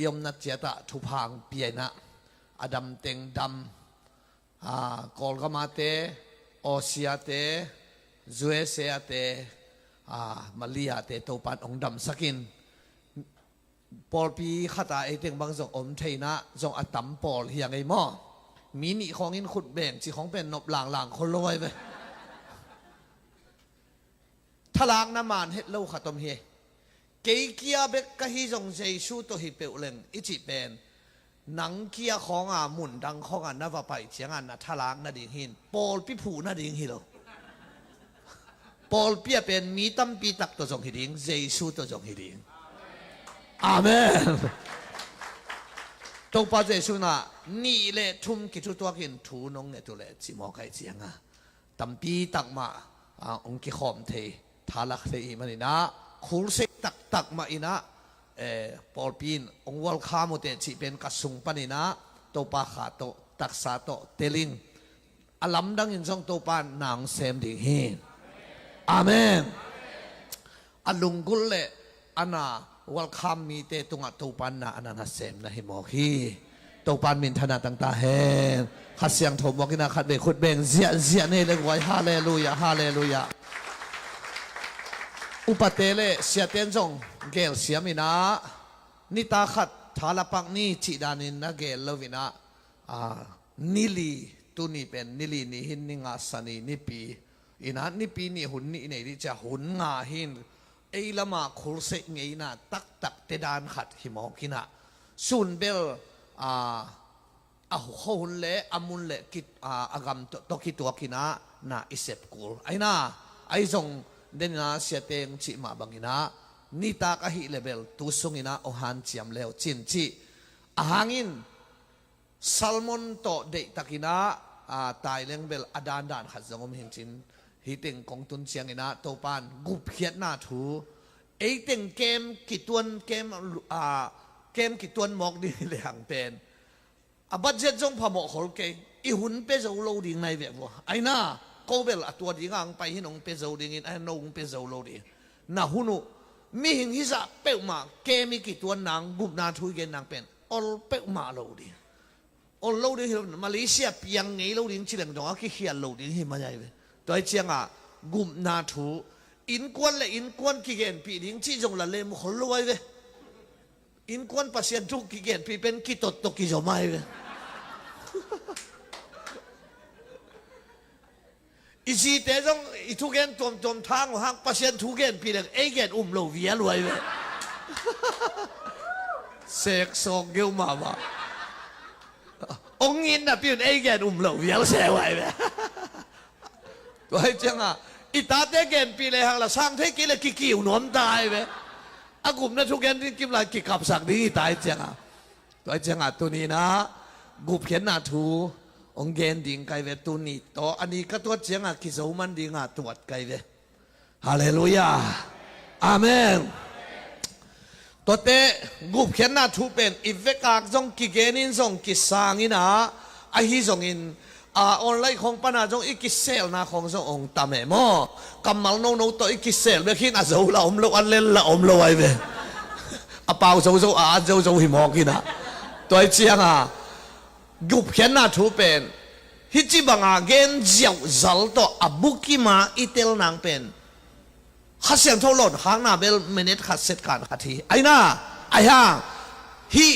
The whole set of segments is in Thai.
ยมนัดเจตะทุพังเปียนะอดัมเต็งดำกอลกามาเตโอเซียเตจูเอเซียเตมาเลียเตตัวปันองดำสกินปอลปีขัดไอเต็งบางส่งอมเทนะส่งอัตตัมปอลอย่างไอหม้อมีนี่ของอินขุดแบ่งจีของเป็นนบหลังคนรวยไปทลางน้ำมันเฮ็ดเล่าขัดตมเฮเกี่ยเบกกะฮิจงใจชูตัวฮิเปลเลงอิจิเป็นหนังเกียของหมุนดังของนับไปเชียงนัทลางนาดิ่งหินปอลปีผูนาดิ่งฮิโลปอลเปียเป็นมีตั้มปีตักตัวจงฮิดิ่งใจชูตัวจงฮิดิ่งอาเมนตัวป้าใจชูน่ะนี่เละทุ่มกิจตัวกินทูนงเนี่ยตัวเละจิมอไก่เชียงตั้มปีตักมาองค์กิขอมเททาลักเทอีมันนี่นะคูลเซตักมาอินะปอลปีนองวัลข้ามุเตจิเป็นกัสุงปานินะตัวปาขาโตตักษาโตเตลิงอลัมดังอินทรงตัวปานนางเซมดิ่งหินอาเมนอลุงกุลเลอันน่ะวัลข้ามมีเตตุงอัตัวปานน่ะอันนั้นเซมนะฮิโมฮีตัวปานมินธนาต่างตาเฮนขัดเสียงถมบอกกินะขัดเบขุดเบงเสียนี่เลยไว้ฮาเลลูยาฮาเลลูยาอุปเตเลเสียเตียนจงเกลเสียมินะนิตาขัดทาลปักนี่จิดานินนะเกลเลวินะนิลีตุนีเป็นนิลีนี่หินนิงาสนีนิปีอินะนิปีนี่หุ่นนี่เนี่ยที่จะหุ่นงาหินไอ้ละมาคุลเซงไงนะตักเตดานขัดหิมอกินะซุนเบลหุ่นเละอามุนเละกิอากรรมตกิตัวกินะนะอิเซปกูลไอ้นะไอ้จงเดนนาเสียเตงจิมาบังอินะนิตากะฮิเลเบลตุสุงอินะโอฮันจิมเลวจินจิอาหังอินซัลมอนโตเดตักินะตายเลงเบลอดานดานขัดจงอมหินจินฮิติงกงตุนเชียงอินะโตปานกุบเขียดนาทูไอติงเกมกิตวนเกมกิตวนมอกดีเลยหังเป็นบัดเจ็ดจงพมอกขอเกอีหุ่นเปจะโลดิ่งในแบบว่าไอ้น่าก็เบลตัวดิ่งอังไปให้น้องเปจะดิ่งไอ้น้องเปจะโลดิ่งน่าหุ่นมีหิงฮิสะเปะมาเกมีกี่ตัวนางกุบนาทุยเกนางเป็นอลเปะมาโลดิ่งอลโลดิ่งมาเลเซียเปียงไงโลดิ่งชิลังดงอาคิเขียนโลดิ่งเห็นมาใหญ่เลยตัวไอ้เชียงกุบนาทุอินกวนเลยอินกวนกี่เกนปีดิ่งที่จงละเลมขอรวยเลยอินกวนปัสยันทุกกี่เกนปีเป็นกี่ตดตกกี่จอมไม่เลยอีซีเตจงอีทุกเกนตมทางหักปัสยันทุกเกนปีเด็กเอเกนโลวิยรวยเลยเสกสองเกี่ยวมาว่าองอินน่ะปีนเอเกนโลวิยรเสียไว้เลยตัวไอ้เจ้าอีตาเตเกนปีเลยหักละสร้างเทกิเลกิกิวนวมตายไปอากุมนะทุกเกนที่กิมลายกิขับสักดีตายเจ้าตัวไอ้เจ้าตัวนี้นะกุบเขียนนาทูองเกนดิ่งไกเวตุนีโตอันนี้ก็ตัวเจียงกิโซมันดิ่งตรวจไกเวฮาเลลูยาอาเมนตัวเตกุบเขียนนาทูเป็นอีเวกากจงกิเกนินจงกิสางินะไอฮิจงอินออนไลน์ของปนาจงอีกิเซลนาของจงองตามเอโมกำมัลโนโนโตอีกิเซลเบคินอาโซลาอมโลอันเลนละอมโลไอเวอาเปาโซโซหิมอกินะตัวเจียงกุบเขียนนาทูเป็นฮิจิบังเกนเจ้าจัลโตอบุกิมาอิเตลนางเป็นข้าเสียงทลดหางนาเบลเมเนตขัดเสร็จการขัดทีไอ้น่าไอ้ห่างฮิ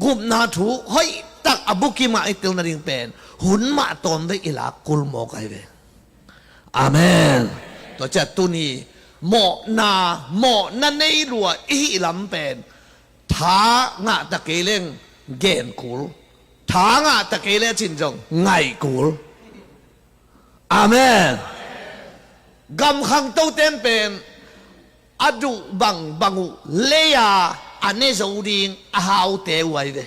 กุบนาทูเฮ้ยตักอบุกิมาอิเตลนาดิงเป็นหุ่นมาตอมได้อิลากุลโมกไอเวอาเมนตัวจัตุนีโมนาในรัวอิลำเป็นท้างะตะเกเลงเกนกุลทางตะเกียจินจงไงกูอาเมนกำขังโตเต็มเป็นอดุบังเลียอันนี้จะอุดิงอาหาวเตไว้เด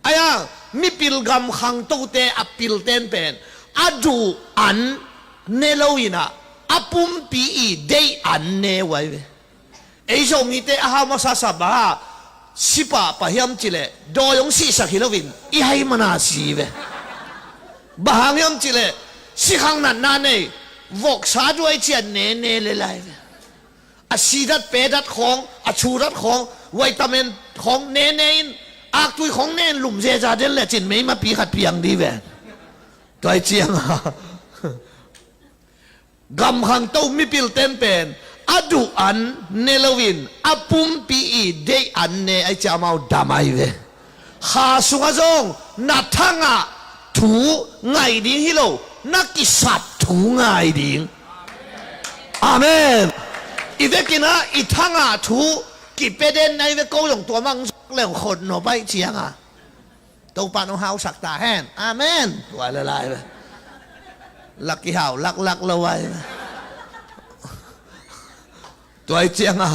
ไอ้ยังมีพิลกำขังโตเตอพิลเต็มเป็นอดุอันเนลวินะอปุ่มปีเดอันเนไว้เดไอ้ชงมีเตอาหาวมาซาซาบะสิปะพะยามจิเลโดยองสิสักฮิโลวินอีให้มันอาศีเวบางยามจิเลสิขังนั้นนั่นเองวกสาด้วยเจียนเนเลไลเวอาศีดัดเปดัดของอาชูดัดของ วิตามินของเนนอักตุยของเนนหลุมเจจาเดนเลยจินไม่มาปีขัดเพียงดีเว้ตัวเจียงกำขังตู้มีปิลเต็มเป็นอดูอันเนลวินอปุ่มปีเดอันเนไอจามาดามายเวข้าสุงจงนัดทั้งอ่ะถูไงดิ้งฮิโลนักกิสับถูไงดิ้งอาเมนอีเวกินะอีทั้งอ่ะถูกิเปเดนในเวกูอย่างตัวมังเรื่องคนหนูไปเชียงอ่ะตัวปานของเฮาสักตาแห้งอาเมนตัวละลายไปลักกี่เฮาลักละไว้ตัวไอเจียงอ่ะ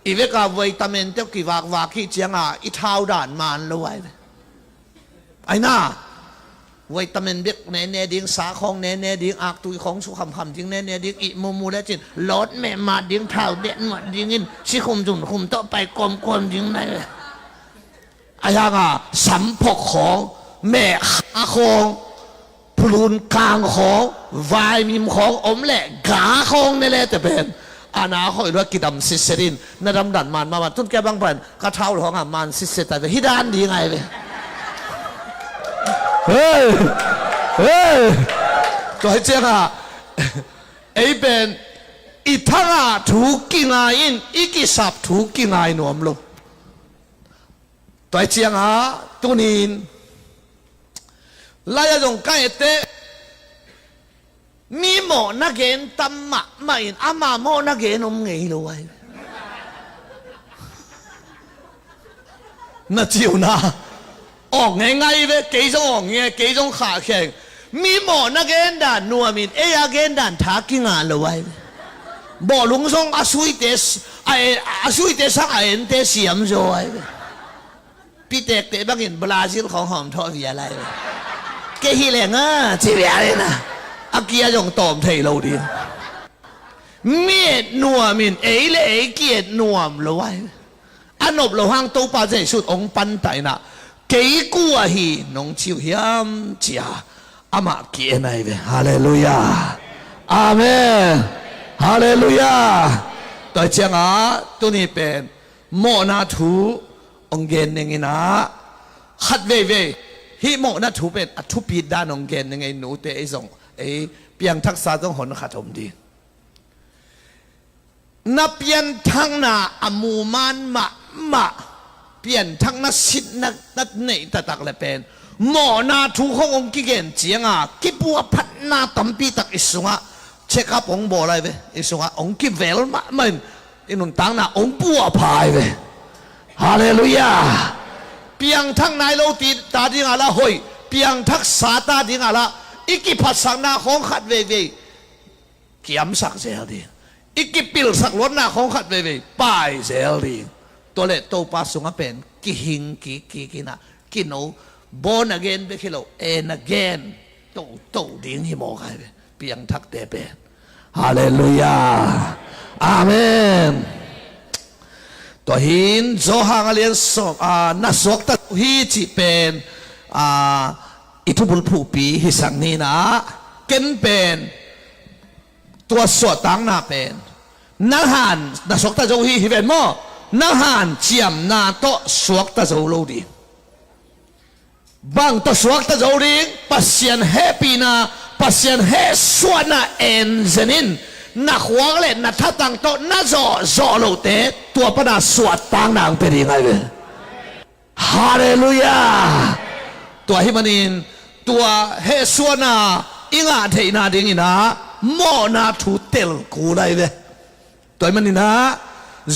อีเวกาวิตามินเจ้ากี่วากขี้เจียงอ่ะอีเท้าด่านมันละไว้ไอ้น่าวิตามินเบ็กเนดิ้งสาของเนดิ้งอักตุยของสุขภาพดิ้งเนดิ้งอีมูและจินลดแม่มาดิ้งเท้าเด็ดหมดดิ้งอินชิคุมจุนคุมโตไปกลมดิ้งไหนไอ้ยังอ่ะสัมพกของแม่ขาของพลูนกลางของวายมิมของอมแหละกาของนี่แหละแต่เป็นอาณาคอยว่ากิดำซิสเซรินนาดำดันมันมาตุ้นแกบางเป็นกระเท้าของอ่ะมันซิสเซตแต่ฮิดานดีไงเว้ยเฮ้ยตัวเจ้าอ่ะไอ้เป็นอีทั้งอ่ะถูกกินไงอินอีกิสับถูกกินไงหนุ่มลูกตัวเจ้าอ่ะตัวนี้ลายจงใกล้เตะมีหมอนักเกณฑ์ตั้มมะไม่อามาหมอนักเกณฑ์อมเงยเลยน่าเจียวนะออกไงเว้ยกี่จงออกไงกี่จงขาแข็งมีหมอนักเกณฑ์ด่านนัวมินเอยาเกณฑ์ด่านทักกิ้งอ่ะเลยบ่ลุงทรงอาสุยเตสอาสุยเตสักไอ้เตเสียมโจ้พี่เตกเตะบังอินบราซิลของหอมทอวิอะไรเกฮิเลงอ่ะจีเวียเลยนะอากียจงตอมเทโลดีเมียนัวมินเอเลเกียดนัวมเลยอันนบเราห้างตู้ปลาใจสุดองปันไตนะเกี่ยกัวฮีน้องชิวเฮียมจีอาอามาเกียนายเวฮาเลลูยาอาเมนฮาเลลูยาตัวเจ้าตัวนี้เป็นโมนาทูองเกนยังไงนะขัดเว่ฮิโมนาทูเป็นอัทุปีด้านองเกนยังไงหนูเตะไอ้สองไอ้เปียงทักษะต้องหนขัดมดีนับเปียนทั้งน่ะอมูมันมาเปลี่ยนทั้งนักสิทธิ์นักเนยตะตักเลยเป็นหมอนาทูขององค์กิเกนเจียงอ่ะกิบัวพัดนาตั้มปีตักอิสุงอ่ะเช็คอัพองค์บ่อะไรเว้อิสุงอ่ะองค์กิเวลมาเหมือนอินุนตังน่ะองค์บัวพายเว้ฮาเลลูยาเปียงทั้งนายโลตีตาดิ้งอะไรหอยเปียงทักษาตาดิ้งอะไรอีกพัดสังนาของขัดเว่เกี่ยมสักเซลดีอีกปิลสักล้นนาของขัดเว่ป้ายเซลดีตัวเล็กตัวปลาสุงเป็นกิหิงกินะกินโนบอนagainไปคิโลagainตัวดิ้งหิมอใครเปียงทักเตเป็นฮาเลลูยาอาเมนตัวหินโซฮังเลียนสกนักสกตัดฮีจิเป็นอิทุบุลผู้ปีฮิสังนีนะเก็นเป็นตัวสวดตังนาเป็นนักหันนักสกตัดโจฮีฮิเป็นมั้งนักหันเจียมนาโตสวกตัดโจโลดีบางตัวสวกตัดโจดีปัสยันเฮปีนาปัสยันเฮสวนาเอ็นเซนินนักหัวเล่นนักทัดตังโตนักโจโลเตตัวปนาสวดตังนางเป็นยังไงเว้ยฮาเลลูยาตัวฮิมันินตัวเฮสวนาอิงาเทนาดิ้งนะโมนาทูเตลกูได้เว้ยตัวฮิมันินนะ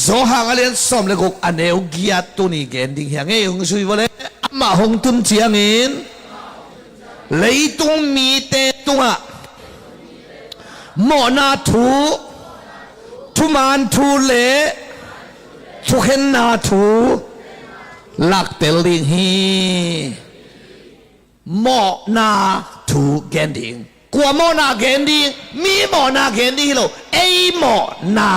โซฮังเลียนสมเลกุกอันเอวกียตุนีเกนดิ้งยังไงยงสุยวะเลยมาหงตุนเจียงินเลยตุงมีเตตุงะโมนาทูทุมันทูเลทุเห็นนาทูลักเตลิงฮีโมนาทูเกนดิ้งกัวโมนาเกนดิ้งมีโมนาเกนดิ้งโลเอโมนา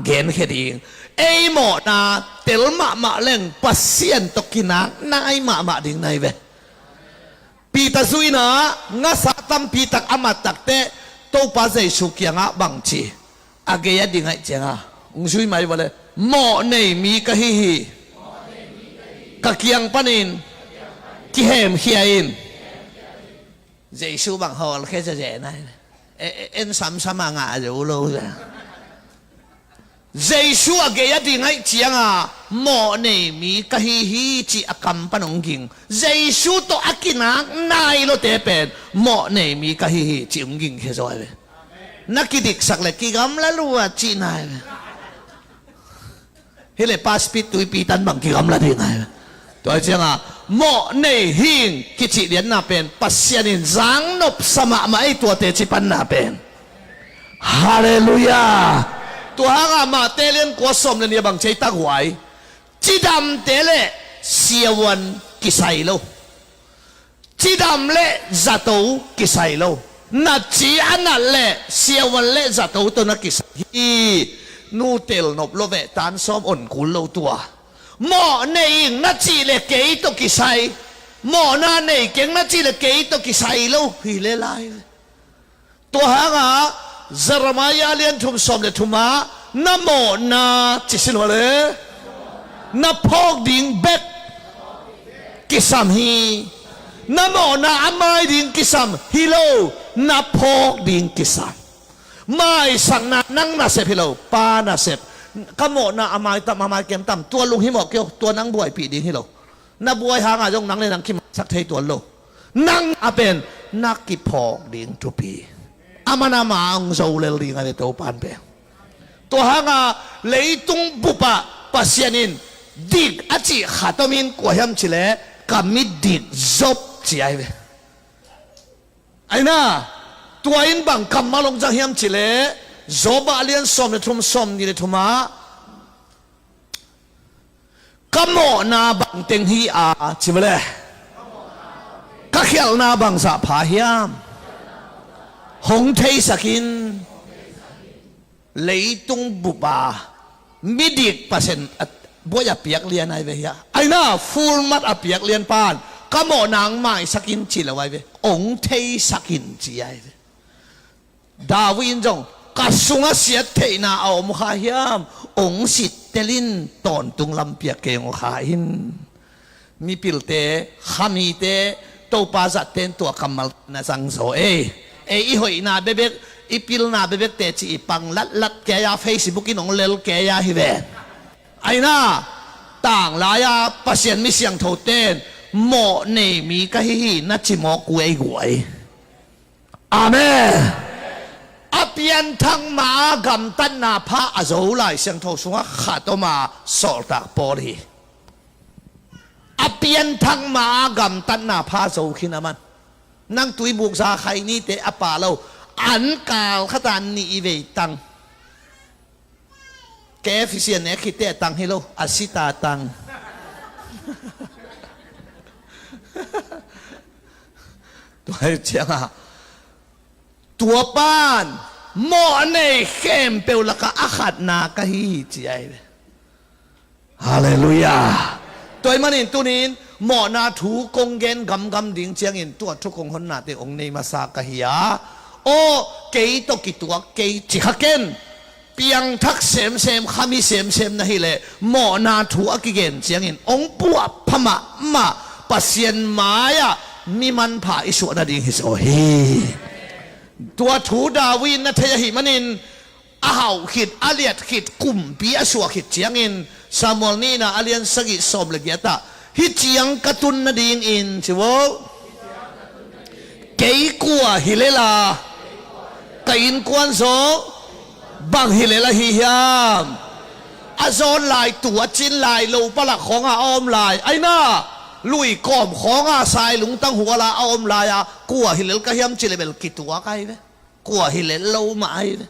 เกนเฮดิ้งเอโมนาเตลมาเล่งปัสเซียนตกินักนายมาดิ้งนายเวปีตาซุยนะงัสตัมปีตักอามาตักเตตัวปัจจัยสุกียงะบังชีอาเกียดิ้งไอเจ้า ngui mai wale mo nei mi ka hi hi ka kiang panin ki hem hiain Giêsu bằng hồn cái dễ này en sắm sắm mà ngã rồi lâu rồi Giêsu à cái gì ngay chiang à mỏ này mi cái hi chỉ cầm panong kinh Giêsu to akina nai lo te pen mỏ này mi cái hi chỉ ông kinh cái rồi nakidik sak le kigam lalu à chỉ này hele paspit tui pitan bằng kigam la đi này tôi chiang à mỏ này hin cái chỉ đến na pen pasyanin giang nop sama mai tua te chỉ pan na pen Hallelujahตัวหางมาเตเลียนกวสมเลยเนี่ยบางใจตักไว้จีดำเตเลเสียวันกิไซโลจีดำเลจัตโตกิไซโลนัดจีอันนั้นเลเสียวันเลจัตโตตัวนักกิไซฮีนูเตลนบโลเวตันซ้อมอ่อนกุลโลตัวหมอในอิงนัดจีเลเกยตัวกิไซหมอหน้าในเก่งนัดจีเลเกยตัวกิไซโลฮีเลไลตัวหางจารมายาเลียนทุมสมเลทุมาน้ำโมนาจิสินวะเลน้ำพอกดิ่งเบ็ดกิสามฮีน้ำโมนาอามายดิ่งกิสามฮิโลน้ำพอกดิ่งกิสามไม่สั่งนานั่งนาเสพฮิโลปานาเสพขโมนาอามายตามอามายเกมตามตัวลุงฮิโมเกียวตัวนั่งบวยปีดิ่งฮิโลน้ำบวยหางอาจงนั่งเลยนั่งคิมสักเทตัวโลนั่งอาเป็นนักกิพอกดิ่งทุปีอามานามาองโซเลลีกันตัวปานเปตัวหางเลยตุงบุปะปัสยานินดิกอาจิขัดมินกว่าhemชิเลกามิดิกจบจีไอเวไอ้น่ะตัวอินบังคำมาลงจากhemชิเลจบอาเลียนสมเลยทุ่มสมนี่เลยทุ่มกำโมนาบังเต็งฮีอาชิเวเลกักเขลนาบังสะพาเฮียมหงเทสกินเลยตุงบุบามิดิกเปอร์เซ็นต์บัวอย่าเปียกเลียนไอเวียไอ้น่าฟูลมัดอเปียกเลียนปานก็หมอนางไม้สกินจีละไว้เวองเทสกินจีไอเวดาวินจงกัสซุงเสียเทน่าเอามุขายามองสิทเตลินตอนตุงลำเปียกเกงขาอินมีปิลเตขามีเตโตปาจัดเตนตัวกำมัลนาสังโซอีหอยนาเบบกอีพิลนาเบบกเตจีปังลัดแกยาเฟซบุ๊กกินองเลลแกยาฮิเวไอ้น่าต่างลายาปัสยันมิเสียงโทเตนหมอเนมีกะฮินัดจิหมอกวยกวยอาเมนอเปียนทั้งมากำตันนาพระอโศไลเสียงโทสุงขัดมาสอตากปอลีอเปียนทั้งมากำตันนาพระโศขินามันนั่งตุยบุกซาใครนี่เตะอป่าเราอันกาลขตานนี่อีเวตังแกฟิเซียนเนี่ยคิดเตะตังให้เราอาศิตาตังตัวเจ้าตัวป้านหมอเนเข้มเปลละกะอาขัดนากะฮีจีไอฮาเลลูยาตัวมันนี่ตัวนี้หมอนาถูกงเกนกำดิ่งเจียงอินตัวทุกคนนาเตองในมาสากะฮียาโอเกยตกิตัวเกยจิขเกนเปียงทักเสมขามีเสมนะฮิเลหมอนาถูอกิเกนเจียงอินองปัวพม่ามาปัสยันมายามีมันผ่าอิสุนาดิ่งฮิโซฮีตัวถูดาวินนัทยหิมันินอาหาวขิดอาเลียดขิดกุมปีอสัวขิดเจียงอินสามวลนี่นะอาเลียนสกิสมเลกียตาฮิเจียงกระตุนนาดิ่งอินชิวเกยกัวฮิเลลาเกยินกวนโซบังฮิเลลาฮิยามอาโซนลายตัวจินลายลูปลักของอาอมลายไอ้น่าลุยกอมของอาสายลุงตั้งหัวลาอมลายกัวฮิเลลกะเฮียมจิเลเบลกิตัวไกเวกัวฮิเลลลูมาไอเว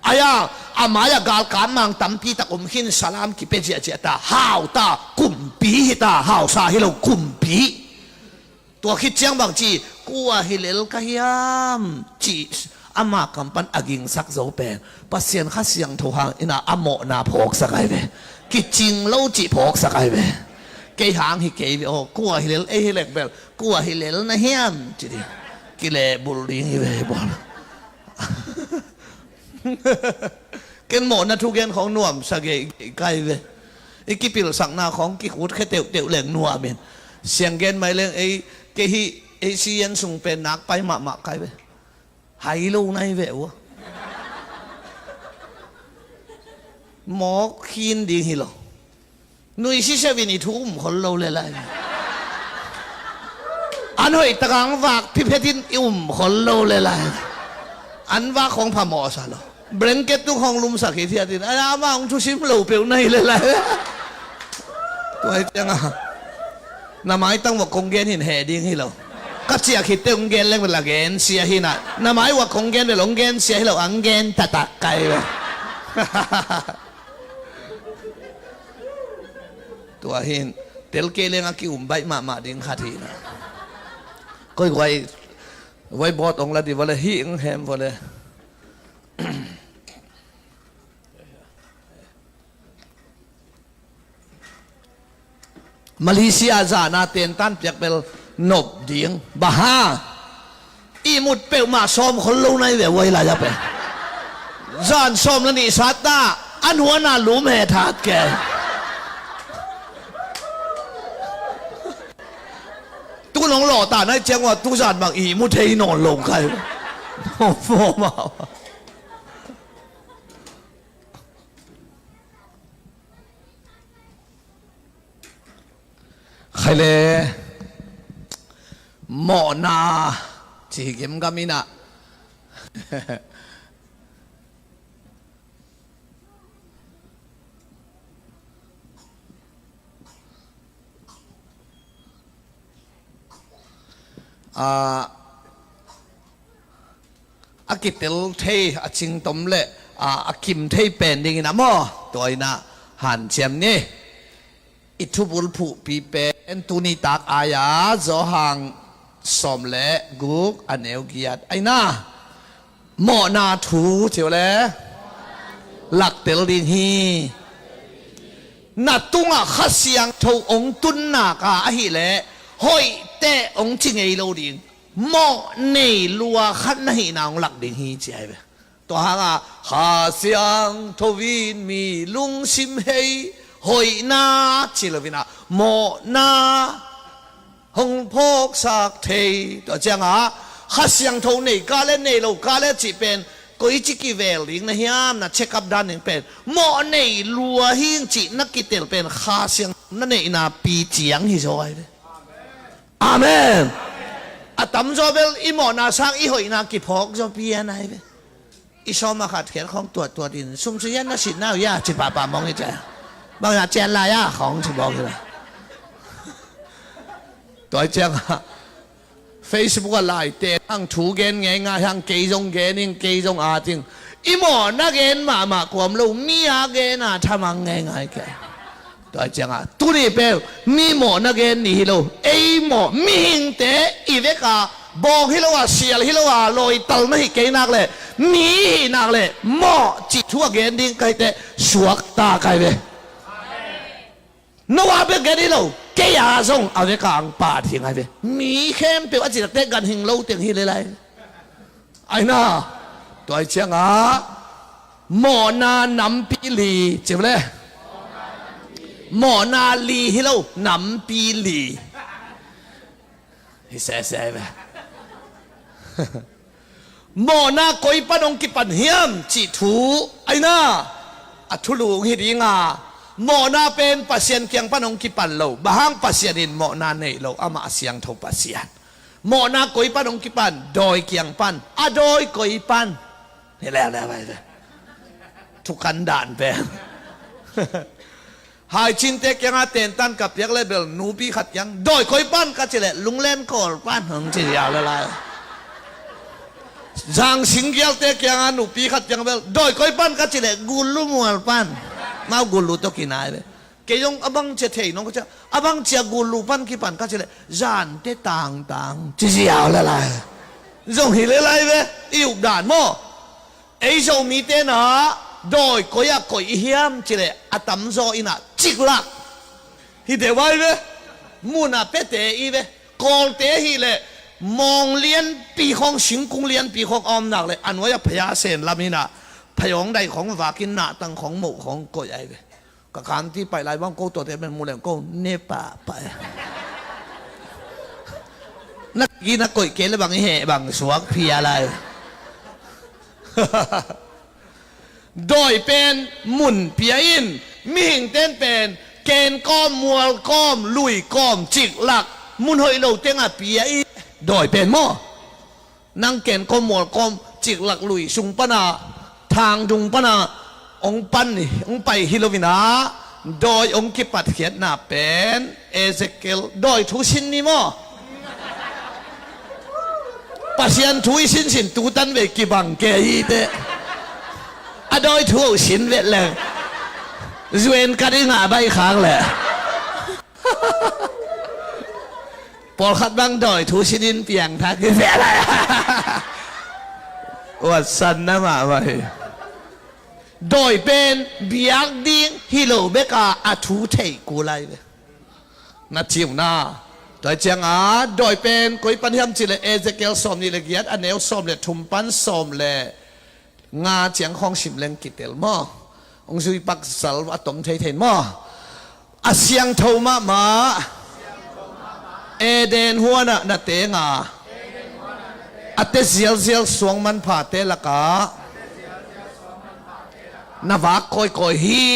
อายาอามายากาลการมังตัมปีตะกุมหินสลามกิเปเจเจตาฮาวตากุมปีฮิตาฮาวซาฮิโลกุมปีตัวคิดเจียงบางจีกัวฮิเลลกะเฮียมจีอามาคำปันอากิงสักโซเปนปัสเซียนข้าเสียงทุหังอินาอโมนาพกสักไอเวกิจิงเล่าจีพกสักไอเวเกยหางฮิเกยโอกัวฮิเลลฮิเลกเบลกัวฮิเลลนะเฮียมจีดีกิเลบุลิงฮิเวบอล เกณฑ์หมอนะทุกเกณฑ์ของหน่วมสักเกไกลเว้ยไอ้กิปิลสังนาของกิขุดแค่เตียวเหล่งนัวเมียนเสียงเกณฑ์ไม่เล่งไอ้เกฮีไอ้ซียันส่งเป็นนักไปมาไกลเว้ยหายลูในเว้ยวะหมอคีนดีฮิโลนุยชิเชวินิทุ่มคนเราเลยไรอันหอยตะกังวากพิเพตินอุ่มคนเราเลยไรอันว่าของพม่าซะหรอเบรนเกตตุของลุมสักที่อาทิตย์อันนั้นมาของทุชิมเหลวเปลวในเลยไรตัวไอ้จังอ่ะน้ำไม้ตั้งว่าคงเกนหินแห่ดิ้งฮิโลก็เสียคิดเตงเกนเล่นเป็นละเกนเสียหิน่ะน้ำไม้ว่าคงเกนเป็นหลงเกนเสียฮิโลอังเกนตะตะไกเลยตัวหินเตลเกเลงกิอุ่มใบมาดิ้งขัดหินะก็ไว้บอดองละดิวันละหิงแฮมวันละมาเลเซียจานาเตียนตันเปียกเป็นนบดิ้งบ้าอีมุดเปลมาซ้อมคนลงในแบบไว้ละจะเป็นจานซ้อมแล้วนี่สัตตาอันหัวหน้าหลุมแห่ถาดแกตู้น้องหล่อตาในเจ้าว่าตู้จานบางอีมุดเทนอนลงใครโอ้โหมาใครเลยหมอนาจีเกมกามินะอากิเตลเทอาจิงตมเละอาคิมเทเป็นดิ่งนะหมอตัวน่ะหันเชียมนี่อิทุบุลผู้ปีเป็นตุนิตักอายาจอหังสมเละกุกอันเอวกียดไอ้น่ะหมอนาถูเจียวเละหลักเตลดิงฮีนัดตุงอ่ะข้าเสียงทูองตุนนากาหิเละหอยเตะองจิงไอโลดิงหมอเนลัวขันให้นางหลักดิงฮีเจียไปตัวหางอ่ะข้าเสียงทูวินมีลุงซิมเฮหอยนาชิลวินาโมนาหงพกสักเทตัวจังอ่ะข้าเสียงทูนี่กาเลนี่เรากาเลจีเป็นกุยจิกิเวลิงนะฮิามนะเช็คอัพด้านหนึ่งเป็นโมนี่ลัวหิงจินักกิเตลเป็นข้าเสียงนั่นนี่นาปีเจียงฮิโซไอเดอาเมนอาตัมโจเบลอีโมนาสังอีหอยนากิพกโจเปียนไอเดอีชอมาขัดเขียนของตัวดินซุ่มเสียนน่ะสิน่าอย่าจิป่ามองให้ใจบางอย่างเจนลายของที่บอกเลยตัวเจ้า Facebook ไลน์เตะทั้งถูกเกณฑ์ไงงาทั้งเกยงเกณฑ์นี่เกยงอาจริงอีหมอนักเกณฑ์มาความรู้มีอาเกณฑ์น่ะทำไงแกตัวเจ้าตุนี่เป็นมีหมอนักเกณฑ์นี่เราไอหมอมีหิงเตะอีเวกาบอกให้เราว่าเสียให้เราว่าลอยตัลไม่เกณฑ์นักเลยมีนักเลยหมอจิตทั่วเกณฑ์ดิ้งใครเตะสวกตาใครเว้นัวเบกนี่เราแกยาส่งเอาไว้กลางป่าทิ้งไงเว้มีเข้มเป็นว่าจิตเตะกันหิงเราเตียงหิเลยไอ้น่าตัวไอ้เชียงอ่ะหมอนานำปีลีเจ็บเลยหมอนาลีฮิโลนำปีลีฮิเซ่ไปหมอนาคอยปนองกิปันเฮียมจิทูไอ้น่าอัทุลุงฮิดิงาหมอนาเป็นปัสเซียนเกียงปนองกิปันโลบางปัสเซียนินหมอนาเนโลอามาเสียงทงปัสเซียนหมอนาคอยปนองกิปันโดยเกียงปันโดยคอยปันนี่แหละไปเลยทุกขันดานเป็นหายชินเตกยังอาเตนตันกับยักษ์เลเบลนูปีขัดยังโดยคอยปั้นก็จะเลยลุงเล่นกอลปั้นหงจะยาวเลยจางสิงเกียวเตกยังอานูปีขัดยังเบลโดยคอยปั้นก็จะเลยกุลูมัวปั้นมากุลูตกินายเลยเกยงอบังจะเทน้องก็จะอบังจะกุลูปั้นกี่ปั้นก็จะเลยจานเตต่างจะยาวเลยจงหิเลเลยเว้ยอีอุดานโมไอ้จงมีเตนะโดยก็อยากก็อีเฮียมจิเลอาตัมโซอินะจิกลักฮิเดวายเวมูนาเปเตอีเวกอลเตฮิเลมองเลียนปีของสิงกุงเลียนปีของอมนักเลยอันว่าจะพยาเซนลามินะ พยองใดของว่ากินหน้าตังของหมู่ของกอยไอ้เว้ยกับการที่ไปไล่บ้างโกตัวเต็มเป็นมูลแหลงโกเนป่าไปนักกินนักกอยเกลบางเหบางสวกเพียอะไรโดยเป็นมุนเปียอินมีหิงเต้นเป็นเกณฑ์ก้อมมัวก้อมลุยก้อมจิกหลักมุนหอยเหลาเต้งอ่ะเปียอินโดยเป็นมั่นั่งเกณฑ์ก้อมมัวก้อมจิกหลักลุยสุงปนาทางดุงปนาองปันนี่องไปฮิโลวินาโดยองกิปัดเขียนหน้าเป็นเอเซเกลโดยทุสินนี่มั่ปัศยันทุยสินสินตูตันเวกิบังเกยีเตอะโดยทุสินเวทเลยจวนกันได้งาใบค้างแหละปอลขัดบังโดยทุสินินเปียงทักคืออะไรวัดสันนะมาไว้โดยเป็นเบียกดิ้งฮิโลเบกาอาทูเทกูไลเลยนัดเชียวนาโดยเจียงโดยเป็นกุยปัญหาจิเลเอเจเกลสมนิเลเกียดอันเนลสมเลทุมปันสมเลงาเจียงของสิมเลงกิเตลมอองซุยปักสัลวัตงเทเทนมออาเซียงโทมาเอเดนหัวน่ะนาเตงาอัตเตเซียลเซียลสวงมันผ่าเตละกานาวากคอยฮี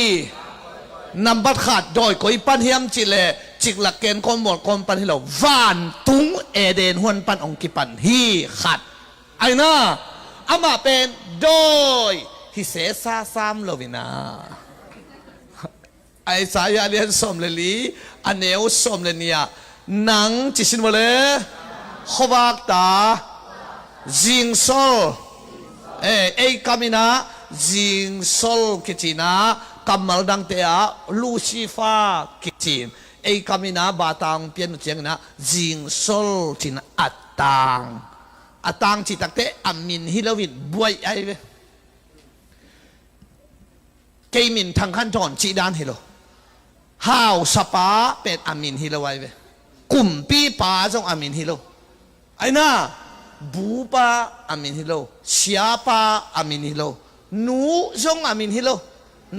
นำบัดขาดโดยคอยปันเฮียมจิเลจิกหลักเกณฑ์คนหมดคนปันที่เราวานตุงเอเดนหวนปันองกิปันฮีขัดไอ้น่าอามาเป็นโดยฮิเสซาซามโลวินาไอ้สายเลียนสมเลลีอันเนวสมเลเนียนังจิสินวะเลขวากตาจิงโซลไอ้กามินาจิงโซลกิจินากัมมัลดังเตะลูซิฟากิจินไอ้กามินาบาตังเปียนเจียงนะจิงโซลจินอัตตังจิตักเตะอามินฮิโลวินบวยไอ้เว้เกมินทางขั้นตอนจีดานฮิโลฮาวสปาเป็นอามินฮิโลไว้เว้กุมปีปาจงอามินฮิโลไอ้น่าบูปาอามินฮิโลเชียปาอามินฮิโลนูจงอามินฮิโล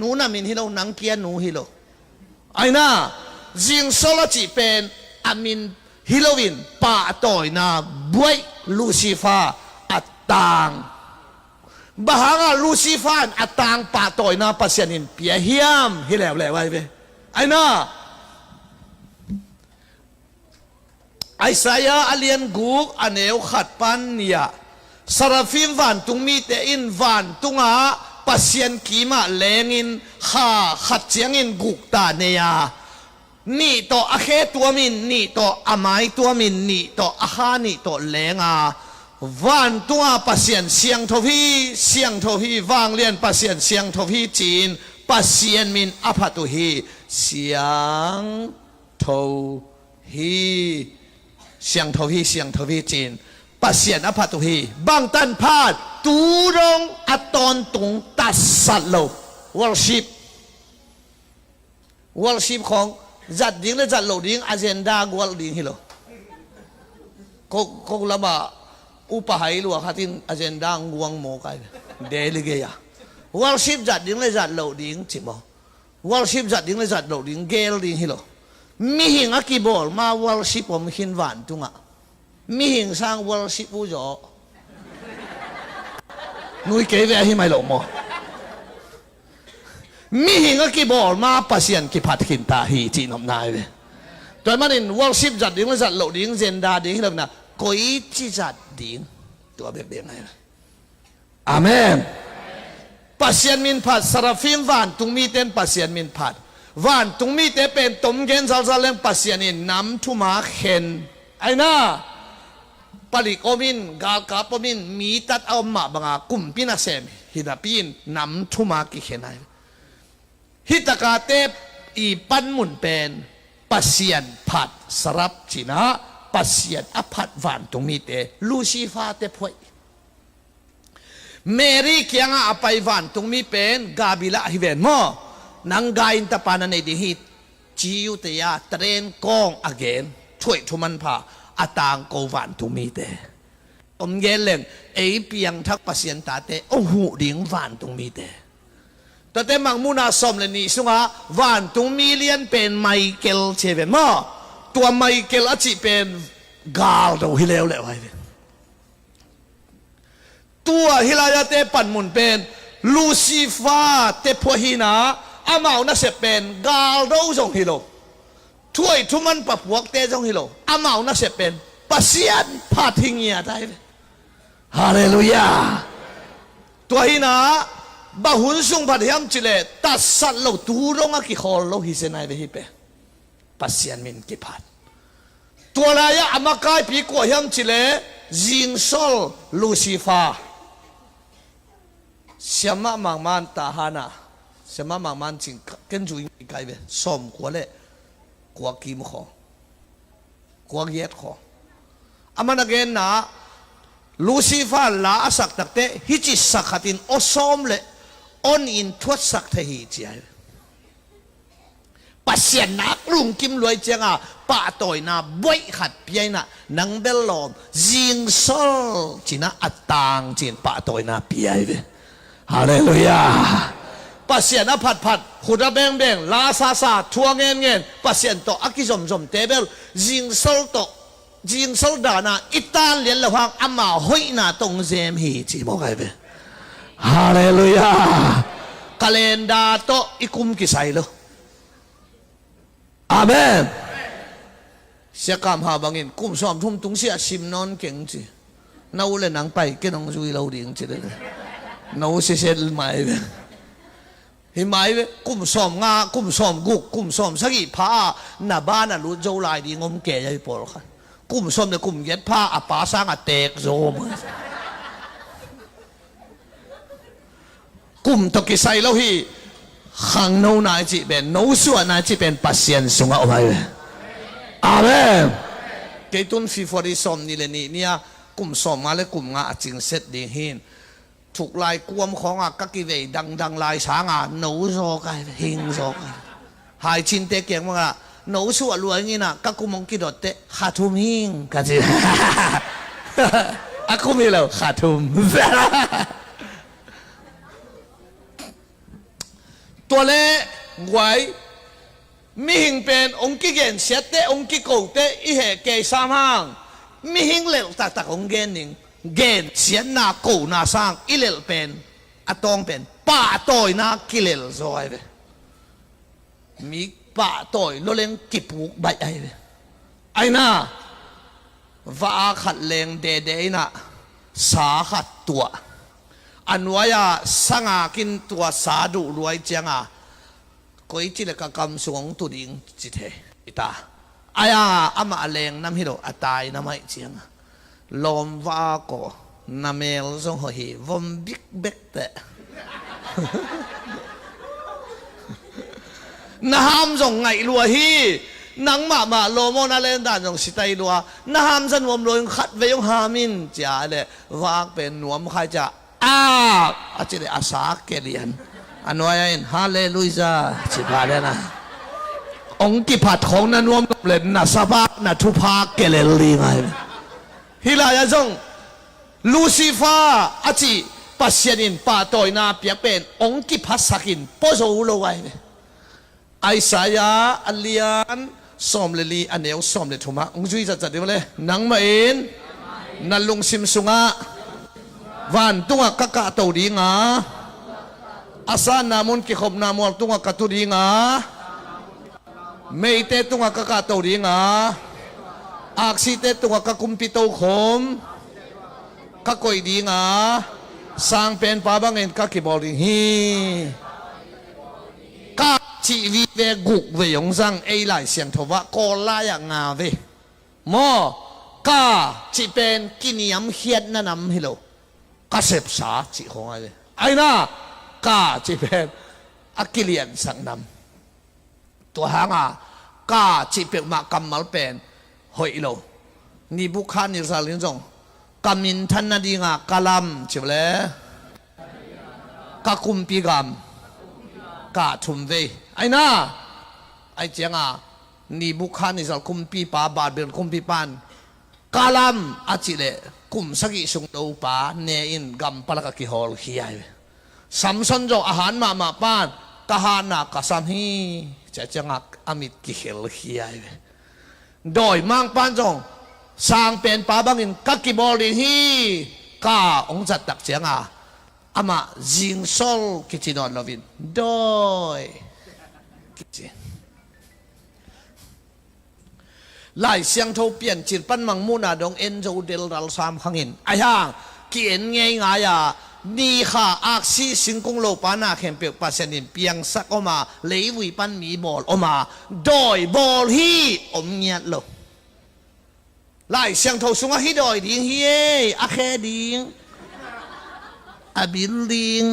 นูนามินฮิโลนังเกียนูฮิโลไอ้น่าจิงโซลจีเป็นอามินฮิโลวินปาตอยนาบวยลูซิฟาอัตตังบาฮาลูซิฟาอัตตังปาตอยนาปัสยานินเปียฮิมฮิเลวเลวไว้เว้ไอ้น่าไอ้สายอาเลียนกูกอันเอวขัดปันเนี่ยสารฟิมวันตุงมีเตอินวันตุงอาปัสยันกีมาเลงินข้าขัดเจียงินกุกตาเนียนี่ต่ออาเคตัวมินนี่ต่ออาไม้ตัวมินนี่ต่ออาคานี่ต่อเลงาวันตัวปัสยันเสียงทวีวางเลียนปัสยันเสียงทวีจีนปัสยันมินอภัตุฮีเสียงทวีจีนปัสยันอภัตุฮีบางตันพาดตูรงอัตอนตุงตัสสัตโลวอลชิปของจัดดิ้งและจัดโลดิ้งอาเจนดากวลดิ้งฮิโลก็ละมาอุปหายลัวขัดินอาเจนดางวงโมกันเดลิเกียวอลชิปจัดดิ้งและจัดโลดิ้งจิบวอลชิปจัดดิ้งและจัดโลดิ้งเกลดิ้งฮิโลมีหิงอากิบอลมาวอลชิปผมหินหวานตุงะมีหิงสร้างวอลชิปอุจอนุ้ยเกย์เวหิไม่หลงโมมีหิงก็กีบอลมาปัสยันกีพัดขินตาฮีจีนอมนายเว้โดยมันอินวอลชิปจัดดิ้งและจัดโหลดิ้งเจนดาดิ้งแล้วนะกุยจีจัดดิ้งตัวเบี้ยไงอาเมนปัสยันมินพัดสารฟิมวันตุงมีเต้นปัสยันมินพัดวันตุงมีเต้เป็นตมเกนซาลซาเลงปัสยันินน้ำทุมาเข็นไอ้น่าปลิกอมินกาลกาปมินมีตัดเอามาบังอากุมปินาเซมฮิดาปินน้ำทุมากิเข็นไอฮิตากาเตปอีปันมุนเป็นปัสยันผัดสรับจีนะปัสยันอภัดวันตรงมีเตลูซิฟาเตพวยเมรีเกียงอาไปวันตรงมีเป็นกาบิลาฮิเวนโมนังกาอินตาปานันเอดิฮิตจิวเตียเทรนกองอเกนช่วยทุมันพาอาตางโกวันตรงมีเต อมเย็นเล่งไอเปียงทักปัสยันตาเตโอ้โหดิ่งวันตรงมีเตแต่มังมุนาสมเลยนี่สุงาวันตรงมีเลียนเป็นไมเคิลเชเวนมั้งตัวไมเคิลอาจจะเป็นกาลตัวฮิเลวเลยไว้ตัวฮิลายาเตปันมุนเป็นลูซิฟาเตพวหินาอามาอุนัสเป็นกาลเราจงฮิโลช่วยทุมันปะพวกเตจงฮิโลอามาอุนัสเป็นปัสยันพาทิงเงียได้ฮาเลลูยาตัวหินาบาหุนซุงพัดยามจิเลตัดสัตว์เราตูรงอากิขอเราฮิเซนายเวฮิเปปัสยันมินกิพัดตัวรายะอามากายปีกว่ายามจิเลจิงโซลลูซิฟาเสียมามังมันตาฮานะเสียมามังมันจริงกันจุยมีกายเวสมกว่าเล่กว่ากิมขอกว่าเย็ดขออามันเกนนะลูซิฟาลาสักตักเตฮิจิสักขัดินอสอมเล่ออนอินทวดสักเทหิจีปัสยันนักลุงกิมรวยเจ้าป้าต่อยนาบวยขัดเปียนะนังเบลลอมจิงโซลจีน่าอัตตังจีนป้าต่อยนาเปียเวฮาเลลูยาปัสยันผัดขุดเบงลาซาทัวเงินปัสยันโตอักิจมเตเบลจิงโซลโตจิงโซลดานาอิตาเลียนละหังอามาหอยนาตงเซมฮีจีบอกไงเวฮาเลลูยากาเลนดาโตอิคุมกิไซโลอาเมนเสียกามหาบังอินกุมซ้อมทุ่มตุงเสียชิมนอนเก่งจีน่าอุเลนังไปเก่งจุยเราดิ่งจีเลยน่าอุเสียไม่เว้หิมายเว้กุมซ้อมงากุมซ้อมกุกกุมซ้อมสักอีผ้าหน้าบ้านน่ะรู้เจ้าลายดีงมแก่ใหญ่ปอลค่ะกุมซ้อมเนี่ยกุมเย็ดผ้าอาป้าสร้างอาเตกโซมกุมตกิไซเราฮีขังโนนายจีเป็นโนส่วนนายจีเป็นปัสยันสุงเอาไว้อาเมนเกตุนฟีฟอริสอมนี่เลยนี่เนี่ยกุมสอมมาเลยกุมงาจิงเซตดีหินถูกลายกวมของอ่ะกักิเวดังลายช้างอ่ะโนโซกันหิงโซกันหายชินเตเกียงมั้งอ่ะโนส่วนรวยงี้นะกักุมงกิดเตขาทุมหิงกันสิอากุมีแล้วขาทุมตัวเล่ไว้มิหิงเป็นองค์กิเกนเสียเตองค์กิโกเตอีเหเกสามห้างมิหิงเล็วตักองเกนหนึ่งเกนเสียนาโกนาสร้างอีเล็วเป็นอะตองเป็นป้าต่อยนากิเลลซอยเวมีป้าต่อยโลเลงกิปุกใบไอเวไอน่าว่าขัดเลงเดเดน่ะสาขัดตัวอันว่ายาสังอากินตัวสาดุรวยเจียงอ่ะก็อีจิเลกกำสวงตุดิงจิเทอิตาอายาอามาเลงน้ำฮิโรอัตายน้ำไม่เจียงลมว่าก็น้ำเมลซงหีวมบิ๊กเบ็กเตะน้ำซงไงรัวฮีนังมาโลโมนาเลนดานจงสิตายรัวน้ำสันวมรวยขัดเวงฮามินจ้าเลยว่าเป็นหนวมใครจะอาจจะอาสาเกลียนอันว่าอย่างฮาเลลูยาสิบาเลนะองค์กิพัดของนั้นรวมกับเลนนะสบานะทุพาเกเลลีไงฮิลายาจงลูซิฟาอาจิปัสยันินป้าต่อยนาเปียเป็นองค์กิพัดสักินปโซโลไว้ไอสายาอัลลียนสอมเลลีอันเดียวสอมเลทุมาองค์จุยจัดเดี๋ยวเลยนังมาเอ็นนัลลุงซิมสุงะวันตัวกะกะตัวดีงาอาสานามุนกิขบนามุลตัวกะตัวดีงาไม่เตตัวกะกะตัวดีงาอักษิเตตัวกะกุมปิโตขมกะกอยดีงาสังเป็นป้าบังเอ็นกะกิบอลิงฮีกะชีวิเวกุกเวยงซังเอไลเสียงทว่ากอลายงาเวโมกะชีเป็นกินยำเฮียนนั่นนำฮิโลกเสพสาจิของอะไรไอ้น่ากาจิเป็นอักิเลียนสังนำตัวหางกาจิเป็นมากำมัลเป็นหอยโลนี่บุคคลนิสัยลิงจงกามินทันนาดีงากาลัมจิบเลยกาคุมปีกามกาทุมเวไอ้น่าไอ้เจ้านี่บุคคลนิสัยคุมปีปาบาดเบือนคุมปีปาน kalam achile kum sagi sung do pa ne in gam palaka ki hol hiai samson jo ahan ma pan kahana kasam hi chachangak amit ki hel hiai doi mang pan jong sang pen pa bangin kakibol din hi ka ong jat tak changa ama jing sol kichinon lovin doi kitchen lai siang thâu pian chir pan mang muna dong en jo del ral sam khangin ai hang kien nge nga ya ni kha aksi singkung lo pa na khem pe pasenin piang sak oma leiwi pan mi bol oma doi bol hi om nyat lo lai siang thâu sunga hi doi ding hi a khe ding a bil ding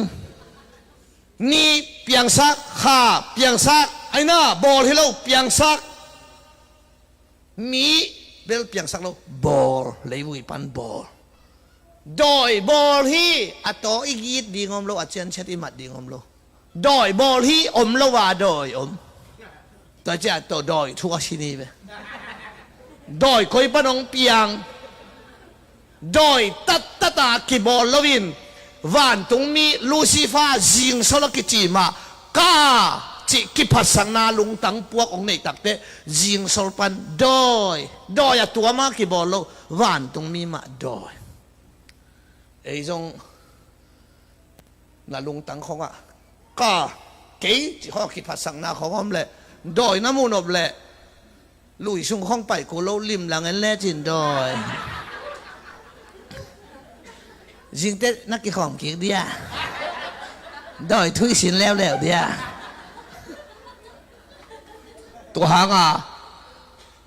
ni piang sak kha piang sak ai na bol hi lo piang sak mi bel piang sak lo bol leiwi pan bol doi bol hi ato igit dingom lo achen chet imat dingom lo doi bol hi om lo wa doi om ta cha to doi thua sini be doi koi panong piang doi tat tata ki bol lovin van tung mi lucifer jing solo ki chi ma ka chỉ kí phát sang na lung tang puak ông này tắc thế riêng sol pan đôi à tua mà kí bỏ lâu van tung mi mà đôi ấy trong là lung tang không à cả cái chỉ họ kí phát sang na không om lệ đôi nó muốn nộp lệ lùi xuống không phải cô lâu lim là người lẽ chín đôi riêng tết nó kí không kí đi à đôi thui xin leo leo đi àตัวหางอ่ะ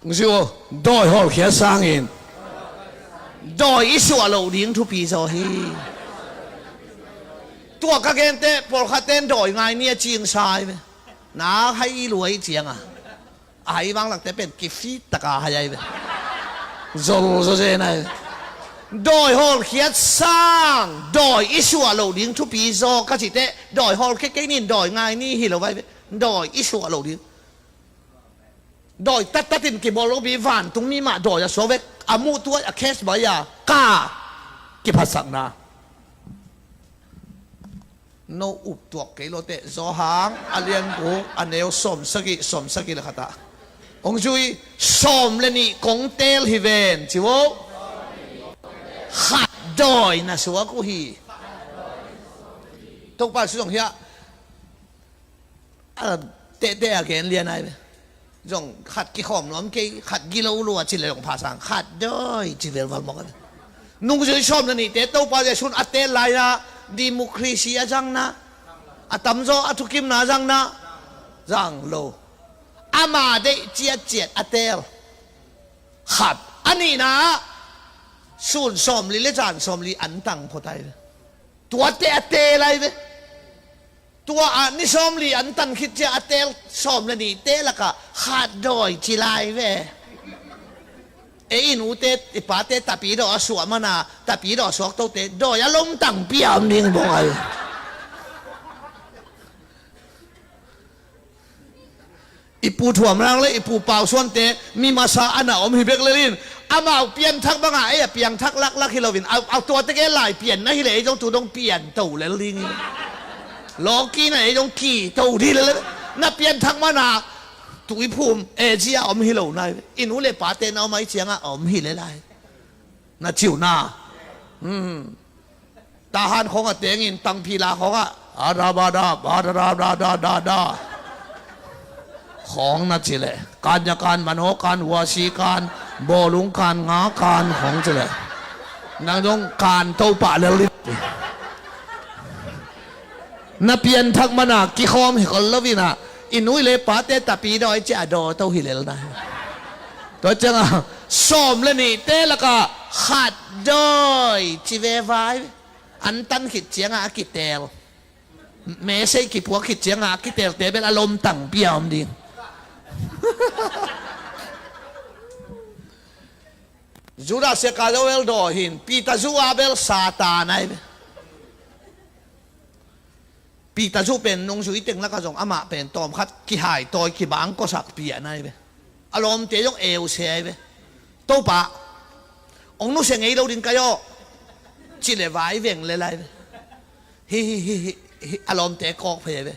มึงสิว่าดอยหอเขียสร้างเองดอยอิสุอาโลดิ้งทุปีโซฮีตัวกะเกนเตปอลคาเตนดอยไงเนี่ยจีงชายไหมน้าให้รวยเจียงอ่ะไอ้บางหลังแต่เป็นกิฟต์ตะกาให้ยัยไหมโซโซเจนไอ้ดอยหอเขียสร้างดอยอิสุอาโลดิ้งทุปีโซก็จิเตดอยหอเขียนี่ดอยไงนี่ฮิโลไว้ดอยอิสุอาโลดิ้งดอยตัดตินกิบอลบีวันตรงนี้มาดอยจะสวกอามูตัวเคสบายากากิพัสังนาโนอุบตัวเกลโตจอหางอเลียนกูอันเอวสมสกิละขตาองจุยสมเลนี่กงเตลฮิเวนจิวขัดดอยนะสวกุฮีตุกป้าสุดงเฮียเตะเกนเรียนอะไรจงขัดกี่ข้อมน้อมกี่ขัดกี่โลรัวจิเลงภาษาขัดด้วยจิเลวัลมกันนุ่งจะชอบนั่นนี่แต่ตัวป้าจะชุนอัตเตลไลนะดิมุครีเซียจังนะอัตมโซอัตุกิมนะจังนะจังโลอามาเดเจียอัตเตลขัดอันนี้นะชุนสมลีเลจานสมลีอันตังพอไทยตัวเตอัตเตอะไรเว้ตัวอันนี้สมลีอันตันคิดจะอัตเตลสมเลยนี่เตละก็ขาดดอยจิไลเว้เอ้ยหนูเตะป้าเตะตาปีดอกสวมนะตาปีดอกสวกโตเตะดอยอารมณ์ตั้งเปียมนิ่งบ่อยอีปูถ่วมรังเลยอีปูเป่าส่วนเตะมีมาซาอันน่ะอมฮิเบกเลลินอามาเปลี่ยนทักบ้างไอ้เปลี่ยนทักลักฮิโลวินเอาตัวตะเกียหลายเปลี่ยนนะฮิเลจงตัวต้องเปลี่ยนตู่เลยลิงลองกี้ไหนจงกี่ตู่ที่เลยน่ะเปลี่ยนทักมานาตุยภูมิเอเจียอมฮิโลนายอินูเลปาเตนเอาไม้เชียงอ่ะอมฮิเลไลน่ะจิวนาทหารของอ่ะเตงินตังพีลาของอ่ะอาดาบาดาบาดาบาดาดาของน่ะจิเลการจัดการมโนการวสีการโบลุงการงาการของจิเลนางจงการเต้าป่าเลลิน่ะเปลี่ยนทักมานากี่ข้อมให้คนละวินะอินุยเลยป้าเตตาปีดอยเจ้าดอเต้าหิเลลนะตัวจังอ่ะสมเลยนี่เตละก็ขัดดอยจีเวไวอันตันขิดเจียงอ่ะกิเตลเมใช่กิปัวขิดเจียงอ่ะกิเตลเตเป็นอารมณ์ตั้งเปียมดีจูดาเสกาโดเอลดอหินปีตาจูอาเบลซาตานไอปีตาจูเป็นนงสุยตึงแล้วก็ส่งอามาเป็นตอมคัดขี้หายตอยขี้บางก็สักเปียนั่นไปอารมณ์เตยงเอวเสียไปโตปะ ông nó sẽ nghĩ đâu đến cái đó chỉ để vái vẹn lại hi alom té cọc phải vậy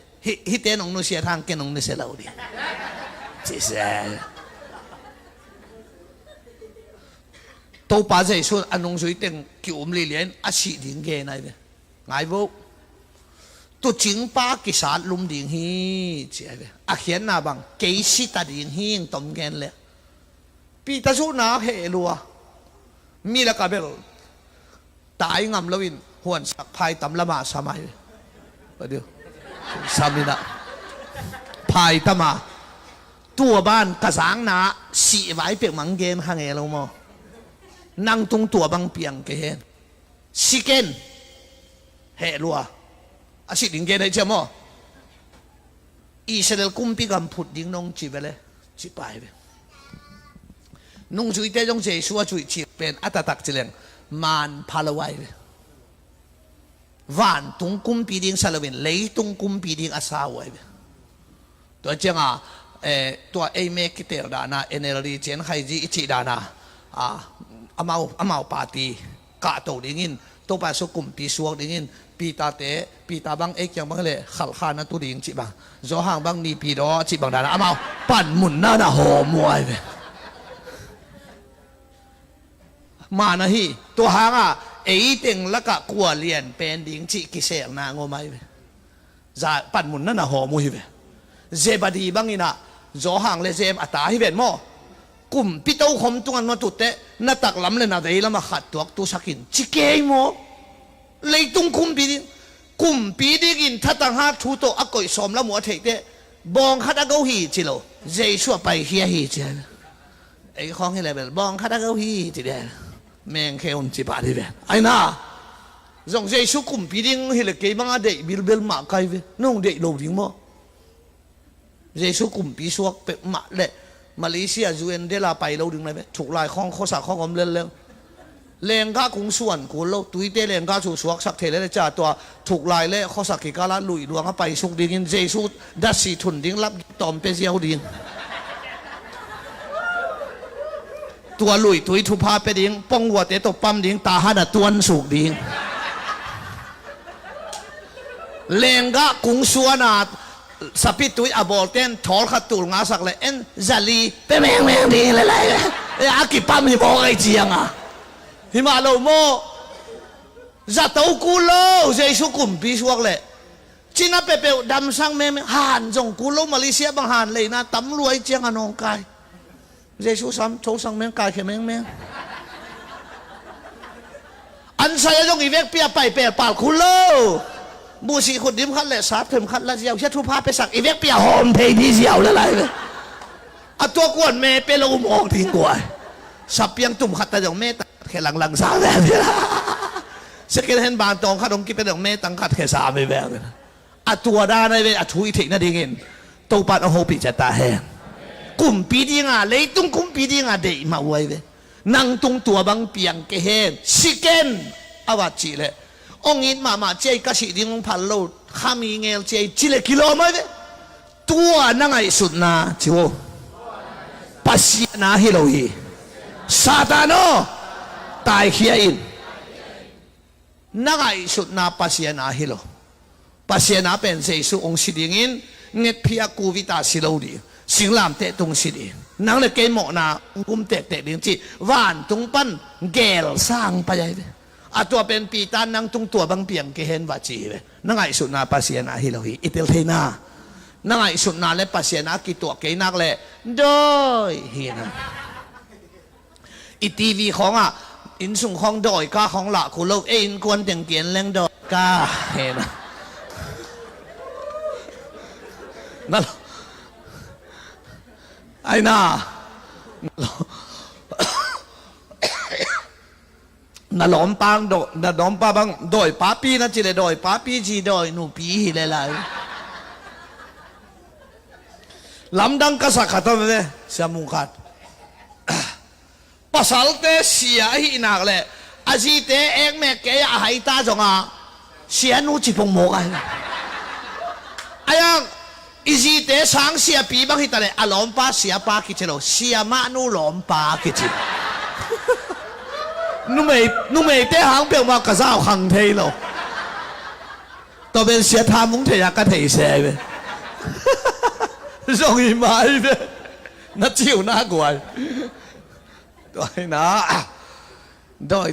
hi tên ông nó sẽ thang cái ông nó sẽ lâu đi chỉ sẽ tôi bà dạy số anh ông suy tên kiểu ông liền à sĩ điện nghe này vậy ngài vô tôi chính ba cái sát lùm điện hi chỉ vậy à hiện nào bằng cái sĩ ta điện hi tóm nghe lẹ bị ta số nào hệ lùa mi là cả bel tại ngầm lâu in huân sắc phai tắm la mà sa mai vậy điều sa mi na phai tắm à tua ban cả sáng na sĩ vải việc măng game hàng ngày lâu mà năng tung tua băng piang cái hen sĩ ken hệ lùa à sĩ đình game đấy chưa mà Israel cũng bị cầm phụt đình nông chỉ về đấy chỉ bài về nông chui tế trong chế xua chui chỉ bên atatak chỉ lên man palawai van tung kum pi ding salawin lấy tung kum pi ding asawai tôi chăng à tôi ai make cái đó na energy chen hay gì chỉ đó na amau party cả tổ đi in tôi phải số kum pi suak đi in pi ta bang ek yang bang le khal khan na tu ding chỉ bang do hàng bang ni pi đó chỉ bang đó na amau pan mun na hồ muai về mà nó hiตัวหางอ่ะเต็งแล้วก็กลัวเรียนเป็นดิ้งจิกิเสงนางอไม่เว้จะปั่นหมุนนั่นน่ะหอมุยเว้เจบดีบางนี่นะจ่อหางเลยเจมอัตาฮิเวนโมกลุ่มพี่เต้าคมตัวนั้นมาตุดเตะนัดตักล้ำเลยนะเดี๋ยวเรามาขัดตัวตัวสักินจิเกยโมเลยตุงกลุ่มปีดิ้งอินถ้าตั้งหาทูโตอักก่อยสมแล้วมัวเทกเตะบองขัดอักเอาฮีจิโลเจชัวไปเฮียฮีจิไอ้ของที่อะไรแบบบองขัดอักเอาฮีจิเดแมงแค่อุ่นจีบอะไรแบบไอ้น่าจงใจสุขุมปีดิ้งเฮลเกย์บางเด็กบิลเบลมาไกลเว้น้องเด็กโหลดิ้งมั้งใจสุขุมปีสวกเป็ดมาเละมาเลเซียจูเอ็นเดลาไปโหลดิ้งอะไรแบบถูกลายข้องข้อสักข้องอมเล่นเร็วแรงก้าคงส่วนกูโลตุยเตแรงก้าชูสวกสักเทเลจ่าตัวถูกลายเละข้อสักกิกาลาลุยดวงไปสุกดิ้งใจสุดดัชสีทุนดิ้งรับตอมเป็นเสียวดิ้งตัวลุยตุยทุพาไปดิ้งป้องวัวเตะตบปั๊มดิ้งตาหันตวนสุกดิ้งเลงกะกุ้งสวนาสปิตุยอบอลเต้นทอลขัดตูงาสักเลยเอ็นจัลลีเป็นแมงดิ้งอะไรอากิปั๊มฮิบอกไอเจียงอ่ะฮิมาโลโมจะเต้ากูโลเจสุกุมปีสวกเลยจีน่าเปเปดำสังเมมหันจงกูโลมาเลเซียบางหันเลยนะตำรวจเจียงอนองกายเจสุซ้ำโชสังเมงกายเขมงเมงอันใส่ยงอีเวกเปียไปเปียปาลคุโลบูสีขุดดิมขัดเลยสาบเข็มขัดละเจียวเชื่อทุพาไปสักอีเวกเปียหอมเพยดีเจียวละไรเลยอัตัวกวนเมเปลงมองทิ้งกวยสับเปียงตุ่มขัดแต่ยังเมตแค่หลังสามแบบนี้สเกลเห็นบานตองขัดองกิเป็นยังเมตังขัดแค่สามแบบนี้อัตัวด้านในเวอถุยถิงนั่นเองตัวปัดเอาโฮปิจะตาแห้งกลุ่มปีดีงาเลยตุ้งกลุ่มปีดีงาเดมาไว้เวนั่งตุ้งตัวบางเปียงเกเฮนสิเกนอวัจิเลยองอินมาเจก็สิดิ้งพันโลขามีเงลเจจิเลกิโลมาเวตัวนั่งไอสุดนาจิโวปัสยานาฮิโลฮีซาตานโนตายเฮียอินนั่งไอสุดนาปัสยานาฮิโลปัสยานาเป็นเจสุองสิดิ้งอินเงตพิอากูวิตาสิโลดีสิงลามเตะตรงสิดีนังเลยเกมหมอนากุมเตะดิ้งจีหวานตรงปั้นแกลสร้างไปยัยเว้อตัวเป็นปีตานังตรงตัวบางเปียงเกเห็นว่าจีเว้นังไอสุนาปัสยานาฮิโลฮีอิเตลเทนานังไอสุนาและปัสยานากิตัวเกนักเลยโดยเฮียนะอีทีวีของอินสุงของดอยก้าของละคุณโลกอินกวนเตียงเกียนแรงดอยก้าเห็นนะนั่นไอ้น่าน่าล้อมปังน่าล้อมปังบังดอยป้าปีนั่นจีเลยดอยป้าปีจีดอยหนูปีเลยล่ะลำดังกษัตริย์ขัดไหมเสียมุขัดภาษาเตเสียหินักเลยอาจีเตเอกแม่แกอยากให้ตาจงเสียนูจีพงโมกันไอ้ยังอีจีเตสังเสียปีบางทีตาเลยล้อมป้าเสียป้าคิดเชลเสียมานูล้อมป้าคิด nu mày té hàng biểu mà cả sao hàng thế lo tao bên xe tham muốn thầy cái thầy xe về rồi mãi về nó chịu na quay rồi nó đòi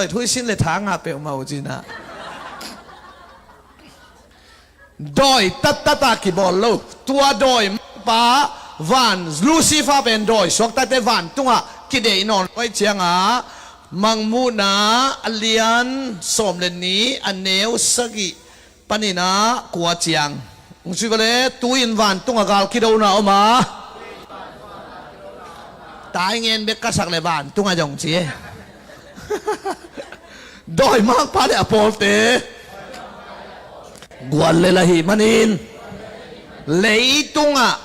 thui xin là tháng à biểu màu gì nè đòi tát kỳ bò lâu tua đòi ba van Lucifer bên đòi suốt tát van tung à kỳ để nón quay chiang à mang mu na alian som lên ní anh nêu sagi panina qua chiang suy vào đấy tuin van tung à gal kỳ đâu nào mà tai nghe biết các sắc lệ van tung à dòng chi đòi mang pa để apolte guan lê la hi manin lấy tung à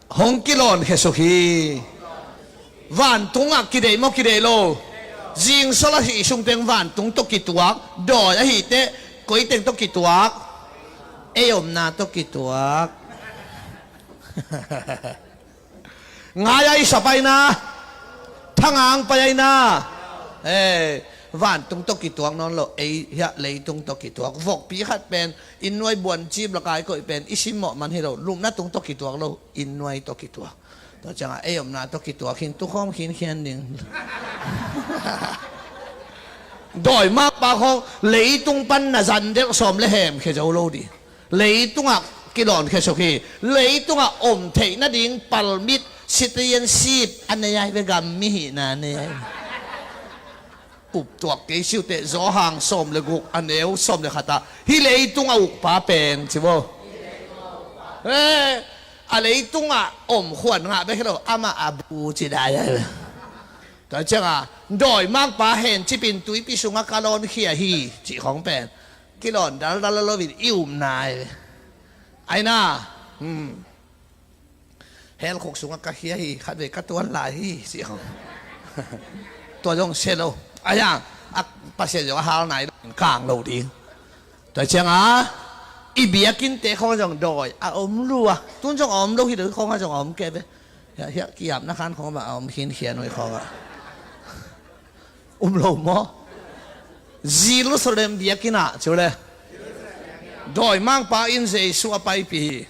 hong kilon hesuhi van tung à kidei mo kidei lo jing sola hi sung teng van tung to kituak đòi hi te koi teng to kituak eom na to kituak ngay sapai na thangang payai na van tung to kituak non lo ya lei tung to kituak vok pi khat pen in noi buan chim la kai ko pen isim mo man hero lum na tung to kituak lo in noi to kituak to changa eom na to kituak hin tu khom hin khian ding doi mak ba khong lei tung pan na zan de som le hem khe jo lo di lei tung ak kilon khe so khi lei tung a om thei na ding pal mit citizenship anayai ve gam mi hi na neปุบตัวเกชิวเตะจ่อหางสมเลยกุกอันเอวสมเลยขัดตาฮิเลตุงอุกป้าเป็นใช่บ่อะไรตุงอมขวัญงะไปแค่เราอามาอาบูจีได้เลยแต่เจ้าดอยมากป้าเห็นที่เป็นตุยพิสุงกาลอนเขียฮีจีของเป็นกิลอนดัลลวิดอิ่มนายไอ้น่าเฮลขกสุงกาเขียฮีขัดเวกัตัวลายฮีจีของตัวจงเชลโลไอ้ยังpasien जो हाल này càng lâu đi, tại chăng ít bia kinh tế không trong đòi ôm lúa, tuôn trong ôm lâu thì được không trong ôm kẹp đấy, hiện kiệm nó khăn không mà ôm khiến khiến rồi không lâu mò, Jerusalem bia kinh chỗ đây, đòi mang pa in dây xua bay pi,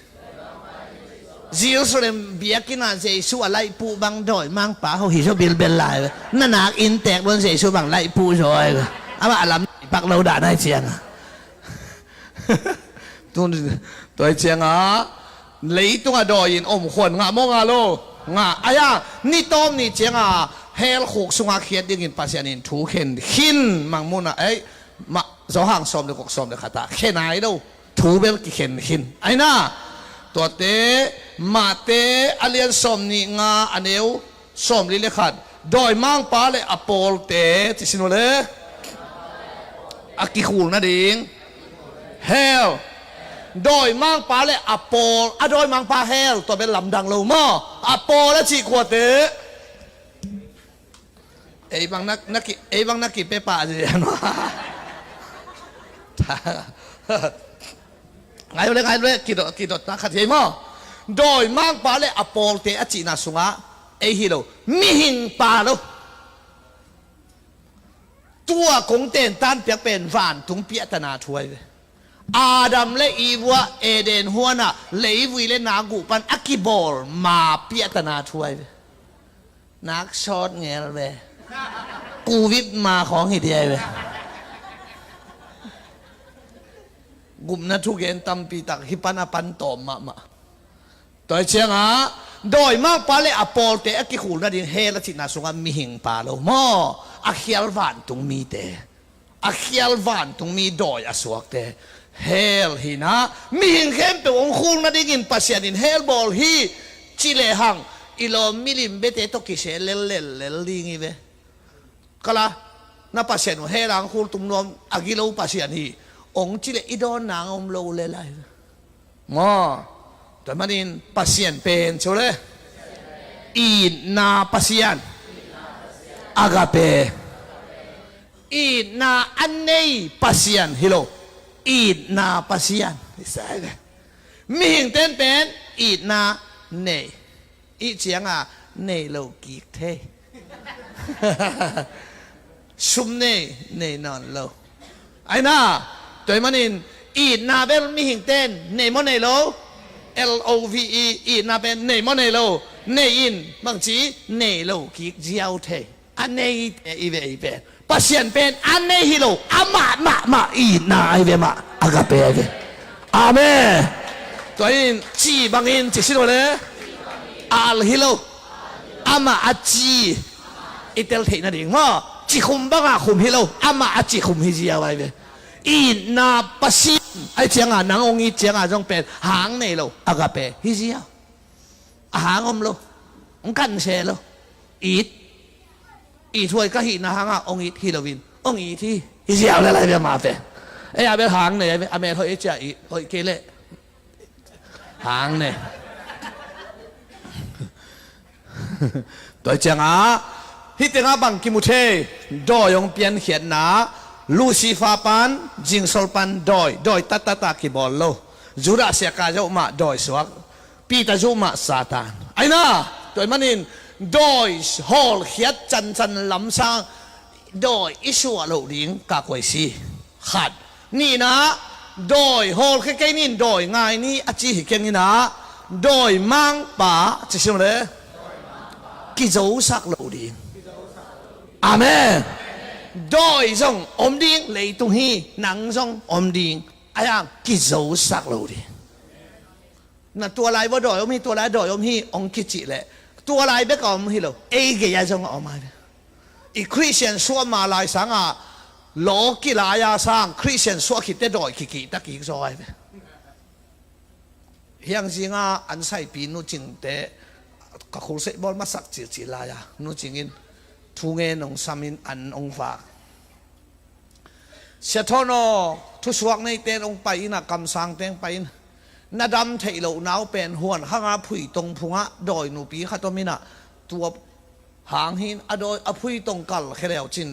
Jerusalem bia kinh dây xua lại pu bằng đòi mang pa họ hiểu bên lại, nó nạc in tẹt bên dây xua bằng lại pu rồi. Ama alam pak lâu đã này chiang tôi chiang lấy tung đòi in khuẩn ngã mong alo ngã aya ni tom ni chiang hel khục sung khiết đi in pasian in thu khen hin mang muna ấy mà gió hàng xóm được cuộc xóm được khata khen ai đâu thu bel ki khen hin ai na tua te ma te alien xóm ni ngã aneu xóm li le khat đòi mang pa le apol te ti sinole akikul na ding hell đòi mang pa le apol đòi mang pa hell to bên làm đằng lâu mo apol là chỉ của thế ấy bằng nắc pe pa gì nó ngay lên kỳ đột ta khát thế mo đòi mang pa le apol te chỉ na sunga ấy hi lo mi hin pa loตัวคงเต้นต้านเปียกเป็นฝานทุงเปียตนาช่วยอาดัมและอีวะเอเดนหัวน่ะเลยวิเลนากุปันอักิบอลมาเปียตนาช่วยนักช็อตเงี้ยเว้ยกูวิทมาของหิดีเว้ยกลุ่มนั้นทุกเย็นตำปีตักฮิปันอปันตอมมาตัวเชียงโดยมากปาเลอปอลเตอกิขูลนั่นเองเฮลจินาสุงามีหิงปาโลมออาเขียลวันตุงมีเตอาเขียลวันตุงมีดอยอสวกเตเฮลหินะมีหิงเข้มเปองคูลนั่นเองปัสยานินเฮลบอลฮีจิเลหังอิโลมิลิมเบเตตกิเชลเลลิงีเวก็ละนับปัสยานุเฮลังคูลตุงนอมอากิโลปัสยานีองจิเลอิดอนนางอมโลเลไลมอแต่มันอินปัสยานเป็นใช่ไหมอินนาปัสยานอากาเปอินนาอันเนยปัสยานฮิโลอินนาปัสยานใช่ไหมมีหิงเต้นเป็นอินนาเนยอีเสียงเนยโลกิเท ซุมเน่นอนโลไอ้น่าตัวมันอินอีนาเบลมีหิงเต้นเนมอนเนโล LOVE อีนาเบลเนมอนเนโลเนอินบางทีเนโลกิเจียวเทอันเนอีเวอีเวปัสเซียนเป็นอันเนฮิโลอามาอีนาอีเวมาอากาเปเวอาเมตัวอินจีบางอินจีสิโลเลยอัลฮิโลอามาอาจีอิเตลเทนั่นเองว่าจีคุมบ้างอะคุมฮิโลอามาอาจีคุมฮิจีเอาไว้เวอีนาปัสเซียนไอ้เจียงอ่ะนางองค์อีเจียงอ่ะจงเป็นหางเนโลอากาเปฮิจีเอาหางอมโลองกันเชโลอีช่วยก็หินะหางอ่ะองค์อีฮิโลวินองค์อีที่ฮิจีเอาอะไรเบียมาเปไอ้อาเบหางเนี่ยอเมริกาเอเจียอีโอเกเล่หางเนี่ยตัวเจียงอ่ะฮิตเตงอ่ะบังกิมุเทดอยองเปียนเขียนนะลูซิฟาปันจิงโซลปันดอยตากิบอลโลจูราเซียกาเจ้ามาดอยสวกปีตาจูมาซาตานไอ้น่ะตัวมันอินดอยฮอลเขียดจันลำซางดอยอิชัวโลลิงกากวยซีขัดนี่นะดอยฮอลแค่นี้ดอยง่ายนี่อาจีหิเกนี่นะดอยมังป่าจะชื่ออะไรกิโจสักโลลิงอาเมนดอยจงอมดิงเลยตุฮีหนังจงอมดิงไอ้ยังกิโจสักโลลิงน่ะตัวลายว่าดอยอมฮีตัวลายดอยอมฮีองกิจิแหละตัวลายเบกอมฮีโลเอเกียจงออกมาอีคริสเตียนส่วนมาลายสังอ่ะโลกิลายาสังคริสเตียนส่วนคิดได้ดอยคิตะกิซอยเฮียงจริงอ่ะอันใส่ปีนู้จริงแต่ก็คงเสบอลมาสักจีลายานู้จริงอินทุเงินองสามินอันองฝากเสทโนทุสวกในเตนองไปนะกำสังเตงไปนาดำเทโลนาวเป็นหวนข้างอาพุยตรงพุงะดอยนูปีขัดตัวมินะตัวหางหินอดอยอพุยตรงกัลเขลียวจิน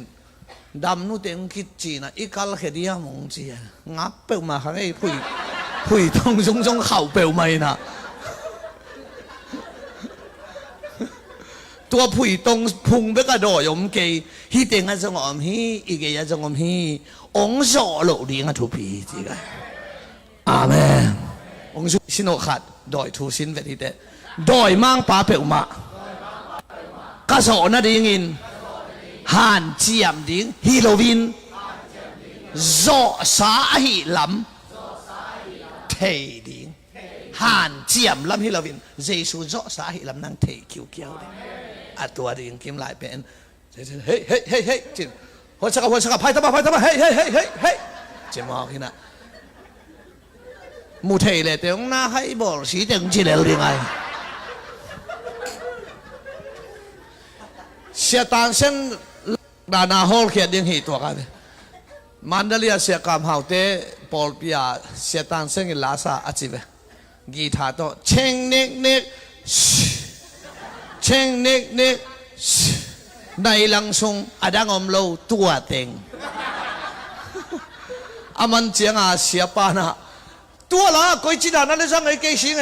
ดำนูเตงคิดจีนะอีกัลเขดียมงจีงับเปิลมาข้างไอ้พุยตรงจงเข่าเปิลไม่นะตัวพุยตรงพุงเบกระโดยอมเกยฮีเตงอาจงอมฮีอีเกยอาจงอมฮีองโซโลดีงาทุพีจีกันอาเมนองค์สิโนขัดดอยทูสินเวทีเตดอยมังป่าเปิลมากระสอนาดิงินฮันเจียมดิงฮิโลวินโซสาฮิลัมเทดิงฮันเจียมลัมฮิโลวินเยซูโซสาฮิลัมนั่งเทคิวเกี่ยวดิอัตัวดิงกิมหลายเป็นเฮ้ยจินหัวชักพายตะมาเฮ้ยจิมอกหินะมูเทเลยแต่องน่าให้บอกสีเต็งจีเลวยังไงเสียตังเส้นดานาฮอลเขียนยังหีตัวกันมันเดลียเสียกามหาวเตปอลปียเสียตังเส้นกิลาซาอจิเวกีตาร์โตเชงเน็กในลังซุงอดังอมโลตัวเต็งอามันเจียงอาเสียปานะตัวละก็จีดานั่นเลยจังไอ้เกชิง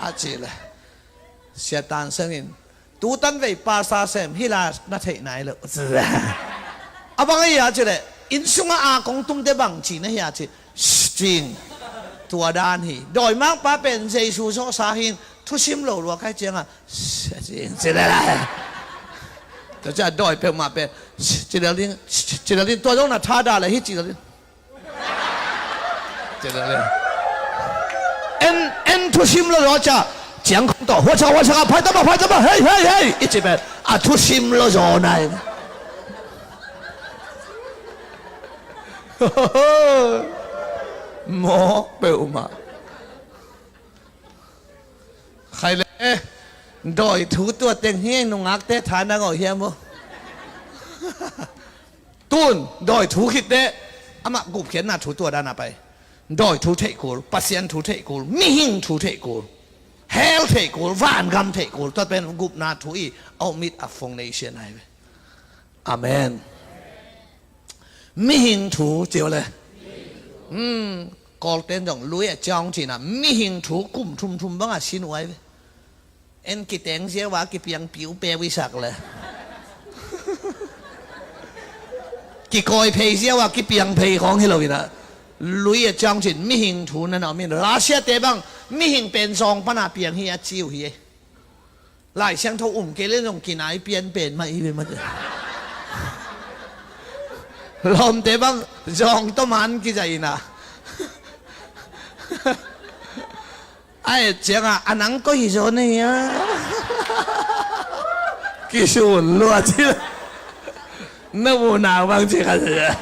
อาจิเลยเสียตังเส้นตูตันไปปาซาเซมฮิลานาเทไหนเลยอาบังไอ้ยาจิเลยอินซุงอากงตุ้งเดบังจีนะยาจิจริงตัวด้านฮีโดยมากป้าเป็นเจสูโซสาหินทุชิมโลรัวใครเจียงอ่ะจริงจิเลยแต่จะโดยเป็นมาเป็นจิเลลินตัวตรงนั้นท่าด่าเลยฮิจิเลลินจิเลลินเอ็นทุชิมโลรัวจ้า讲空道，我操，拍得嘛，嘿，一直边啊，出心了着呢。หมอเปลมาใครเลยดอยถูตัวเต็งเฮียงนงักเตะฐานนังเอาเฮียมั้ตุนดอยถูคิดเตะอามากุบเขียนหน้าถูตัวด้านไปดอยถูเทกูลปัสยันถูเทกูลมิหิงถูเทกูลเฮลเทกูลวานกำเทกูลตัวเป็นกุบนาถูอีเอามิดอัฟงเนชั่นให้ไปอาเมนมิหิงถูเจียวเลยกอลเต้นจงลุยจ้องจีน่ะมิหิงถูกุมทุ่มบ้างอ่ะชินไว้เอ็นกิเตงเสียว่ากิเปียงผิวเปรวิสักเลย กิคอยเพย์เสียว่ากิเปียงเพย์ของฮิโลวินะลุยจังจินมิหิงทูนั่นเอามินราเซียเตบังมิหิงเป็นซองปนาเปียงเฮียจิวเฮียหลายเสียงเท่าเกเรลงกินไอเปลี่ยนเป็นมาอีเป็นมาเลยลมเตบังซองต้มันกิใจนะไอ้เจ้าอันนั้นก็อีโซนี่อ่ะกิสูนลัวที่นั่นมูนาบางทีกันเลย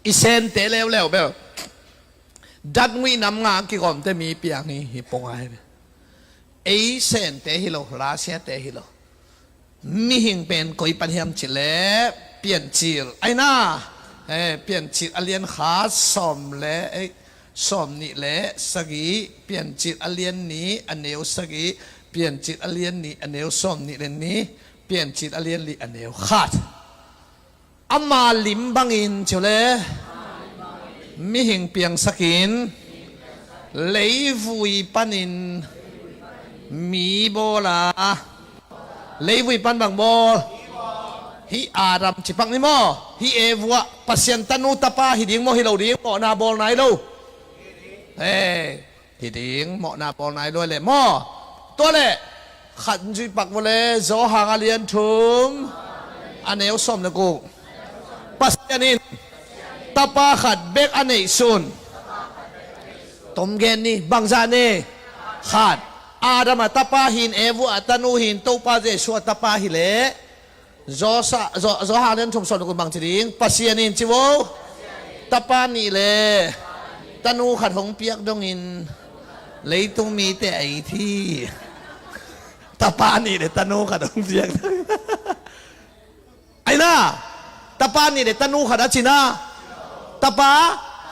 อีเซนเตะแล้วแบบดันวินำงานกี่คนแต่มีเปียกนี่ฮิปงไอไอเซนเตะฮิโลราเซียเตะฮิโลมีหิงเป็นกุยปัญหาจิเลเปลี่ยนจีลไอ้น่าเปลี่ยนจีลอเลียนขาสอมเละสอมนี่เละสกีเปลี่ยนจีลอเลียนนี้อันเนวสกีเปลี่ยนจีลอเลียนนี้อันเนวสอมนี่เลนนี้เปลี่ยนจีลอเลียนนี้อันเนวขาดอามาลิมบังอินเฉลมีหิงเปียงสกินเลยวุยปันินมีโบลาเลยวุยปันบังโบฮิอารัมจิปังนี่โมฮิเอวัวปัสยันตันูตาปาฮิดิงโมฮิโลดิงโมนาบอลไหนลูฮิดิงโมนาบอลไหนด้วยเลยโมตัวเลยขันจุยปักโมเลยโซหางอาเลียนทุมอันเอวสมนะกูปัสยันินตาปาขัดเบกอันเอซุนตมเกนนี่บังจานี่ขัดอาดัมตาปาหินเอวัวตันูหินตูปาเจชัวตาปาฮิเลzo ha nen thum son ko bang chiding pasianin chiwo tapani le tanu khat hong piak dong in leitung mi te ai thi tapani le tanu khat hong piak ai na tapani le tanu khat achina tapa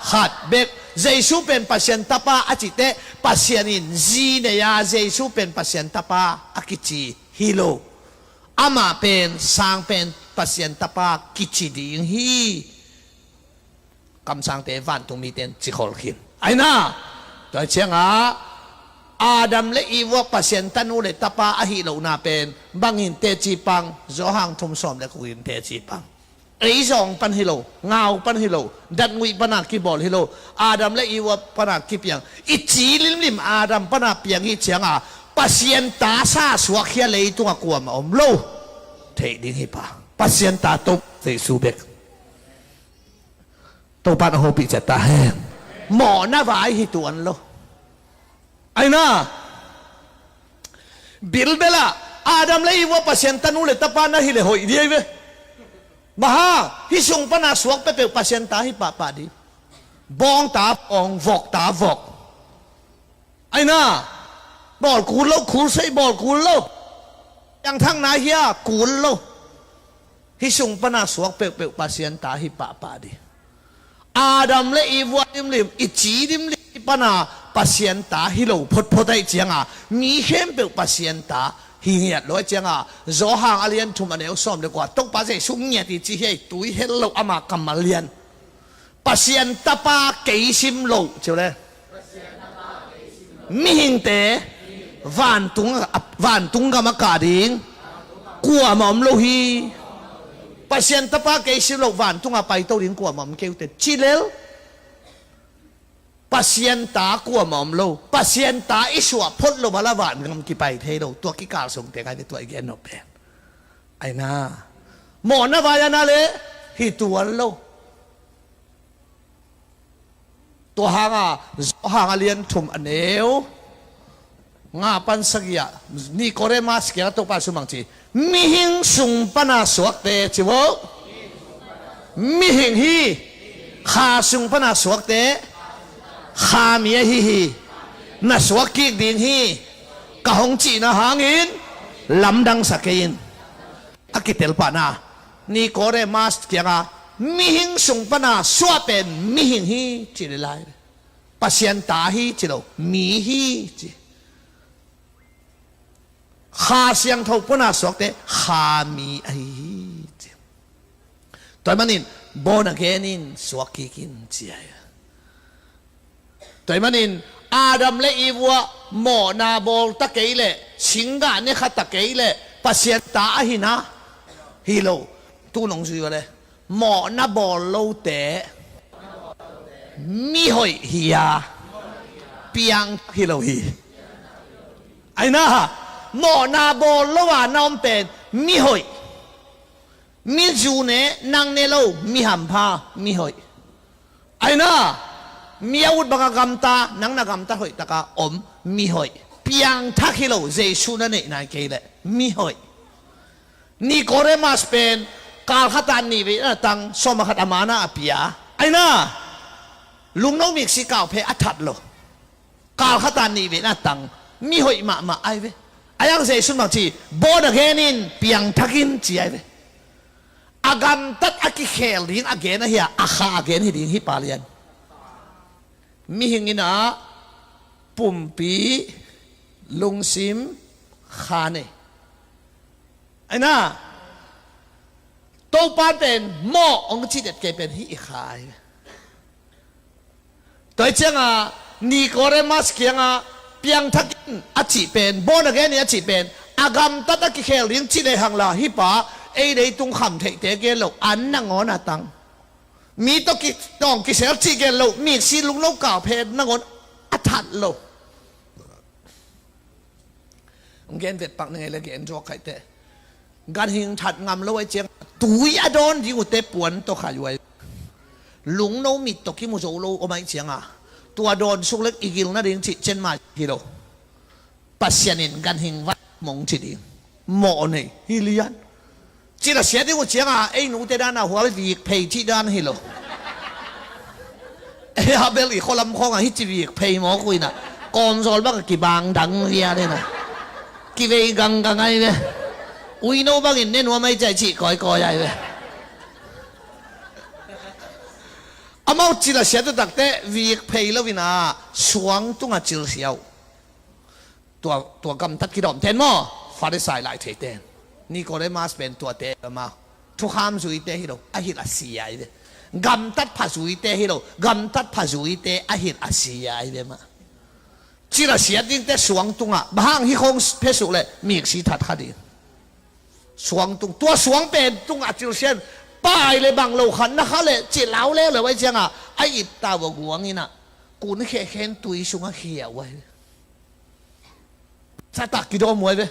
khat bek jesu pen pasien tapa achite pasianin ji ne ya jesu pen pasien tapa akichi hilo ama pen sang pen pasien tapa kichi ding hi kam sang te van tung mi ten chikhol khin ai na to chenga adam le iwo pasien tanu le tapa a hi lo na pen bangin te chi pang zo hang thum som le kuin te chi pang ei zong pan hi lo ngau pan hi lo dat ngui pana ki bol hi lo adam le iwo pana ki piang i chi lim lim adam pana piang hi chenga pasien ta sa suak khia le tung akuam om lo thei ding hi pa pasien ta top thei su bek to pan ho pi cha ta hen mo na vai hi tuan lo ai na bil bela adam le iwa pasien tanu le tapa na hi le hoi di ve maha hi sung pana suak pe pe pasien ta hi pa pa di bong ta bong vok ta vok ai na bol ku lo ku sei bol ku lo yang thang na hiya kun lo hi sung pana suak pe pe pasien ta hi pa pa di adam le iwa lim lim i chi lim lim pana pasien ta hi lo phot phot ai chianga mi hem pe pasien ta hi hiat lo chianga zo hang alien thum aneu som le kwa tok pa se sung nya ti chi hei tui hel lo ama kamalian pasien ta pa ke sim lo chule mi hing te van tung ga makading kwa mom lo hi pasien tapa ke sim lo van tung a pai to ding kwa mom keu te chilel pasien ta kwa mom lo pasien ta iswa phot lo bala van ngam ki pai the lo to ki ka song te ga te to again no pen ai na mo na va ya na le hi tuan lo to hanga lian thum aneu nga pan sagya ni kore mas kya to pa sumang chi mi hing sung pana suak te chiwo mi hing hi kha sung pana suak te kha mi hi na suak ki ding hi ka hong chi na hangin lam dang sakein akitel pa na ni kore mas kya nga mi hing sung pana suapen mi hing hi chilai pasien ta hi chilo mi hi chiข้าเสียงทบนาสวกเตข้ามีไอตัวมันนินโบนักเกนินสวกกินเจียตัวมันนินอาดัมเลอีวัวโมนาโบลตะเกยเลชิงกาเนี่ยขัดตะเกยเล pasien ta hina hilo tu nong su le mo na bol lo te mi hoi hiya piang hilo hi ai na mo na bol lo wa nom pen mi hoi mi ju ne nang ne lo mi ham pha mi hoi ai na mi out banga gamta nang na gamta hoi taka om mi hoi piang thakilo jesu na ne na ke le mi hoi ni kore mas pen kal khatan ni ve tang soma khat amana apia ai na lung no mik si kaw phe athat lo kal khatan ni ve na tang mi hoi ma ai ve ayang jesu ma chi born again in piang thakin chi ai ve agam tat aki khel ding again a hia akha again hi ding hi palian mi hingina pumpi lungsim khane ai na to pa pen mo ong chi det ke pen hi khai toi changa ni kore mas kianga piang thakin achi pen born again ni achi pen agam tat aki khel ding chi le hang la hi pa ei dei tung kham thei te ke lo an na ngon atang mi to ki tong ki ser chi ke lo mi si lung lo ka phe na ngon athat lo gen vet pak ngai le gen jo khai te gan hing that ngam lo ai cheng tui adon di ute puan to kha yuai lung no mi to ki mu zo lo o mai cheng a tua don suk lek igil na ding chi chen ma hi lo pasyanin gan hing wat mong chi ding mo nei hi lian chỉ là写的我讲啊，哎，奴得那话你赔起单去咯。哎呀，别你可能可能迄一赔冇贵呐，干咗不个几棒等啲啊啲呐，几位刚刚哎咩，为孬不人呢我咪在起改改呀咩。阿毛只là写的特的việc赔了呐，双中啊照销，ตัว咁得幾多天麼？發啲晒嚟提定。ni kore mas pen tua te ma thu kham zui te hilo ahil asia ide gam tat pha zui te hilo gam tat pha zui te ahil asia ide ma chira sia ding te suang tunga bahang hi khong phe su le mi si that khadi suang tung tua suang pen tunga chil sian pai le bang lo khan na kha le chi lao le le wai changa ai it ta wo guang ina kun khe khen tui sunga khia wai sa tak ki do moi ve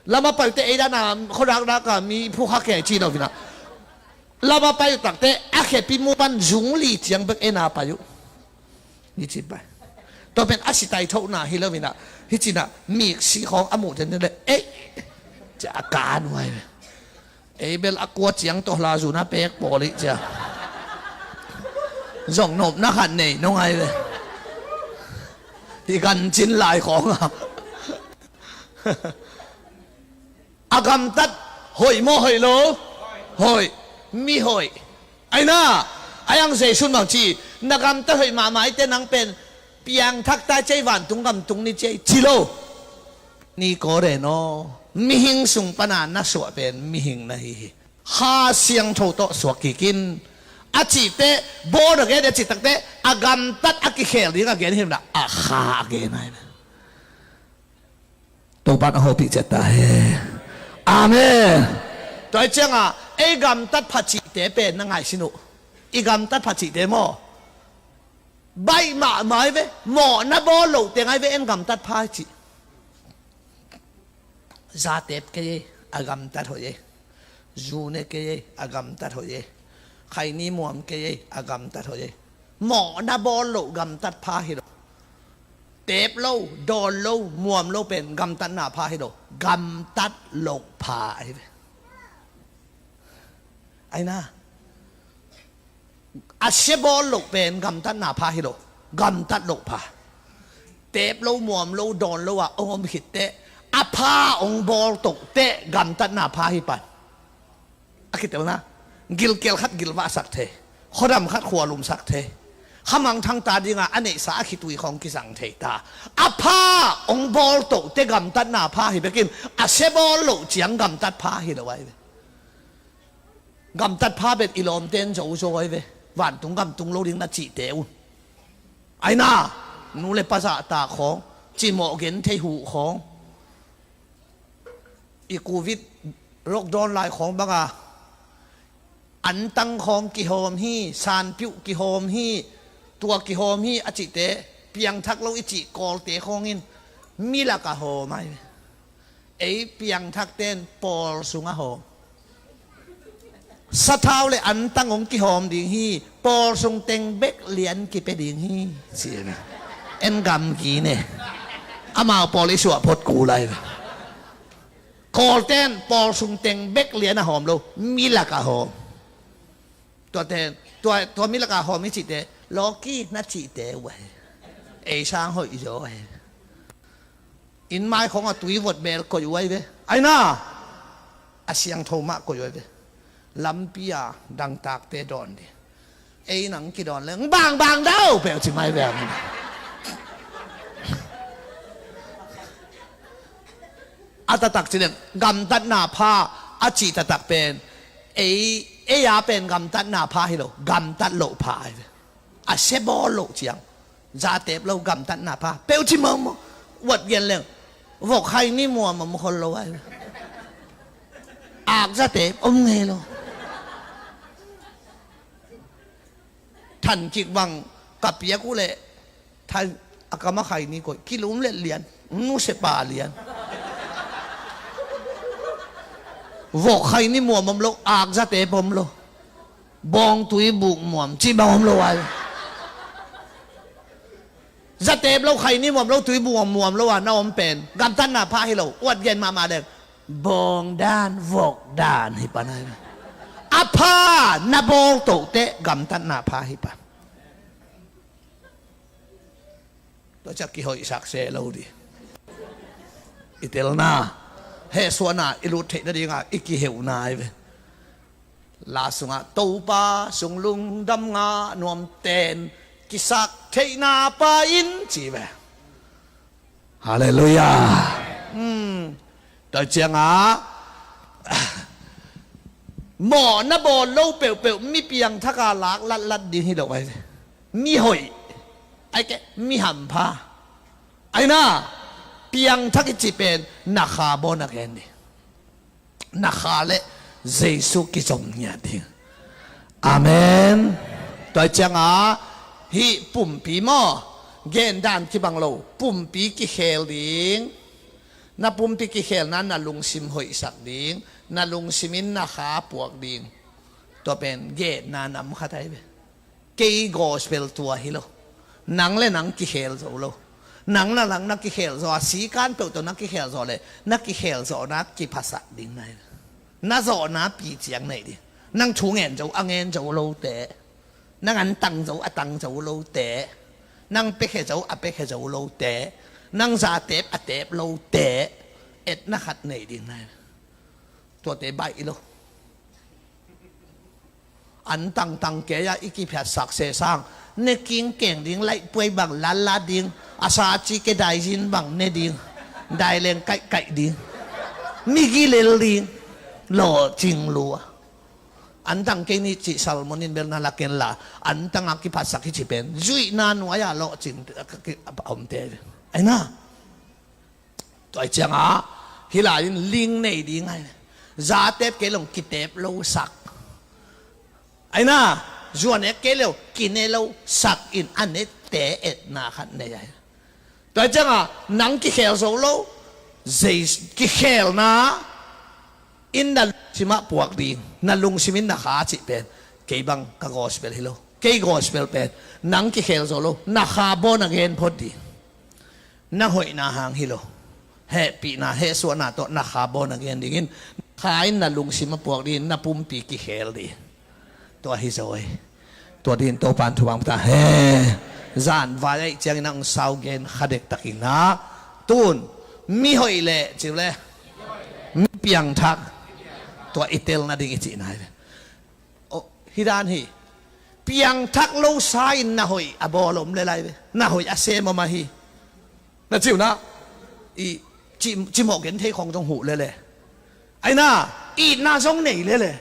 lama pa te ida na khodak da ka mi phu kha ke chi lo vina lama pa tak te a khe pi mu ban zung li chiang bek ena pa yu ni chi pa to pen a si tai tho na hi lo vina hi chi na mi si khong amu chen le e cha kan wai e bel akwa chiang to la zu na pek po li cha zong nop na khan nei no ngai le hi kan chin lai khong a agam tat hoi mo hoi lo hoi mi hoi ai na ayang se sun mang chi nagam tat hoi ma mai te nang pen piang thak ta chei wan tung gam tung ni chei chi lo ni ko re no mi hing sung pana na so pen mi hing na hi ha siang tho to so ki kin a chi te bo de ge de chi tak te agam tat a ki khel ri ga gen him na a kha ge na to ban ho pi cha ta he amen 對正啊 A 咁得拍字嘅病能係先咯 A 咁得拍字嘅麼 bay mà mới với mỏ na bó lẩu tiếng ai với em cầm tắt phai chị ra tép cái gì agam tắt hồi gì du này cái gì agam tắt hồi gì khai ni muam cái gì agam tắt hồi gì mỏ na bó lẩu gam tắt phai hi đâu tép lâu đòn lâu muam lâu bên gam tắt na phai hi đâu gam tắt lẩu phai ai naอาเชบอลลูกเป็นกำตัดหน้าพาฮิโร่กำตัดลูกพาเตะลูกมวมลูกโดนลูกอ่ะองค์ผิดเตะอาพาองค์บอลตกเตะกำตัดหน้าพาฮิปันอาคิดเอานะกิลเกลขัดกิลวาสักเทขดำขัดขวาลุมสักเทขมังทางตาดีงาอันนี้สาคิตุยของกิสังเทตาอาพาองค์บอลตกเตะกำตัดหน้าพาฮิไปกินอาเชบอลลูกเจียงกำตัดพาฮิโร่ไว้กำตัดพาเป็นอิลอมเต้นโจโจไว้วันตุงกำตุงโลดิ้งนัดจีเตวไอ้น่านูเลยภาษาตาของจีโมเกนเทหูของ อีโควิดโรคโดนหลายของบังอาอันตั้งของกิโฮมฮีซานปิวกิโฮมฮีตัวกิโฮมฮีอจิเตเพียงทักเราอิจิกอลเตของอินมีละกะโฮไหมไอเพียงทักเต้นปอลสุงะโฮสะเท้าเลยอันตั้งของกิโฮมดิ่งฮีปอลสุงเต็งเบกเลียนกิเปดิ่งฮีเสียไหมเอ็นกำกีเนี่ยอามาปอลิสวะพดกูเลยกอลเต้นปอลสุงเต็งเบกเลียนหอมเรามีละกะโฮตัวเต้นตัวมีละกะโฮมิจิเตโลกี้นัดจิเตไว้ไอช่างหอยจ่อยอินไม้ของตุยวดเบลก็อยู่ไว้เว้ไอ้น่าอาเสียงโทมะก็อยู่ไว้เว้ลำปียดังตากเตดอนดิไอ้หนังกี่ดอนเลยบางเด้าเปล่าจิไม่แบบนี้อาตตักจิเดนกำตัดหน้าผ้าอาจิตตักเป็นไอ้ยาเป็นกำตัดหน้าผ้าให้เรากำตัดโลผ้าอาเซบอลโลเจียงจาเตบเรากำตัดหน้าผ้าเปล่าจิมั่งวัดเย็นเลยบอกใครนี่มัวมันคนเราไว้อาจจะเตะอมเงยเราท่านจิกบังกับเปียกูเลยท่านอากามาใครนี่ก็กิลุมเลียนนู้เสปาเลียนบอกใครนี่มัวมันเราอาจจะเตะผมเราบองตุยบุกมัวจีบผมเราไว้จะเตะเราใครนี่มัวเราตุยบวมมัวเราว่าน้าอมเป็นกำตันหน้าผ้าให้เราอวดเย็นมาเด็กบองด้านวอกด้านให้ปะนายอาภาณบองโตเตะกำตันหน้าผ้าให้ปะตัวจักกี่หอยสักเซเราดิอิเตลนาเฮสวนาอิรุเทนดีงาอิกิเหวนายเวลาสุงะตูปาสุงลุงดำงานวมเตนกิสักเทนาปาอินจีเวฮาเลลูยาแต่เจ้าหมอนบอลโลเปลวมีเพียงทักาลักลัดดีให้เราไว้มีหอยไอ้แกมีหัมพาไอ้น่าเพียงทักจิเป็นนักขาบนักเอ็นดีนักขาเลเยซูกิจงเนี่ยดีอาเมนแต่เจ้าฮีปุ่มปีมอเกณฑ์ด้านที่บังโลปุ่มปีกิเฮลดิงนาปุ่มปีกิเฮลนั้นนาลุงซิมหอยสักดิงนาลุงซิมินนาขาปวกดิงตัวเป็นเกณฑ์นานำข้าไทยเบเกย์กอสเปลตัวฮิโลนังเล่นังกิเฮลโซโลนังน่ะนังนักกิเฮลโซสีการเปลตัวนักกิเฮลโซเลยนักกิเฮลโซนักกิภาษาดิงไหนน่าโซนักปีเจียงไหนดินั่งชูเงินโจอังเงินโจโลเตนั่งอันตังโจอัตังโจโลเตนั่งเปกโจอัเปกโจโลเตนั่งซาเตปอัเตปโลเตเอ็ดนักขัดไหนดิงไหนตัวเตใบโลอันตังเกียอีกิเพศสักเสสร้างเนกิงเก่งดิงไล่ป่วยบังลาลาดิงอาซาจิเกได้ยินบังเนดิงได้เลงไก่ดิงมิกิเลลดิงหล่อจริงลัวอันตังเกนี่จิซัลมอนินเบลนาลาเกนลาอันตังอากิพัสสักจิเป็นจุยนานวายาหล่อจริงอมเตอไอ้น่าตัวไอ้เจ้าฮิลาลินลิงเนดิงไงซาเตปเกลงกิเตปโลสักไอ้น่าจวนเอกเกลียวกินเอลสักอินอันนี้เตะเอ็ดนาขันเนี่ยแต่จังอ่ะนังกิเขลโซโลเจสกิเขลนะอินดัลชิมะปวกดีนั่นลุงชิมินนักขาจิเป็นเกบังกากอสเปลฮิโลเกกอสเปลเป็นนังกิเขลโซโลนักขาบนักเงินพอดีนักหอยนาหางฮิโลเฮปีนาเฮสวนาโตนักขาบนักเงินดิ่งขายนั่นลุงชิมะปวกดีนับปุ่มปีกิเขลดีตัวฮิโซยตัวดินตัวปันทุบังตาเฮจานวายเจียงนังสาวเกนขัดเด็กตะกินะตูนมีหอยเละจิ๋วเล่มีเปียงทักตัวอิเตลนาดิ่งอิจินายโอฮิดานฮีเปียงทักโลซายน่าหอยอบอลมเลไลน่าหอยอาเซมามาฮีน่าจิ๋วนะอีจิโมเกนเทของจงหูเลยไอ้น่าอีน่าจงเหนื่อยเลย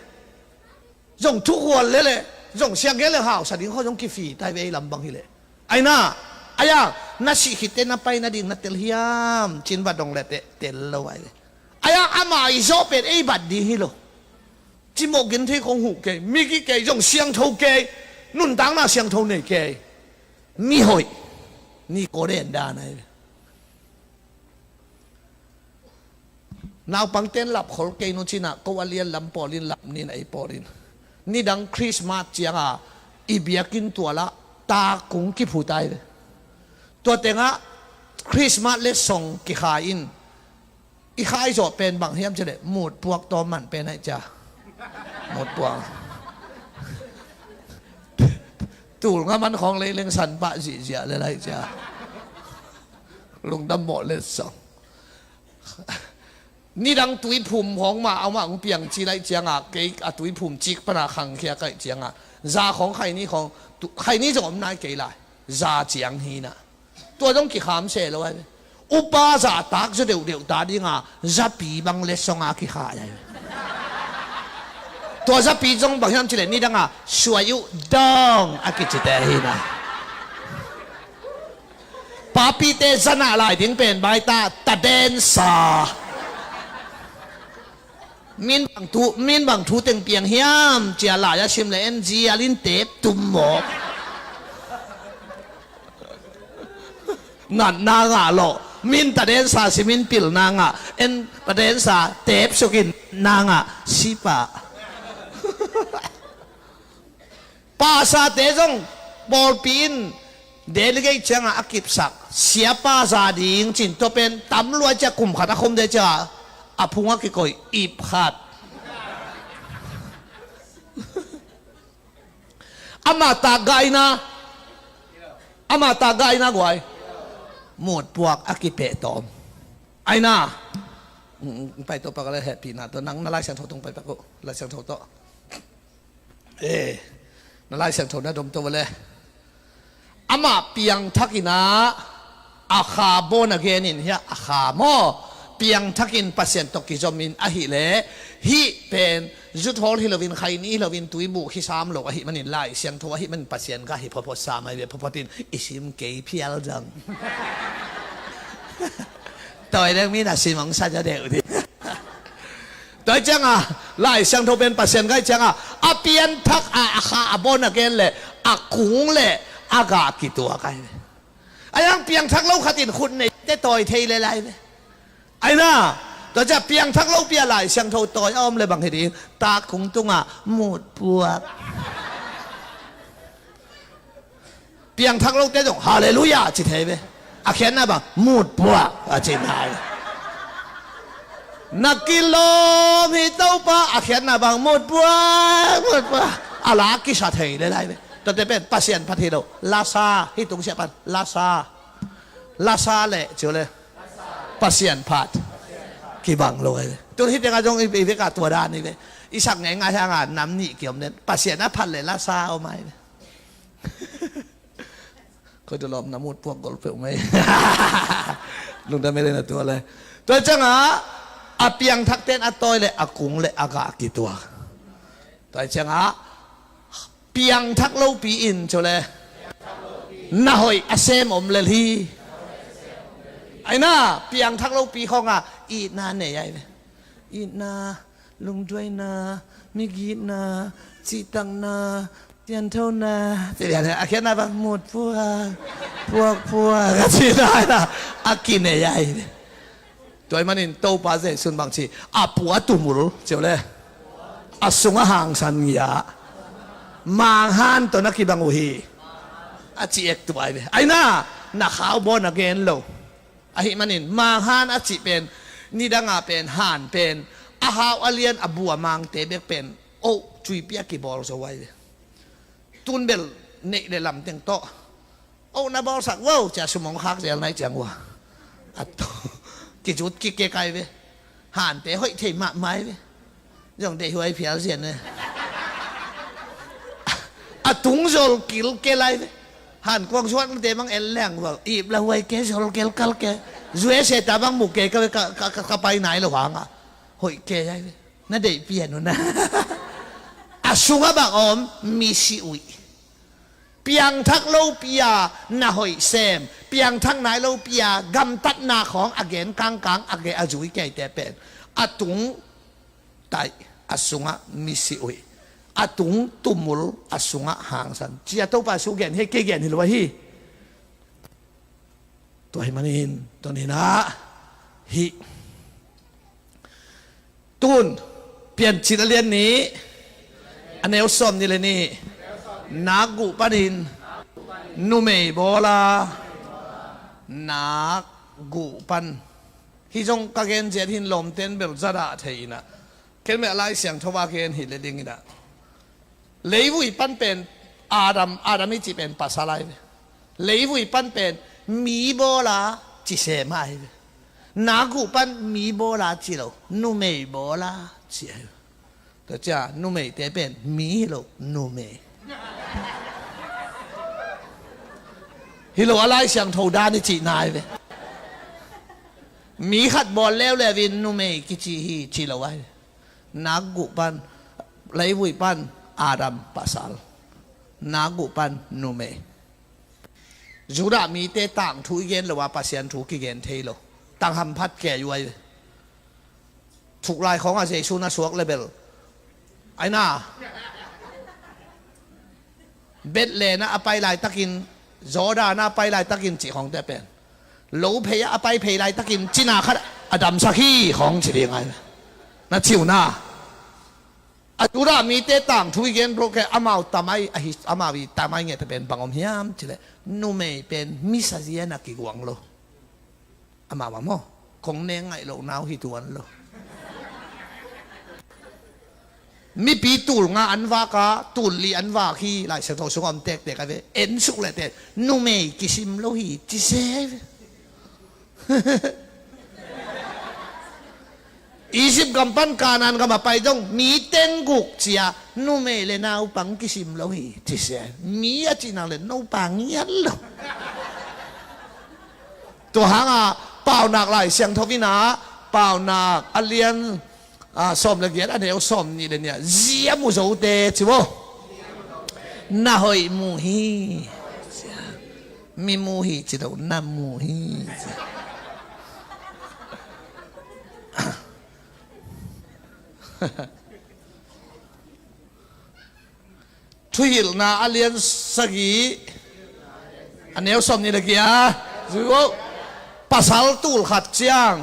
用ทุกคนเลย用香港เลย好สัตว์เขา用กิฟีได้ไปลำบากเลยไอ้น่าไอ้ยังน่าสิหิตน่าไปน่าดิ่งน่าเตลฮิมจินบัดดงเลยเตลเอาไว้ไ ayang ama iso pen ay bad di hilo chỉ một kiến thế không hủ kê mi cái kê trong xiang thâu kê nun tang na xiang thâu này kê mi hội ni có đèn đà này nào bằng tên lập khổ kê nó chỉ na câu alien làm bỏ liên lập ni này bỏ liên ni đăng Christmas chiang à ibiakin tua la ta cũng kịp phụ tai tua tiếng á Christmas lễ song kỳ khai in i khai rồi pen bằng hiểm chứ đấy một buộc to mặn pen này cha một buộc tủ ngắm ănของเลยเรื่องสันปะจีเจียอะไรจ้าลงดำหมดเลยสองนี่ดังตุยพุ่มของมาเอามาเปลี่ยนจีไรเจียงอ่ะเกี่ยตุยพุ่มจิกปนาขังเขียไก่เจียงอ่ะซาของใครนี่ของใครนี่จะอมนายกี่ไรซาเจียงฮีนะตัวต้องกี่คำเสียเลยอุปาซาตักจะเดี๋ยวตาดีงาจะปีบังเลสงอากี่ขาใหญ่ตัวจะปีจงบางอย่างจีเลยนี่ดังอ่ะสวยอยู่ดองอากิจิเตฮีนะปาปีเตสนาลายถึงเป็นใบตาตะเดนซามินบางทูเต็งเปียงเฮียมเจียลายชิมเลยเอ็นจีอาลินเตปตุ่มหมกนั่นนางอ่ะโลมินตะเดนซาสิมินปิลนางอ่ะเอ็นตะเดนซาเตปสุกินนางอ่ะสิปะป้าซาเตจงบอลปีนเดลิเกตจังอ่ะกิบสักเสียป้าซาดิงจินตัวเป็นตำรวจจะกลุ่มขัดคมเดจ้าอาพุงอ่ะกี่ก่อยอีบขาดอามาตาไกนะอามาตาไกนะกวยหมดพวกอากิเปตอมไอ้น่าไปตัวปากอะไรแฮปปี้นะตัวนังน่าไล่เสียงโทตรงไปปากก็ไล่เสียงโทโตน่าไล่เสียงโทนะดมตัวเลยอามาเปียงทักินะอาคาโบนักเกนินเฮียอาคาโมเปียงทักินปัสเซียนตกิจอมินอหิเลฮิเป็นจุดฮอลฮิลวินใครนี้ฮิลวินตุยบุฮิสามโลกอหิมันนินไล่เสียงโทอหิมันปัสเซียนก็ฮิพอพอสามไอเวพอพอตินอิสิมเกย์เพียลจังต่อยเรื่องมีน่ะสิมังซาจะเดือดดิต่อยจังอ่ะไล่เสียงโทเป็นปัสเซียนก็จังอ่ะอาเปียนทักอาคาโบนักเกนเลยอาคุงเลยอากากี่ตัวกันไอ้ยังเปียงทักเล่าขัดินคุณในได้ต่อยเทเลยไรไอ้น่าตัวจะเปียงทักเล่าเปียไหลเสียงโทต่อยอ้อมเลยบางทีตาคงตุงอ่ะหมดปวดเปียงทักเล่าได้จงฮาเลลูยาจิตเทไปอาเขียนนะบังหมดปวดอาจินายนักกิโลมีเต้าปะอาเขียนนะบังหมดปวดอะไรกิชาเทเลยไรไปตัวจะเป็นปัสเซียนพัทโลลาซาที่ตรงเสียปันลาซาเลยเจอเลยปัสเซียนพัดกี่บังเลยตัวที่เป็นการจงอีเวกาตัวด้านนี่เลยอีสักไงงานทางานน้ำนี่เกี่ยวเนี่ยปัสเซียนน่ะพันเลยลาซาเอาไหมเขาจะลอมน้ำมูดพวกกอลเฟลไหมลุงจะไม่ได้นะตัวเลยตัวจังอ่ะอาเปียงทักเต้นอาตอยเลยอากุงเลยอากากี่ตัวตัวจังอ่ะเปียงทักเล่าปีอินเฉลยน่าหอยอาเซมอมเลลีไอ้น่าเปียงทักเล่าปีของอ่ะอีนาเนี่ยใหญ่เลยอีนาลุงด้วยนามิกีนาจีตังนาเตียนเท่านาเตียนอาเขียนนาบังหมดพวกก็จีได้นะอากินเนี่ยใหญ่ตัวมันนี่โตป้าเจสุนบางทีอาปัวตุมุลเฉลยอาสุงหางสัญญามังฮันตัวนักกีบังอุฮีอาจีเอกตัวไอ้น่านักข่าวบอลนักเกนโลไอ้มันนี่มังฮันอาจีเป็นนี่ดังอาเป็นฮันเป็นอาฮาวอเลียนอบัวมังเตเบกเป็นโอ้จุยเปียกีบอลสวายตุนเบลเนเดลำเต็งโตโอ้นาบอลสักว้าวจะสมองคักเสียไหนจังวะอัตโตกิจุดกิเกไกเวฮันเตะห้อยเทมะไม้เวยังเตะห้อยเพียวเสียนเลยอะตุงโจลกิลเกลัยหันกวางชวนเตมังเอลแรงว่าอีบละหวยเกโจลเกลกัลเกจวยเสตาบังมุกเกก็ไปไหนหรอหวังอ่ะหวยเกยัยนั่นเดี๋ยวเปลี่ยนนะอะสุงะบังอมมีสิอุย piang thak lo pia na hoi sem piang thak nai lo pia gam tat na khong again kang age ajui ke te pen atung tai asunga misi oi atung tumul asunga hang san chia to pa su gen he ke gen hi lo hi to hi manin to ni na hi tunเปลี่ยนจิตเลียนนี้อันเอวสมนี่เลยนี่นักกุปนินนุเมย์บอลานักกุปันฮิจงกะเกนเจหินลมเต้นเบลซาดาเทีนะเคนเมื่อไรเสียงทว่าเกนหิเลดิงนะเลวุยปันเป็นอาดัมไม่จีเป็นปัสสาวะเลวุยปันเป็นมีบอลาจิเสมานักกุปันมีบอลาจิโลนุเมย์บอลาจิแต่จ้านุเมย์แต่เป็นมีโลนุเมย์ฮิโลอะไรเสียงโทดานี่จีนายเวมีขัดบอลแล้ววินนุเมย์กิจิฮีจิโลไว้นักกุปันไลวุยปันอาดัมปัสสาวะนักกุปันนุเมย์จุดามีเตต่างทุกเย็นหรือว่าปัสยันทุกเย็นเทโลต่างหำพัดแก่อยู่ไว้ถูกลายของอาเซชูน่าสวกเลเบลไอ้น่าเบ็ดเลนะไปลายตะกินจอดานะไปลายตะกินจีของแต่เป็นโลเพยไปเพยลายตะกินจีนาคัดอดัมสักฮีของจีเรียงไงนะชิวน่าอาจุรามีเตต่างทุกเย็นโปรแกรมอามาตาไม่อามาวิตาไม่เงี้ยแต่เป็นบางอมยามจีเลยนูเมย์เป็นมิสเซียนักกิกวังโลอามาว่าโมคงเนงไงโลนาวฮิตวันโลมีปีตูลงาอันว่ากาตูลลีอันว่าขี้หลายเสตอสงอมเตกเตกันเวเอ็นสุกเลยเตนูเมย์กิซิมโลหิจิเซฟ20 กำปั้นการนันก็มาไปต้องมีเต็งกุกเจียนูเมย์เลยนาอุปังกิซิมโลหิจิเซฟมีอาจินาเลยนูปังยันโลตัวหางเป่าหนักหลายเสียงทวินาเป่าหนักอเลียนสมละเอียดอันเดียวสมนี่เลยเนี่ยเจียมุโจเตจิโวน่าหอยมูฮีมีมูฮีจิโดน่ามูฮีทุยลนาอเลียนสกีอันเดียวสมนี่เลยกี่จิโวภาษาตูลขัดเจียง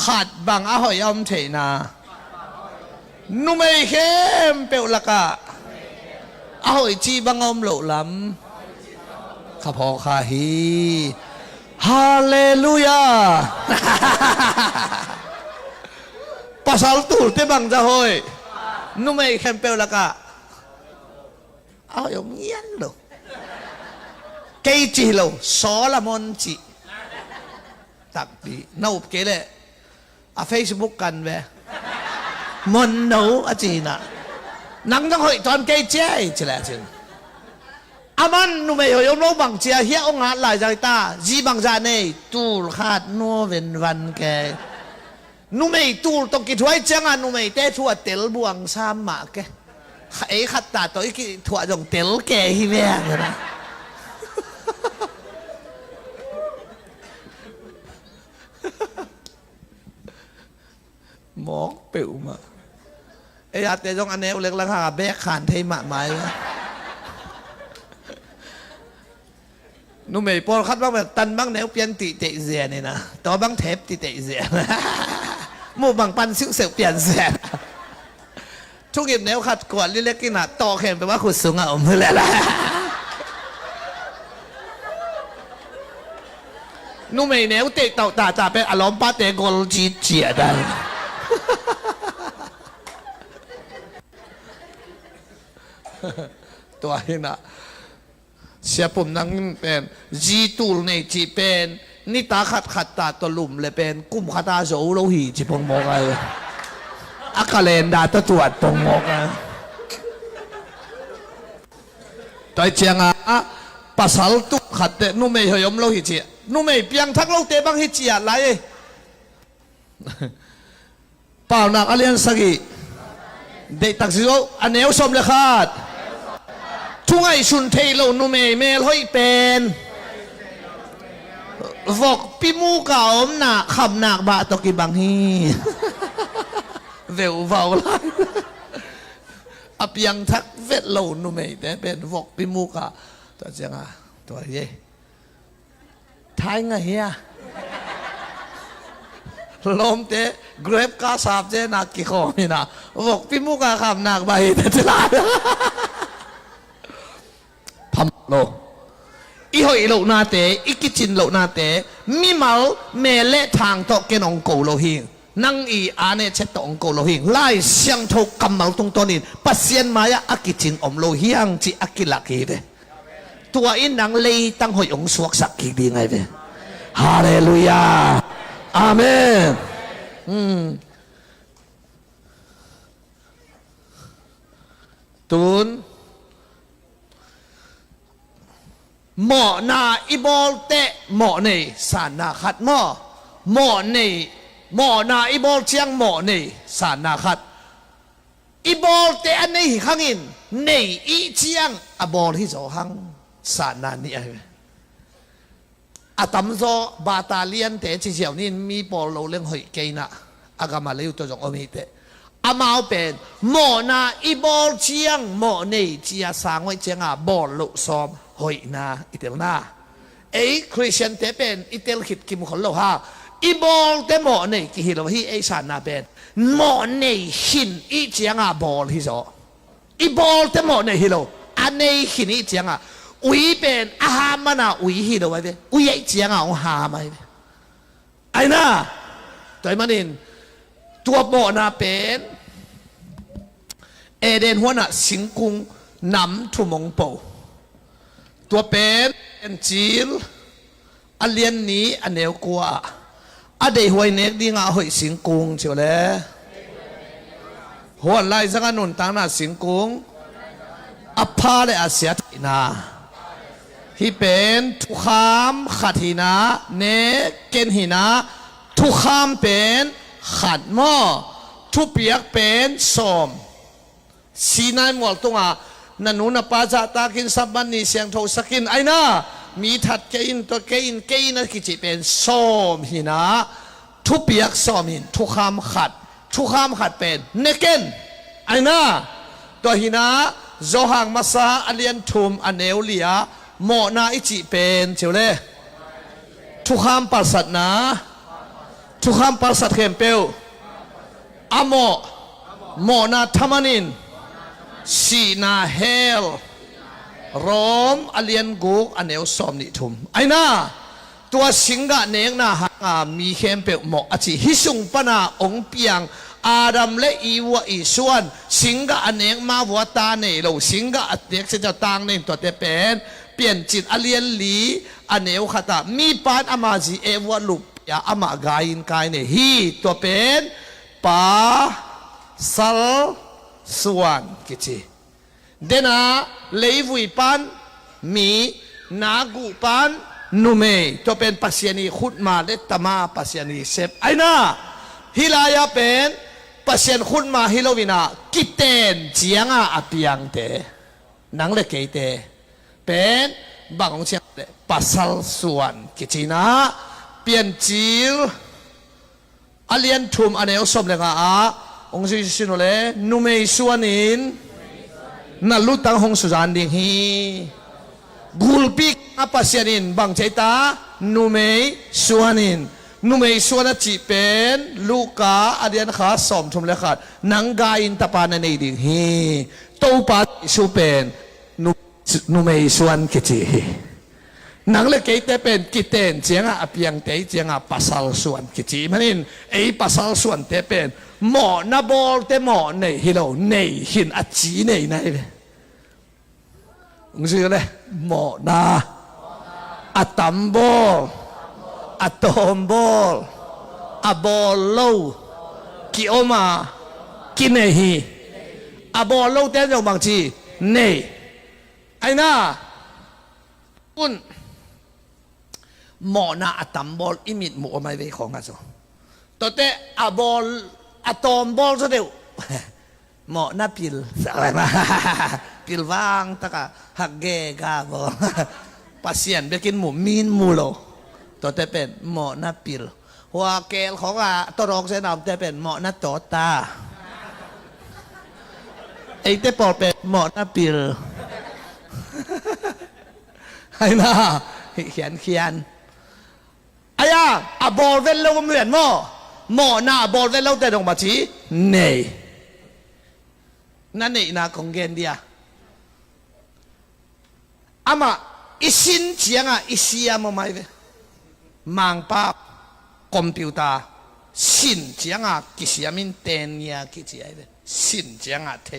ขัดบังอาหอยอมเทนานุไม่เข้มเปลวละกะอาหอยจีบังอมโหลลำข้าพอข้าฮีฮาเลลูยาภาษาตูลเตบังจะหอยนุไม่เข้มเปลวละกะอาหอยอมเย็นโลเกจิโลโซลามอนจิตักปีน่าอุบเกเลยFacebook กันเว้มนโนอาจีน่ะนังต้องหอยตอนเกย์เจ้ใช่ไหมจินอามันนุ่มไม่หอยโนบังเจียเฮียองค์หลายใจตาจีบังจานเนตูลขาดนัวเวนวันแกนุ่มไม่ตูลต้องกิถวยจังอ่ะนุ่มไม่เตะถั่วเตลบวงสามหมากแกไอ้ขัดตาตัวอีกถั่วจงเตลแกฮิเวียกันนะหมอกเปิวมาไอ้อาเตจงอันเนวเล็กละค่ะแบกขานเทมะไม้นุ่มไม่พอคัดบ้างแบบตันบ้างแนวเปลี่ยนติเตะเสียนี่นะต่อบ้างเทปติเตะเสียมู่บางปันซิ่วเสียเปลี่ยนเสียทุกอย่างแนวขัดกวาดเล็กๆกินอ่ะต่อแขนไปว่าขุดสูงอ่ะอมเลยแหละนุ่มไม่แนวเตะเต่าตาจ่าเป็นอารมณ์ป้าเตะกอลจีเจียได้ตัวนี้นะเสียปุ่มนั่งเป็นจีตูลในจีเป็นนี่ตาขัดตาตัวลุ่มเลยเป็นกุ้มขัดตาโจโลหิจีพงมกอะไรอักเลนดาตัวตรวจพงมกนะตัวเชียงอ่ะภาษาตุขัดเตนุ่มไม่หยมโลหิจีนุ่มไม่เพียงทักโลเตบังหิจีอะไรเปล่าหนักอเลียนสกีเด็กตักซิโออันเนวสมเลยขาดท ทุงไอชุนเทโลนุเมเมลห้อยเป็นวกปิมูกาอมหนักขับหนักบะตกิบังฮีเวลเวาไลอับยังทักเวทโลนุเมแต่เป็นวกปิมูกาตัวเจ้าตัวเย่ท้ายไงเฮียลมเตะเกรฟกาสาบเจนักกี่ข้อนี่นะบอกปิมูกาขับหนักไปแต่จะลาพัมโลอีหอยโลนาเตอีกิจินโลนาเตมีเมาเมเล่ทางตอกเกนองโกโลหิงนั่งอีอาเนเชตองโกโลหิงไล่เสียงทกกำเมาตรงตัวนี้ปัสเซียนมายาอากิจินอมโลหิงจีอากิลักฮีเวตัวอินนังเลยตั้งหอยองสวกสักกีดีไงเวฮาเลลูยาอาเมนตุนหมอนาอิบอลเตะหมอในสานาขัดหมอในหมอนาอิบอลเชียงหมอในสานาขัดอิบอลเตะอันนี้ขังอินในอีเชียงอบอลที่สองขังสานานี่อะไรอาตมโซบาตาเลียนเตะที่เชียวนี่มีบอลเราเล่นหอยเกน่ะอากามาเลวตัวจงอมิเตะอามาเป็นหมอนาอิบอลเชียงหมอในเชียสางไว้เชียงบอลลุซ้อมหอยนาอิเตลนาคริสเตียนเตเป็นอิเตลขิดกิมขนโลฮาอีบอลเตหมอในกิฮิโลฮีสานาเป็นหมอในหินอีเชียงบอลฮิโซอีบอลเตหมอในฮิโลอันในหินอีเชียงอุยเป็นอาหารมันอุยฮิโลไว้เดอุยเชียงอุหาไว้ไอ้น่ะตัวมันนี่ตัวหมอนาเป็นเอเดนหัวน่ะสิงกุงนำทุ่มงโปตัวเป็นจีลอันเลียนนี้อันเนวกัวอันเดหวยเนกดีงาหอยสิงกุงเชียวเลยหัวไล่สังนุนตั้งน่ะสิงกุงอภาเลอาเซียตินาที่เป็นทุกขามขัดหินาเนเกนหินาทุกขามเป็นขัดหม้อทุเปียกเป็นสมสีนายหมวกตรงนันนุนป้าจะตากินสับบันนี่เสียงโทสกินไอ้น่ะมีถัดเกินตัวเกินนั่นคือจิเป็นส้มหินะทุเปียกส้มหินทุกคำขัดเป็นเนเกนไอ้น่ะตัวหินะโจหังมาซาอเลียนทุมอันเอวเลียหมอนาอิจิเป็นเชียวเลยทุกคำปัสสัตนะทุกคำปัสสัตเข้มเปลวอะหมอนาธรรมนินสีนาเฮลโรมอเลียนกุกอันเอวสอมนิทุมไอ้น่ะตัวสิงกะเนงน่ะหามีเข้มเปลวหมออจิฮิสุงปนาองเปียงอาดัมและอีวัวอีส่วนสิงกะอันเนงมาวัวตาเนโลสิงกะอันเด็กจะต่างเนตัวเตเป็นเปลี่ยนจิตอเลียนลีอันเอวขตามีปานอามาจีเอวัวลุปยาอามากายินกายเนฮีตัวเป็นปาสัลส่วนกิจเดน่าเลวุยปันมีนากุปันนุเมตัวเป็นปัสยานีขุดมาเลตมาปัสยานีเซฟไอ้น่าฮิลายาเป็นปัสยานขุดมาฮิโลวินากิเตนเจียงอาเปียงเตนังเลเกเตเป็นบางองเชียงปัสสัลส่วนกิจนะเปลี่ยนจิลอเลียนทุมอันเอลสมเลงองค์สิโนเลนุเมยส่วนนินนั่นลุตังหงสุจานดิฮีกุลปิกอาปัสยานินบางใจตานุเมยส่วนนินนุเมยส่วนจีเป็นลูกาอเดียนขาสมทุมเลขาดนังกาอินตาปานในดิฮีโตปัดสุเป็นนุเมยส่วนกิจินังเลกเตเป็นกิเตนเจียงอาเปียงเตเจียงอาปัสสัลส่วนกิจิมันนินไอปัสสัลส่วนเตเป็นหมอนาบอลเตหมอในฮิโลในหินอจีในไหนเลยชื่ออะไรหมอนาอะตัมบอลอะตอมบอลอะบอลโลกิโอมากินเนฮีอะบอลโลเตจงบางทีเนไอ้น่าคุณหมอนาอะตัมบอลอิมิดหมูไม่ได้ของกันสิตัวเตะอะบอลอะตอมบอลซะเดียวหมอนาปิลอะไรมาปิ pilwang taka hagge ga bo pasien bekin mu min mu lo to te pen mo na pilหัวเกลของตรองเสนามแต่เป็นเหมาะนะโตตาไอ้เตปอเป็นเหมาะนะปิลให้นะเขียนไอ้ย่าอะบอลเวลเราเหมือนหม้อหน้าบอลเวลเราแต่ดงมาชีเน่นั่นนี่นะของเกนเดียอามาอิสินเจียงอิเสียมาไม่เวมังป้าคอมพิวเตอร์สินเจียงกิเสียมินเตนเนียกิเจียเวสินเจียงเท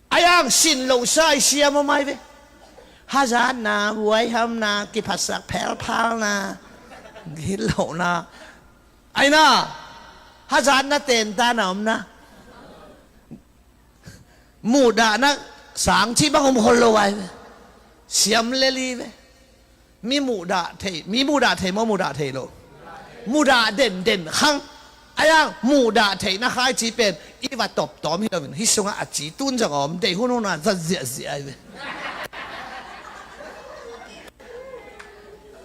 ไอ้ยังสินเราใช้เสียมาไม่เวฮาจานนะไว้ทำนะกิภาษาแพลพานะกิโลนะไอ้นะฮาจานนะเต็นตาหนอมนะมูดานะสังชีบังคมคนละไว้เสียมเลลีเวมีมูดาเทมีมูดาเทมมูดาเทโลมูดาเด่นขังไอ้ยังมูดาเทนะใครจีเป็นอีวัดตบตอมที่เราเป็นฮิสงอาจีตุนจังอมเดี๋ยวหุ่นน่ะจะเสียเว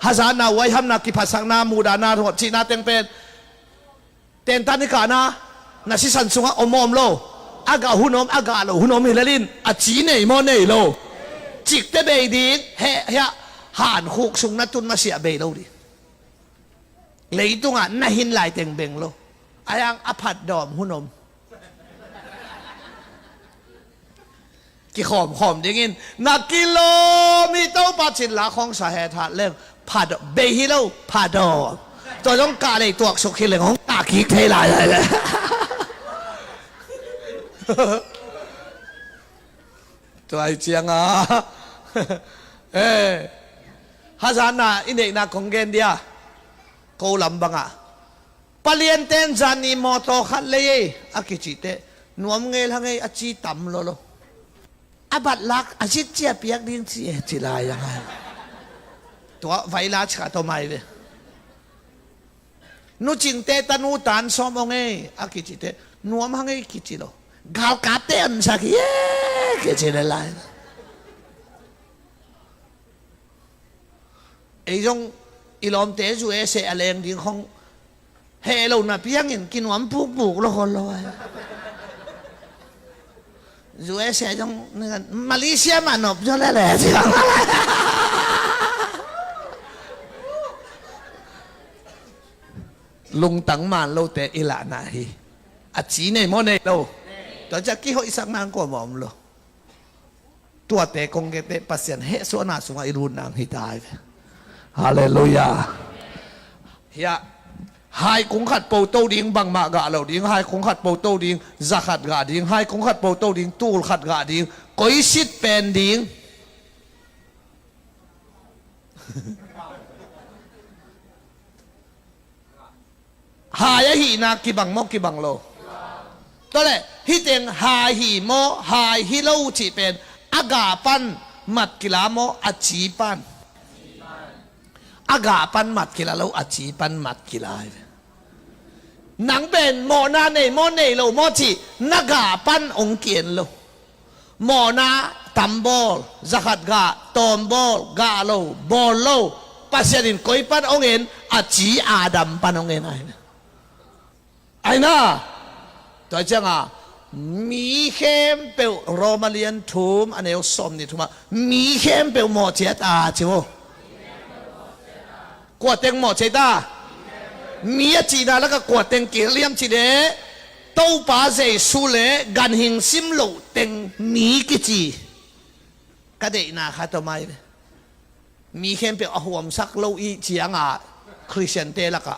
ฮาซานาไว้ทำนากิภาษานามูดานาหัวจีนาเต็งเป็นเต็นตันนิกานะนาสิสันสุงอมอมโลอากาหุนอมอากาโลหุนอมฮิลลินอาจีเนยมอเนยโลจิกเตเบยดีเฮียหานคุกสุงนัตุนมาเสียเบยโลดิเลยตุงอ่ะน่าหินลายเต็งเบงโลอายังอภัดดอมหุนอมกี่ขอมดิ้งนักกิโลมีเต้าปัจจินละของสาเหตุเรื่องผัดเบฮิโลผัดดอตัวต้องการเลยตัวสุขีเรื่องของตาคิกเทลายเลยตัวไอเจียงฮาซานาอินเด็กนาของเกนเดียกูลำบังปเลียนเต้นจานีมอโตขัดเลยอากิจิเตนวมเงยทั้งไงอาจีต่ำโลอาบัดลักอาชิตเจียเปียกดิ้งเจียจิลายยังไงตัวไวรัสขาตัวไม่เว้นูจิงเตตันูตานซ้อมองเงอากิจิเตนัวมังเงกิจิโลกาวกาเตนสักเย่กิจิเลไลไอ้จงอีลอมเตจูเอเสอเลงดิ้งของเฮโลน่ะเพียงเห็นกินหวานปุกแล้วคนลอยจูเอเสจงนี่กันมาเลเซียมันนบจนแล้วแหละสิครับลุงตั้งมันเราแต่อิละนาฮีอาจีเนี่ยมอเนี่ยเราแต่จะกี่เขาอีสักนานกว่าหมอมเราตัวแต่คงเกตปัสยันเฮส่วนน่าสงอิรุนนางฮิตายฮาเลลูยาเฮียไฮคงขัดโปโต้ดิ้งบังมากะเราดิ้งไฮคงขัดโปโต้ดิ้งจะขัดกะดิ้งไฮคงขัดโปโต้ดิ้งตูขัดกะดิ้งก้อยสิทธิ์เป็นดิ้งหายหีนักกิบังโมกิบังโลตัวเลยฮิเตงหายหีโมหายฮิโลจีเป็นอากาปันมัดกิลาโมอาจีปันอากาปันมัดกิลาโลอาจีปันมัดกิลาหนังเป็นโมนาเนโมเนโลโมจีนักาปันองเกียนโลโมนาตัมบอลจักรกาตอมบอลกาโลบอลโลปัสยาดินคอยปันองเงินอาจีอาดัมปันองเงินไอ้น่ะตัวเจ้ามีเข้มเปลโรมาเลียนทูมอันนี้สมนี่ทูมามีเข้มเปลหมอเจตาจิโวกวดเต็งหมอเจตามีจีนาแล้วก็กวดเต็งเกลียมจีเดเต้าป้าเจสุเลกันหิงซิมโลเต็งมีกิจีก็ได้นาคาตัวไม่มีเข้มเปลอหวมสักโลอีเจียงคริสเตียนเตละกะ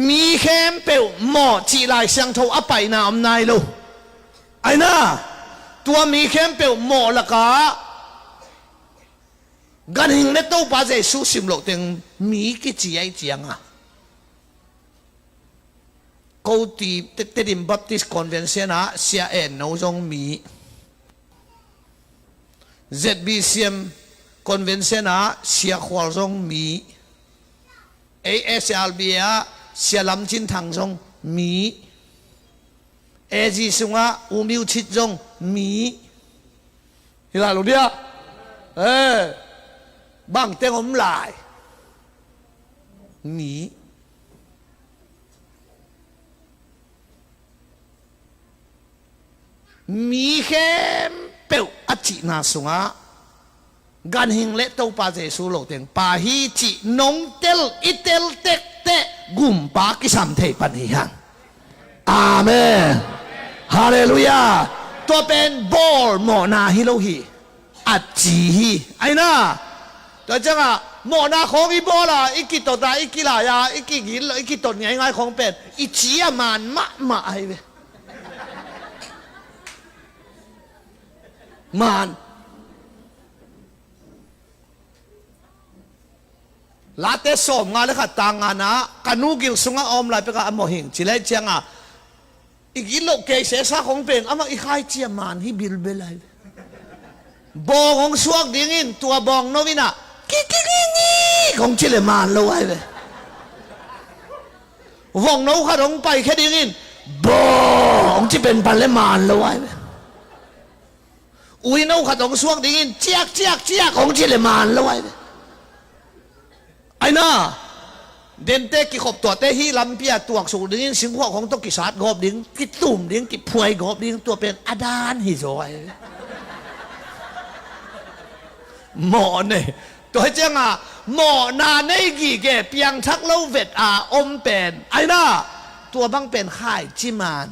มีเข้มเปลหมอจีลายเสียงโทอไปนาอำนายโลไอ้น่ะตัวมีเข้มเปลหมอละกะกันหิงเนต้าป้าเจสุซิมโลเต็งมีกิจีไอเจียงกูตีเตดิมบัพติสคอนเวนเซนเสียเอ็นโนจงมี ZBCM คอนเวนเซนเสียขวาจงมี ASLB เสียลำจินทางจงมี จีสุงะอุมิวชิดจงมีฮิลาลูเดียบางเต็งอมลายมีมีเข้มเปียวอจินาสุงะกันหิงเล็ตัวปาเจสุโลเต็งปาฮีจินงเตลอิเตลเตกเตกุมปากิสัมเทปันหิฮังอาเมนฮาเลลูยาตัวเป็นบอลโมนาฮิโลฮีอัจจีฮีไอ้น่าตัวจังอ่ะโมนาของอีบอลอ่ะอีกิตตาอีกิลายาอีกิกิลอีกิตตง่ายๆของเป็นอีจีอ่ะมันมาไอ้เว้มันลาเตสอมงานเลยค่ะต่างงานนะกันูกิลสุงออมลายไปกับอโมหิงจิเลจังอ่ะอีกิโลเกเสสาของเป็นอามาอีใครเจียมันฮิบิลเบลัยบองของสวกดิ้งินตัวบองโนวินะกิของจิเลมันเลยเว้ยวงโนข้าลงไปแค่ดิ้งินบองที่เป็นพันเลมันเลยเว้ยอุ้ยโนข้าต้องสวกดิ้งินเจียกของจิเลมันเลยเว้ยไอ้น่าเดินเตะกิขบตัวเตะฮีลำเปียตัวสูงดิ้งสิงห์ของต้องกิสาดกบดิ้งกิตุ่มดิ้งกิพวยกบดิ้งตัวเป็นอาดานฮิโซยหมอเนี่ยตัวเจ้าอ่ะหมอนาในกี่แกเปียงทักเล่าเวทอาอมเป็นไอ้น่าตัวบังเป็นข่ายจิมาน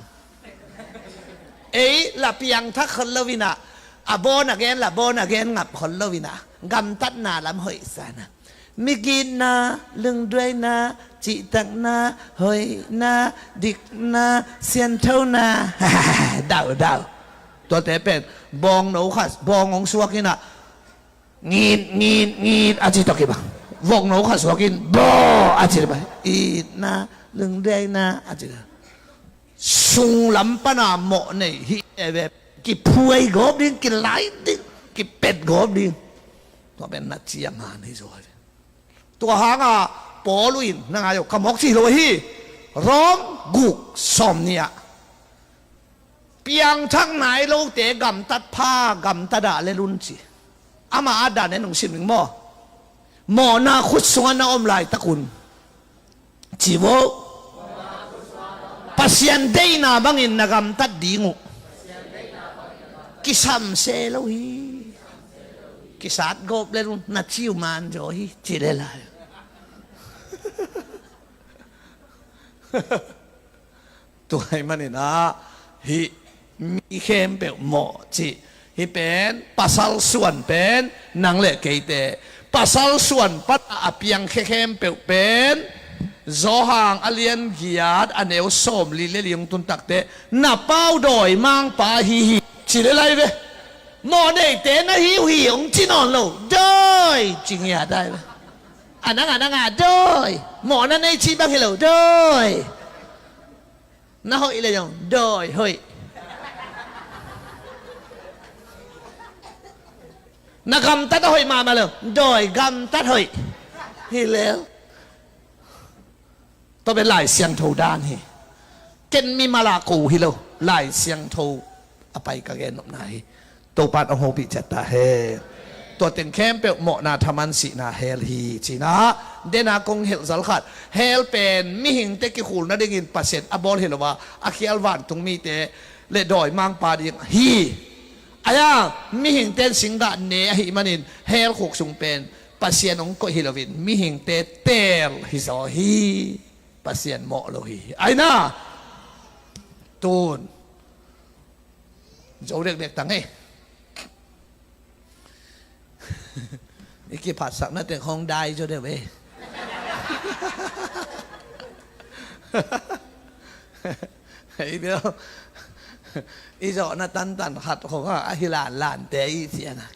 ละเปียงทักคนละวินะอะโบนักเกนละโบนักเกนงับคนละวินะกำตัดนาลำหอยสานะมิกินนาลึงด้วยนาจิตักนาหอยนาดิกนาเซียนเท่านาดาวตัวแต่เป็นบองหนูค่ะบองของสวกินอ่ะงีดอาจิตกิบังวงหนูค่ะสวกินบออาจิตไปอีนาลึงด้วยนาอาจิตสุงลำปนาหมอเนี่ยฮิแบบกิพวยกบดิ้งกิไหลดิ้งกิเป็ดกบดิ้งตัวเป็นนักเชียงงานที่สวยตัวหางอ่ะปอลุยนางอายุขมกสิโลฮีร้องกุกสมเนี่ยเปียงทั้งไหนโลเตะกำตัดผ้ากำตัดอะไรรุ่นสิอามาอาดานในหนุ่มสิบหนึ่งหม้อนาคุดสวนนาอมลายตะกุนจีโวปัสยันเดน่าบังอินนากำตัดดีงูกิสัมเซโลฮีกิสัดกบเลยรุ่นนัดชิวมันโจฮีจีเลลายตัวให้มันนี่นะฮิมีเข้มเป็นหมอจีฮิเป็นปัสสาวะส่วนเป็นนางเล็กเกยเตปัสสาวะส่วนปัตอาเปียงเข้มเป็นจอหางอเลียนกิยาดอันเอวสมลีเลลียงตุนตักเตนับเป้าดอยมังปาฮิจีเลไรเวหมอเด็กเตนะฮิองจีนอนโลดอยจริงอย่าได้ไหมอันนั้นดอยหมอนั่นในชีบังเฮโลดอยน่าหอยเลยยังดอยเฮ้ยนักกำตัดหอยมาเลยดอยกำตัดหอยเฮ้ยแล้วต้องเป็นลายเสียงโทด้านเฮ้เกณฑ์มีมาลากูฮิโลลายเสียงโทอไปกะเกนนไหนตัวปัดอโหปิจัตตาเฮตัวเต็งเข้มเปหมอนาธรรมันสีนาเฮลฮีจีนะเดนากงเฮลสัลขัดเฮลเป็นมิหิงเตกิคูลนั่นได้ยินปัสเซตอบอลเฮลว่าอาคีอัลวันตรงมีเตเลดอยมังปาดิฮีอายามิหิงเตนสิงดาเนหิมันินเฮลหกสุงเป็นปัสเซียนองก็ฮิลวินมิหิงเตเตลฮิซอฮีปัสเซียนหมอโลฮีไอ้น่าตูนโจเด็กๆตั้งไงอีกผัดสักนั่นแต่ของได้จะได้เว้ยไอ้เดียวอีจอน่ะตันขัดของว่าอหิลานแต่อีเสียนะ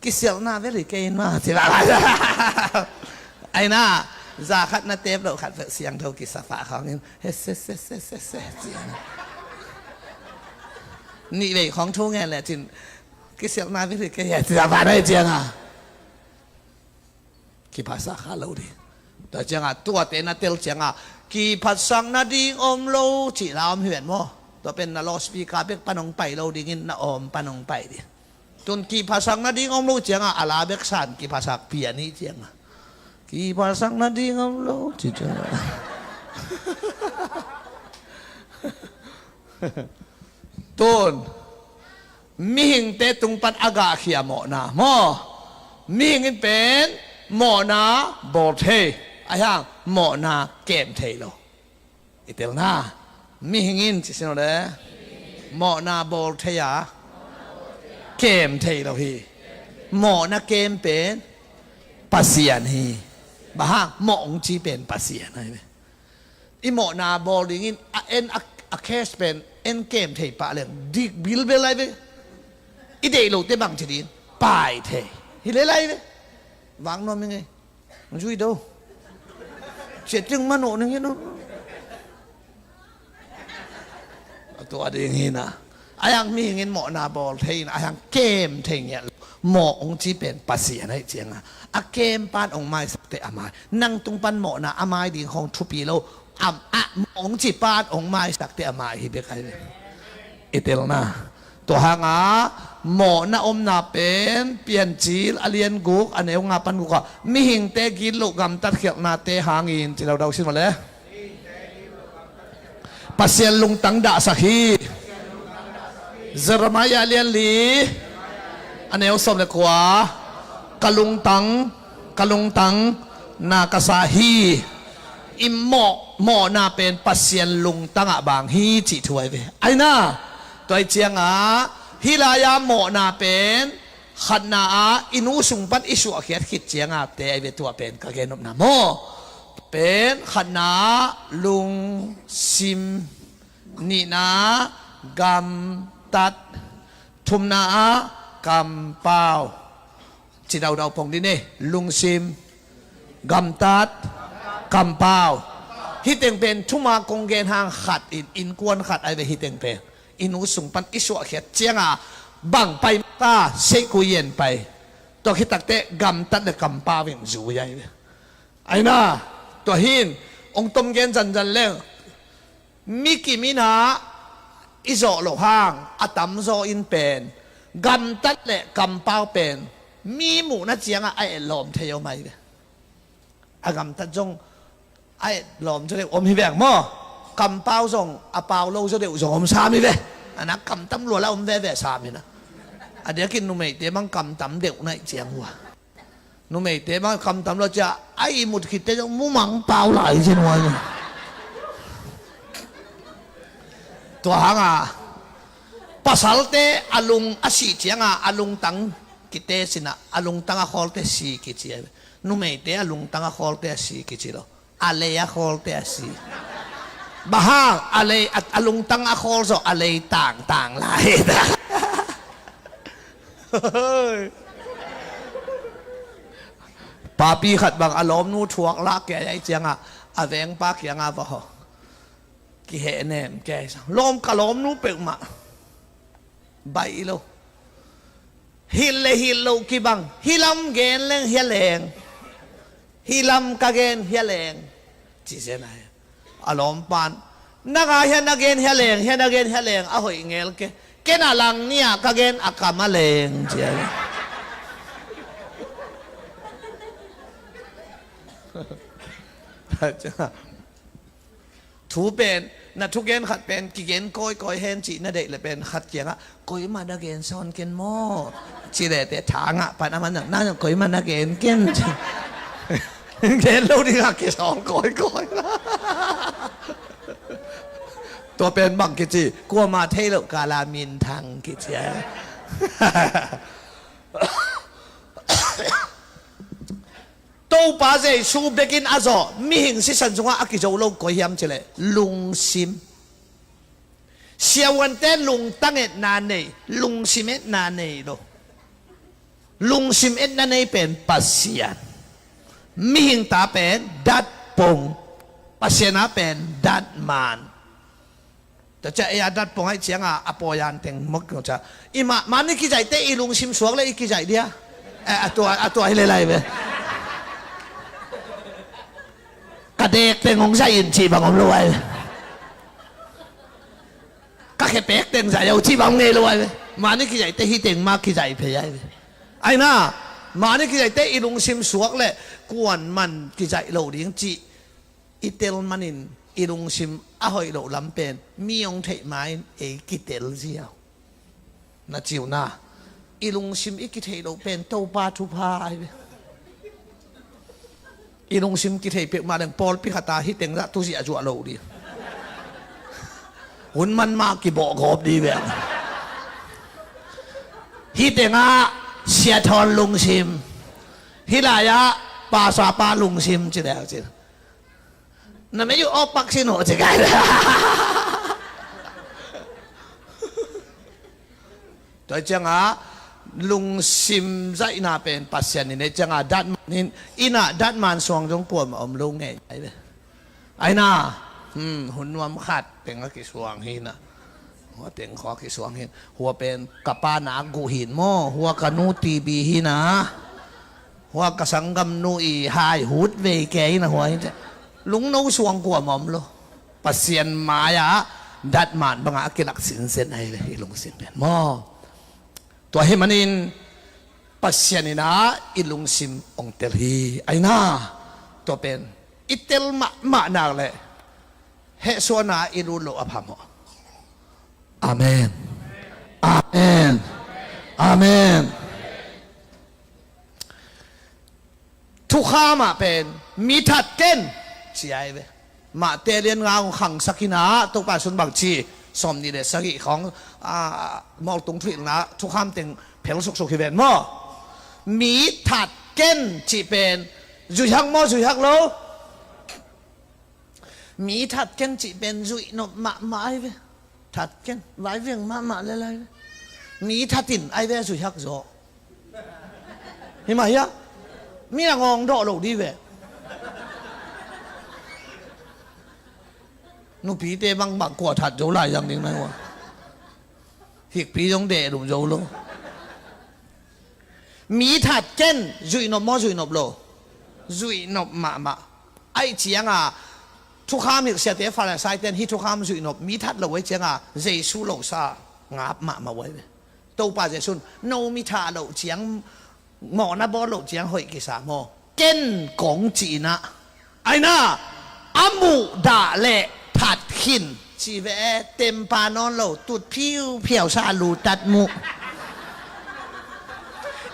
กิเสียวหน้าเวลิเกนมาสิบ้าไอ้น่าซาขัดน่ะเทปเราขัดเสียงเท่ากิสฟ้าเขาเนี่ยเฮ้เสียนะนี่เลยของทุ่งไงแหละจินกิเสียวหน้าเวลิเกนสิบ้าได้เจียงอ่ะki phasa kha lo di ta changa tua te na tel changa ki phat sang na ding om lo chi lam huyền mo ตัวเป็นนาลอสปีกาเป็กปนองไปเราดิ้งนาอมปนองไปดิจนกีภาษานาดิ้งอมรู้เจียงอาลาเบกสันกีภาษาเปียนี่เจียงกีภาษานาดิ้งอมรู้เจียงต้นมีหิงเตตุงปัดอากาเขียหมอนาหมอมีหิงเป็นหมอนาบอเทไอ้ห่างหมอนาเกมเทโลอิเตลนามีหิงินจิสิโนเดหมอนาบอลเทียเกมเทโลฮีหมอนาเกมเป็นปัสเซียนฮีบ้าหมอองจีเป็นปัสเซียนไงอีหมอนาบอลอย่างนี้เอ็นอะเคสเป็นเอ็นเกมเทปะเลยดิบิลเบลไลเวอีเดโลเตบังจีดินปายเทฮิเลไลเววางนอมยังไงมันช่วยดูเสียจึงมันโน่นึงยังตัวเองนะไอ้ยังมีเงินหมอนาบอลเทียนไอ้ยังเกมเทียนหมอองจีเป็นปัสเซียนให้เจียงอะเกมปานองไม้สักแต่อาไม้นั่งตรงปันหมอนาอาไม้ดีของทุปีโลองจีปานองไม้สักแต่อาไม้ฮิเบกไอเอเตลนาตัวหางหมอนาอมนาเป็นเปลี่ยนจีลอเลียนกุกอันนี้องาปันกุกมีหิงเตกินลูกกำตัดเขียกนาเตหางินที่เราชิมมาเลยปัสเซียนลุงตังดาสักฮีเจรมายาเลียนลีอันนี้สมเลยกว่ากะลุงตังนากาซาฮีอิมหมอนาเป็นปัสเซียนลุงตังอะบางฮีจิถวยไปไอ้น่าตัวเจียงฮิลายาหมอนาเป็นขันนาอินูสุงปันอิสุอาเขียดขิดเจียงเตไอเวตัวเป็นกะเกนบนาโมเป็นขันนาลุงซิมนีนากำตัดทุมนากำเปล่าจีเราพงดิเน่ลุงซิมกำตัดกำเปล่าฮิตเต็งเป็นทุมากงเกนหางขัดอินกวนขัดไอเวฮิตเต็งเป็นอินูสุงปันอิสุอาเขียดเจียงบังไปตาเซกุเย็นไปตัวคิดตักเตะกำตัดเดกำเปล่าเป็นจูใหญ่ไอ้น่าตัวหินองตมเกนจันเล่งมิกิมินาอิโซโลหางอัตัมโซอินเป็นกำตัดเละกำเป้าเป็นมีหมูน่าเจียงไอ้หลอมเทียวไหมอากำตัดจงไอ้หลอมจะเรียกอมฮิแบงมั่วกำเป้าส่งอาเป้าโลจะเรียกส่งอมสามีเว้อันนั้นกำตำรวจแล้วอมแว่สามีนะอันเดียวกินนุ่มเอ๋เดี๋ยวมันกำตำเด็กในเจียงหัวนุ่มเอ๋เดี๋ยวมันกำตำเราจะไอ้หมุดขิดเดี๋ยวมุมังเปล่าไหลเช่นวันตัวหางปัสสาวะเตอลุงอาศิเจียงอลุงตังกิเตสินะอลุงตังขอลเตสีกิเจียนุ่มเอ๋เตอลุงตังขอลเตสีกิเจียโลอาเลขอลเตสีบ้าอาเลอลุงตังขอลโซอาเลต่างหลายนะป้าปีขัดบางอารมณ์นู้ทวกลักแกไอเจียงอาแวงปากยังบ่กิเหเนมแกลมกะลมนู้เปิกมาใบโลฮิลโลกิบังฮิลำเกนเลงเฮเลงฮิลำกะเกนเฮเลงจีเซนายอารมณ์ปานนักเฮนักเกนเฮเลงอะหอยเงลเกน่าลังเนี่ยกะเกนอากามาเลงเจียถูเป็นนัทุกเกนขัดเป็นกี่เกนก้อยเห็นจีนั่นเด็กเลยเป็นขัดเกียงก้อยมานักเกนซ้อนเกนโม่จีเด็ดแต่ทางปานมันนั่นก้อยมานักเกนเกนเกนลูกที่ขัดเกนซ้อนก้อยตัวเป็นบังกิจิกลัวมาเทโลกาลามินทางกิจิตู้ป้าเจสูบเด็กินอาโซมีหิงสิสันจงว่าอากิโจโลกอยยำเจเลยลุงซิมเสียวันเต้ลุงตั้งเอ็ดนานเนลุงซิมเอ็ดนานเนโลลุงซิมเอ็ดนานเนเป็นปัสเซียนมีหิงตาเป็นดัดปงปัสเซียนเป็นดัดมันแต่จะไอ้ดัดปงให้เสียงอปอยันเต็งมกจะอีมันนี่กิจใจเตอีลุงซิมสวกเลยอีกิจใจเดียตัวให้เลยไปกระเด็กเป็นของใส่อินชีบางอมรวย cái bẹt tiền giải yêu chi bằng nghề luôn mà nó cái giải tê hi tiền mà cái giải phải ai ai na mà nó cái giải tê ilung sim suak lệ quan man cái giải lâu điếng chị itel manin ilung sim ahoy lâu lắm pen miong thấy mai ấy cái tel gì à na chiều na ilung sim ít cái thấy lâu pen tàu ba thu pa ai ilung sim cái thấy bẹt mà đằng Paul Pikata hi tiền ra tu gì à chùa lâu điหุ่นมันมากกี่บอกขอบดีแบบฮิตเองะเสียทอนลุงซิมฮิลายะปาสาปาลุงซิมจีเดียวจีนั่นไม่อยู่ออกปักสิโนจีกันตัวจังะลุงซิมใจน่าเป็นปัสเซียนนี่จังะดัดมันอินะดัดมันสวงจงปวดมาอมลุงไงไอ้น่าหุ่นวมขัดเป็นก็กี่สวงหินนะหัวเต็งคอกี่สวงหินหัวเป็นกระปาหนากูหินโม่หัวกนูตีบีหินะหัวกระสังกำนูอีหายหูดเวเกยนะหัวหินลุงนู้สวงกลัวหม่อมโลปัสเซียนมายะดัดหมานบังอากิลักสินเซนไอเลยลุงสินเป็นโม่ตัวให้มันอินปัสเซียนนี่นะอิลุงซิมองเตลฮีไอ้น่าตัวเป็นอิเตลมาหนักเลยเฮโซนาอิรุโลอภามะอาเมนอาเมนอาเมนทุกข้ามาเป็นมีทัดเก้นเสียไปมาเตเรียนงานขังสักินาตุกปาสุนบังชีสมนี่เดสักิของมอลตุงทุยนะทุกข้ามเต็งเพลสุกขีเวนมอมีทัดเก้นจีเป็นจุยักมอจุยักโลมีทัดเก่งจีเป็นจุยนบมาไอเวทัดเก่งไว้เวียงมาเลยมีทัดตินไอเวสุยักโจเห็นไหมยะมีอะไรงงดอกหลดีเวนุปีเตบังบักกว่าทัดโจไหลอย่างนี้ไหมวะหิกปีจงเดดุมโจโลมีทัดเก่งจุยนบมอจุยนบโลจุยนบมาไอเจียงอ่ะทุกข้ามอีกเสียเตะฟ้าแลงสายเต้นที่ทุกข้ามสุยนบมีทัดเราไว้เจ้าเจสูโลซางาบมาไว้ตัวป่าเจสุนโนมิทาเราเจียงหมอนาบอลเราเจียงหอยกิสาโมเก้นกงจีนะไอ้น่าอามูดาเละทัดขินชีเวเต็มปานอนเราตุดผิวเพียวซาลูตัดมุ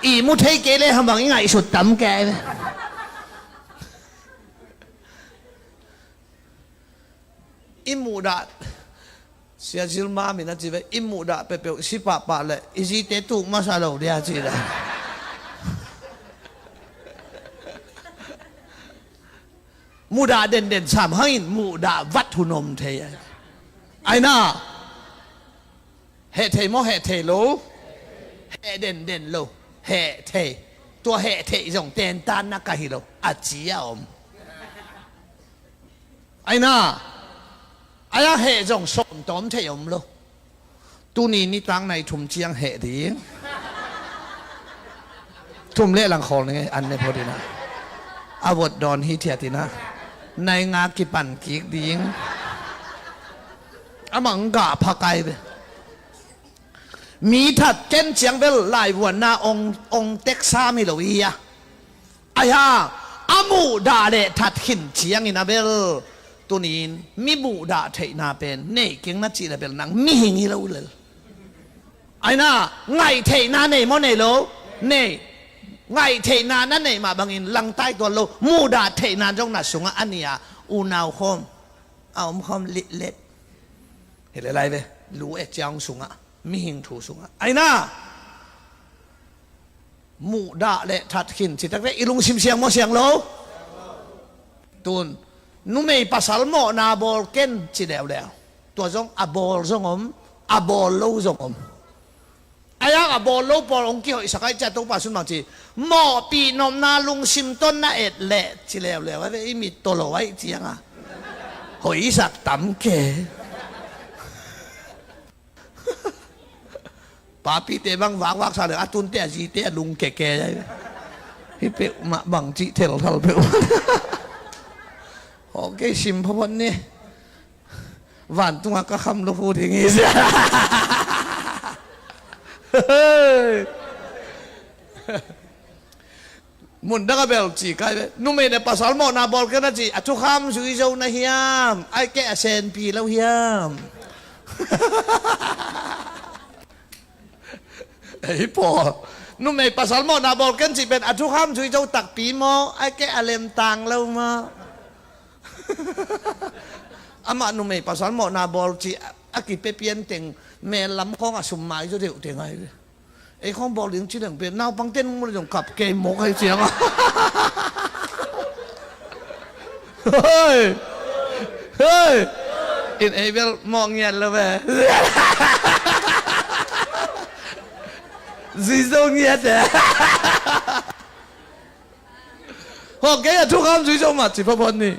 อีมุทเฮเกเลยทำบางยังไงสุดตำแกอิมูดาเสียจิลมามินะจีเวอิมูดาเปเปสิปะปะเลยอิจิเตตุมาซาโลเดียจีละมูดาเด่นสามให้มูดาวัดหุนมเทียไอ้น่าเฮเทโมเฮเทโลเฮเด่นโลเฮเทตัวเฮเทจงเตนตานนักกะฮิโลอาจียอมไอ้น่าไอ้เหตุจงสมตอมเทียมโลตัวนี้นี่ตั้งในทุ่มเชียงเหตุดีทุ่มเล่หลังคอเลยอันนี้พอดีนะอาวดดอนฮิเทียตินะในงากิปันกิกดิ้งอามังกะพักไกไปมีทัดเก้นเชียงเบลลายวันนาองเต็กซามิโลวียไอ้ฮะอามูดาเดทัดขินเชียงอินาเบลตัวนี้มีบูดาเทนาเป็นเนกเก่งนัดจีนเป็นนังมีหิงฮิโลเลยไอ้น่าไงเทนาเนมอเนโลเนไงเทนานั่นเนมาบางอินลังใต้ตัวโลมูดาเทนาจงนัดสุงอันนี้อูนาวคอมเอาคอมเล็ดเห็นอะไรไปรู้เอจยังสุงมีหิงถูสุงไอ้น่ามูดาเลทัดขินสิตั้งแต่อีลุงซิมเสียงโมเสียงโลตุนนุ่มไม่ภาษาหมอนาบอลเก้นจีเดียวแล้วตัวจงอบอลจงอบอลโลจงไอ้ยังอบอลโลบอลองกี้หอยสักไอ้เจ้าตัวภาษาหมอจีหมอปีนมนาลุงซิมต้นนาเอ็ดเละจีเดียวแล้วไอ้มีตัวเราไว้จียังหอยสักต่ำแก่ป้าปีเตบังวักซาเลยอาตุนเตะจีเตะลุงแก่ๆใช่ไหมพี่เป๊ะมาบังจีเทลเป๊ะโอเคชิมพวันนี้ วันตุงก็คำลูกพูดอย่างงี้สิมุนดักเบลจีกันนุ่มเองpasal mau nabol kena ji atu kham sui jau na hiam ai ke asen pi lau hiam ai poนุ่มเองpasal mau nabol kan ji ben atu kham sui jau tak pi mo ai ke alem tang lau ma amaนุ่มเองpasal mau nabol ji aki pe pian teng me lam khong asum mai jo deu teng aiไอ้ข้องบอกเลี้ยงชื่อหนึ่งเป็นน่าปังเต้นมันจะขับเกมมกให้เสียงอ่ะเฮ้ยเฮ้ยอินเอเวลมองเงียบแล้วแม่ซีโซเงียบแต่โอเคทุกคำซีโซมาจีบพอนี่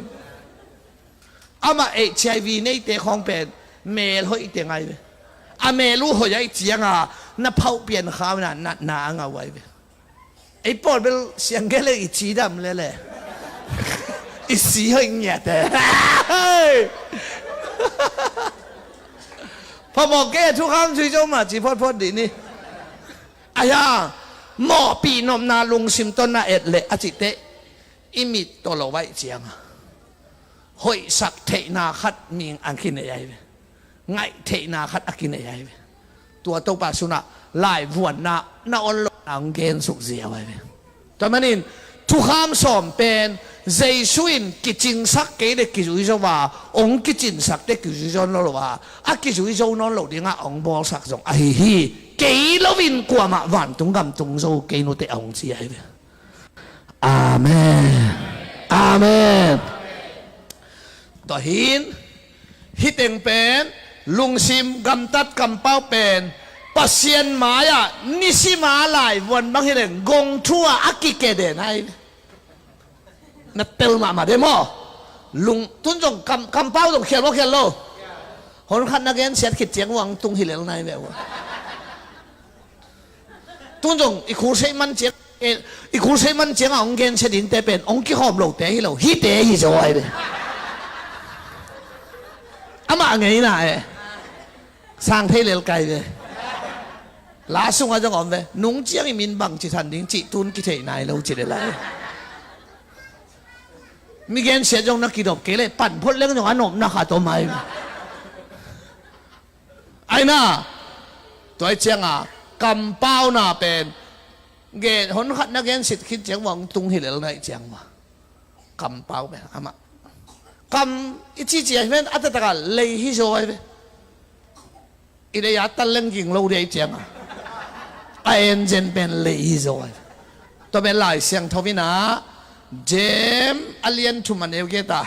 อามาHIVในเตะของเป็นเมลเขาอีกเตะไงเลยอาเมลูเขาจะเจียงอ่ะน่าเผาเปลี่ยนข้าวน่ะหนาเงาไว้ไอ้ปอดเป็นเสียงแค่เลยอีจีดำเลยแหละอีสีเขาอย่างเงี้ยแต่พอบอกแกทุกคำช่วยเจ้ามาจีพอดดีนี่อายาหมอปีนมนาลุงซิมต้นนาเอ็ดเลยอาจิเตอิมิตตัวเราไว้เจียงหอยสักเทนาคัดมีอันกินใหญ่ไงเทนาคัดอันกินใหญ่ตัวตัวปาสุนัขไล่วนน่าอ่อนลงอังเกนสุกเสียไว้ตอนนี้ทุกคำสอนเป็นเจสุอินกิจินสักเกเด็กกิจุยโจว่าองกิจินสักเด็กกิจุยโจนโลว่าอากิจุยโจนโลดีงาองบอลสักจงไอ้ฮีกิโลวินกว่ามาวันตรงกำตรงโจกิโนเตองเสียไว้อาเมนอาเมนต่อหินฮิตเองเป็นลุงซิมกำตัดกำเป้าเป็นปัสเซียนหมายะนิสิมาหลายวันบางทีเนี่ยกงทั่วอักกิเกเดนไอ้นัดเตลมาเดโมลุงทุนจงกำเป้าจงเขียนว่าเขียนโลคนขันนักเรียนเสียดขิดเจียงวังตุงหิเลลในแบบว่าทุนจงอีคูเซมันเจียงอีคูเซมันเจียงองเกนเสดินเตเป็นองกิหอมโลเตฮิโลฮิเตฮิโจไอ้เลยอามาไงน่ะสร้างเทเลลไกเลยลาสุงอาจะงอมเวนุ่งเจียงมินบังจิทันดิ้งจิตุนกิเทนายเราจิเลไลมีเกณฑ์เสียจงนักกิดบเกเลยปั่นพ้นเรื่องจงอันนมนักขาตัวไม่ไอ้น่ะตัวเจียงอ่ะกำเป้าน่ะเป็นเกณฑ์คนขัดนักเกณฑ์สิทธิ์คิดเจียงวังตุงหิเลลในเจียงว่ากำเป้าไปอามา cầm ít chi chỉ bên ăn tất cả lấy hi rồi vậy ít đấy ăn tân lên kinh lâu đấy chẳng à ai dân bên lấy hi rồi tôi bên lại sang thâu vina jem alien thu man yêu kita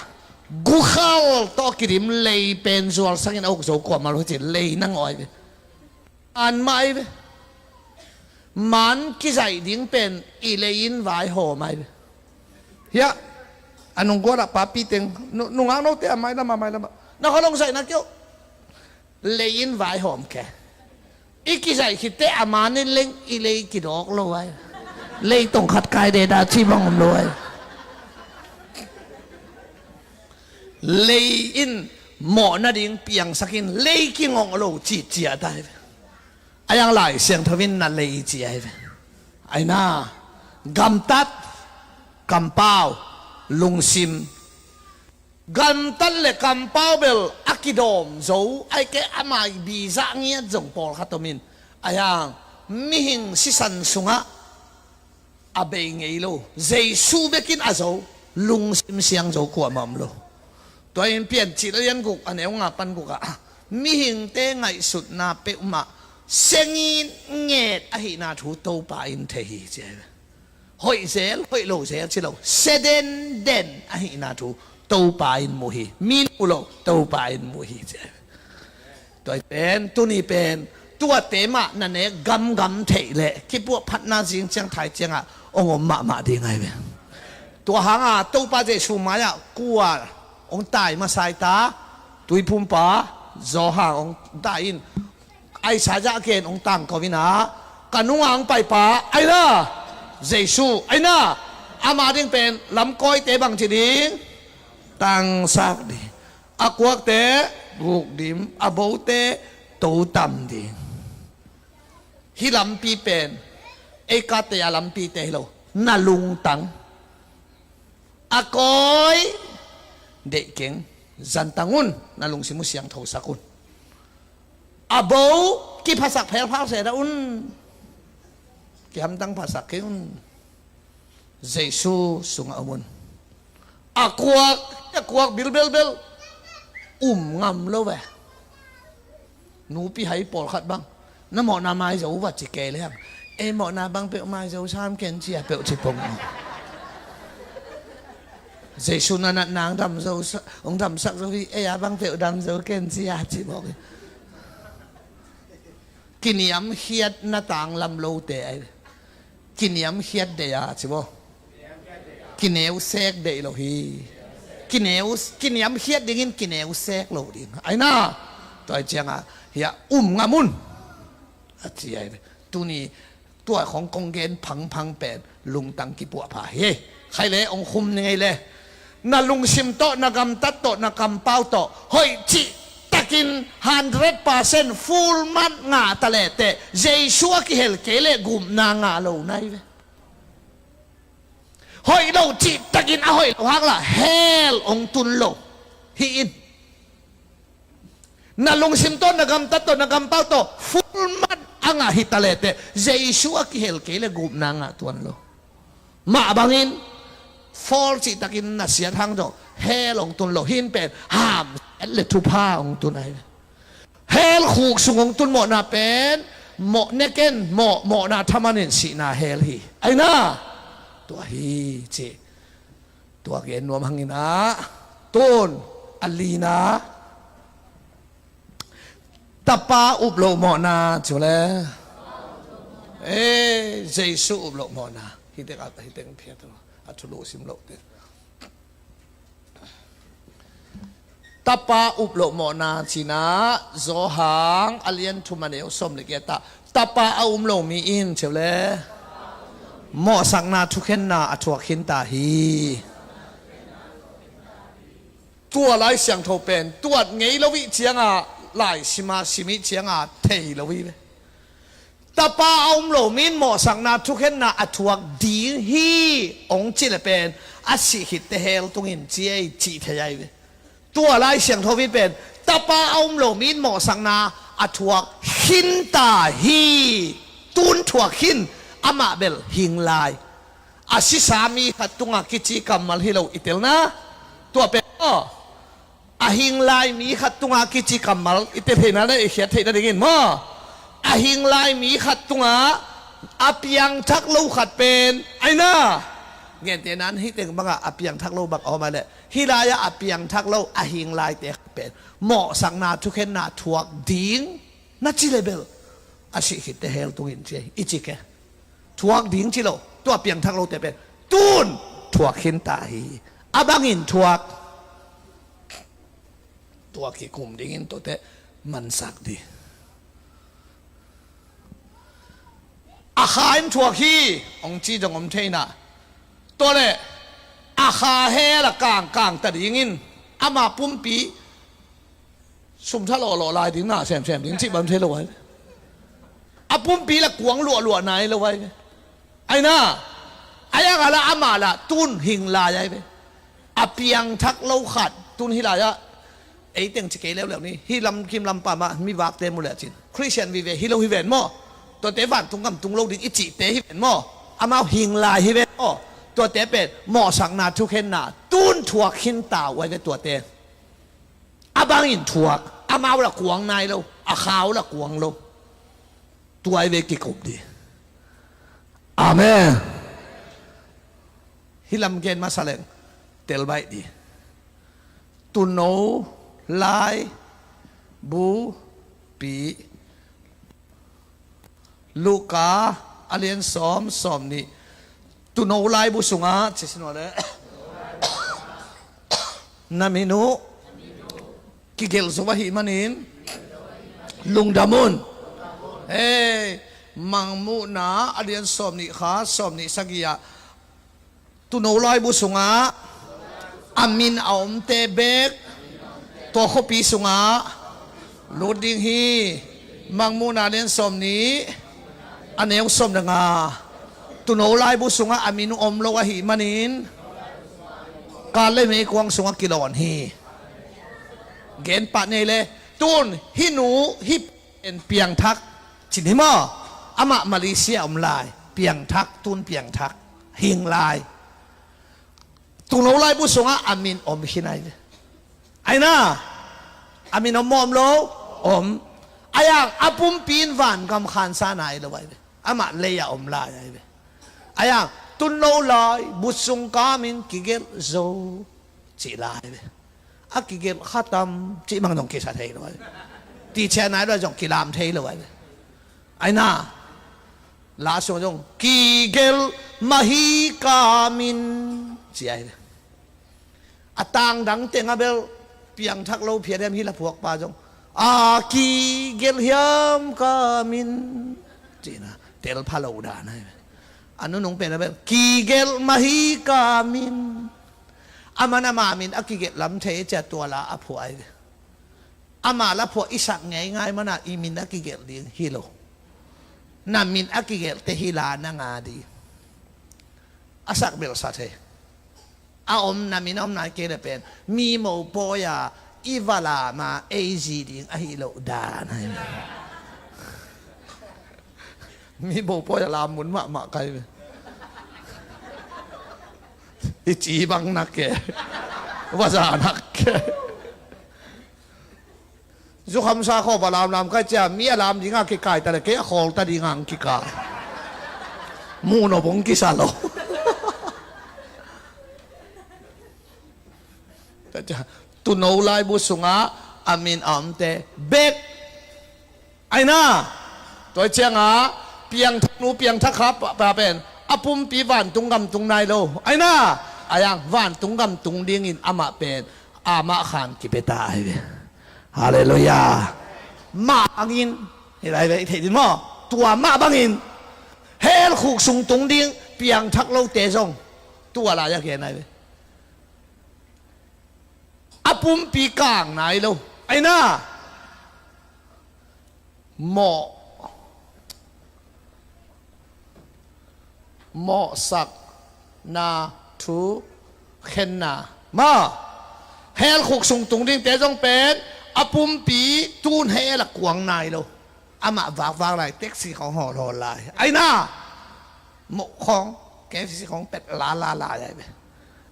gu khao to kirim lấy bên rồi sang in ốc dấu quả mà nó chỉ lấy năng ngồi vậy ăn mai vậy man cái giải điên bên ít lấy in vài hồ mai vậy ya anong gora papi teng nung ano te amay na nakalong say na kyo leyin vai hom ke ikisay kite amanin leng ilay kidok lo ay lay tong khat kai de da chi bang lo ay leyin mo na ding piang sakin lay kingong lo chi chi atai ayang lai siang thawin na lay chi ay ay na gamtat kampaw lung sim gan tan le kampaw bel akidom zo ai ke amai bi za ngia jong pol khatomin ayang mihing sisan sunga abe ngei lo zai su bekin azo lung sim siang zo ko mam lo to in pian chi lian guk ane nga pan guk a mihing te ngai sut na pe uma sengin nget a hi na thu to pa in the hi che hội zel hội lô zel chỉ lô seden den ai na thu tàu pain muhi min ulo tàu pain muhi chứ tôi pen tu ni pen tua tema nè nè gam thể lệ cái bộ phát na riêng chẳng thái chẳng à ông mà đi ngay vậy tua hàng à tàu pa dễ sum mà ya cua ông tài mà sai ta tui phum pa gió hàng ông tài in ai sai ra kiện ông tăng có vina kanung ang pai pa ai la Giêsu ai na ama ding pen lam koi te bang chi ding tang sak di akwak te บุกดิมอโบเตโตตัมดิฮิลัมปีเป็นเอกาเตยลัมปีเตฮิโลนาลุงตังอากอยเด็กเก่งจันตังุนนาลุงสิมุสยังโทสักุนอโบกี่ภาษาเพลพาเสดอุนกี่คำตั้งภาษาเก่งเจสูสุงอามุนอากวกบิลงำโลเวหนูปีให้ปอดขัดบ้างน้ำหมอนาไม้จะอุบัติเกเลยครับหมอนาบังเปลวไม้จะชามเกนเจียเปลวจิปงเจสุนันนางดำจะองดำสักจะพี่บังเปลวดำจะเกนเจียจิบอกกินยำเฮียดหน้าต่างลำโลเตะกินยำเฮียดเดียจิบอกกินเอวเซกเดียโลฮีกินยำเฮียดดิ่งกินเอวเซกโลดิ่งไอ้น่าตัวเจียงเฮียงามุนจีไอ้ตัวนี้ตัวของกงเกนพังเป็นลุงตังกิปัวผาเฮ้ใครเลยองคุมยังไงเลยนาลุงซิมโตนากำตัดโตนากำเป้าโตเฮ้ยจิตะกิน100% full มัดงาตะเลเตเจชัวกิเฮลเกเลกุมนางาโลไนเวเฮ้ยเราจิตะกินเฮ้ยฮักละเฮลองตุนโลฮีอินนาลุงซิมโตนากำตัดโตนากำเป้าโต full มัดanga hitalete Yesus kihel kele gup nanga tuan lo ma bangin fall si takin nasiat hang do hel ong tun lo hin pen ham le tu pa ong tun ai hel khuk sung ong tun mo na pen mo neken mo na thamanin si na hel hi ai na tua hi chi tua gen nuam hangina tun alina tapa uplo mo na chule Yesu uplo mo na hiteng Pietro atulu simlo te tapa uplo mo na china zohang alien thumaneu som le keta tapa aumlo mi in chule mo sakna thukhen na athuak hin ta hi tua lai siang tho pen tuat ngei lowi chianga lai sima simi chianga thei lowi tapa aum lo min mo sang na thukhen na athuak di hi ong chile pen asi hit te hel tungin chi ai chi thayai ve tua lai siang tho wi pen tapa aum lo min mo sang na athuak hin ta hi tun thuak hin ama bel hing lai asi sami khatunga kichi kamal hi lo itel na tua pe ahing lai mi khatunga kichi kamal ite phena na khia theina dingin mo ahing lai mi khatunga apiang thak lo khat pen aina ngen te nan hi teng banga apiang thak lo bak oma le hilaya apiang thak lo ahing lai te pen mo sang na thukhen na thuak ding na chi level asi hit te hel tungin che ichike thuak ding chi lo to apiang thak lo te pen tun thuak hin ta hi abangin thuakตัวขี้คุมดิ่งตัวเตะมันสักดีอาคาอินทัวขี้องจีจงอมเทน่ะตัวเล่อาคาเฮละกางตัดดิ่งอามาปุ่มปีสุ่มทะเลาะลายดิ่งหน้าแซมดิ่งจีบัมเทลไว้อาปุ่มปีละกวงหลัวไหนละไว้ไอ้น่ะไอ้ยังละอามาละตุนหิงลายไปอาเปียงทักเล่าขัดตุนหิลายะไอ้เต็งจะเกลียวแล้วนี่ฮิลำคิมลำป่ามามีวากเต็มหมดเลยจินคริสเตียนวิเวฮิโลฮิเวนมั่วตัวเตะวันตุงกำตุงโลกดิอิจิเตฮิเวนมั่วอามาหิงลายฮิเวนมั่วตัวเตะเป็ดหม้อสังนาทุกเห็นนาตุนถั่วขินตาไว้ในตัวเตะอาบางอินถั่วอามาละกวงนายเราอาขาวละกวงเราตัวไอ้เวกิกบดีอาเมนฮิลำเกนมาแสดงเตลใบดีตุนโนลายบูปีลูกาอเลียนสอมนี่ตุนโนลายบุสุงาเชสินวะเลยนามินุกิเกลสวะหิมันินลุงดามุนมังมูนาอเลียนสอมนี่ขาสอมนี่สักยาตุนโนลายบุสุงาอามินอมเตเบก ตัวเขาปีสุงะลูดดิ้งฮีมังมูนาเลียนสมนี้อันนี้ยังสมดังตุนเอาไล่บุสุงะอามินุอมโลกะหิมันินการเล่นไม่กวางสุงะกิโลวันฮีเกณฑ์ปะเนเลยตุนฮินูฮิเป็นเปียงทักจินหิมะอามามาเลเซียอมลายเปียงทักตุนเปียงทักหิงลายตุนเอาไล่บุสุงะอามินอมหินไอ้น่าอามินอมอมโลอมอายังอาปุมปีนวันกำขันสานายเลยไว้อามาเลยอมลายไอ้อายังตุนเอาไล่บุสุงกามินกิเกลโซจีลายอากิเกลขัดตำจีมังต้องกิสัตย์เลยตีเชนายเราจงกิลามเทเลยไอ้น่าลาสุงจงกิเกลมหิกามินจีไอ้อาตังดังเต็งอาเบลเปียงทักเราเพียรฮิละพวกปาจงอากิเกลเฮียมกามินจีนะเตลพาโลดานะอันนู้นน้องเป็นอาเบลกิเกลมหิกามินอามานามามินอากิเกลลำเทจะตัวละอภัยอามาละพวกอิสักง่ายๆมันน่ะอิมินอากิเกลดีฮิโลนามินอากิเกลเตฮิลานางาดีอาสักเบลสัตย์อาอมนามินอมนาเกลเป็นมีโมโปยาอีวาลามาเอจีดิงอฮิโลดานะมีโมโปยาลามุนมาใครอีจีบังนักแกว่าจะนักแกจุคำสาข้อบาลามลามก็จะมีอารามดิงากิกายแต่ละเกะขอลตัดดิงางกิกามูนบงกิสาโลแต่จะตุนเอาไล่บุษงะอามินอัมเตเบกไอ้น่าตัวเชียงเปียงทักนูเปียงทักครับปาเป็นอาปุมปีวันตุงกำตุงนายโลไอ้น่าอายังวันตุงกำตุงเดียงอินอามาเป็นอามาขานกิเปตาฮาเลลูยามาบังอินเห็นอะไรเห็นมั้ยตัวมาบังอินเฮลขุกสุงตุงเดียงเปียงทักโลเตจงตัวอะไรจะเขียนอะไรอาปุมปีกลางไหนโลไอ้น่าหมอสักนาทูเข็นนามาเฮลขุกสุงตุงดิ้งเตจงเป็นอาปุมปีตูนเฮลกวางนายโลอามาฝากอะไรเท็กซี่ของหอรอลายไอ้น่าหมกของแกซี่ของเป็ดลาอะไรไป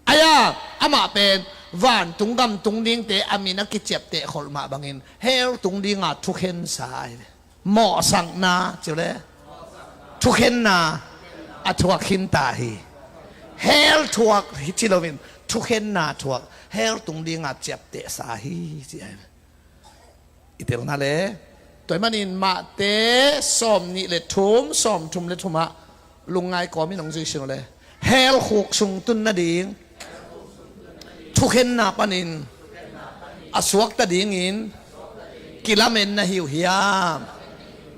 ไอ้ย่าอามาเป็นวันตุงกำตุงดิ้งเตอามีนักกิจเจ็บเตะขลมาบังอินเฮลตุงดิ้งทุกเห็นสายหมอสังนาเจ้าเลยทุกเห็นนาอัทวกินตาฮีเฮลทวกฮิจิโลวินทุกเห็นนาทวกเฮลตุงดิ้งเจ็บเตะสาฮีเจ้าอิเตลนาเลตัวมันอินมาเตะสอมนี่เลทุ่มสอมทุ่มเลทุ่มะลุงไงก่อมีน้องจุยเชียวเลยเฮลหกสุงตุนนาดิ้งทุกเห็นนาปนินอสวกตะดิ้งอินกิลาเมนนาหิวฮิยาม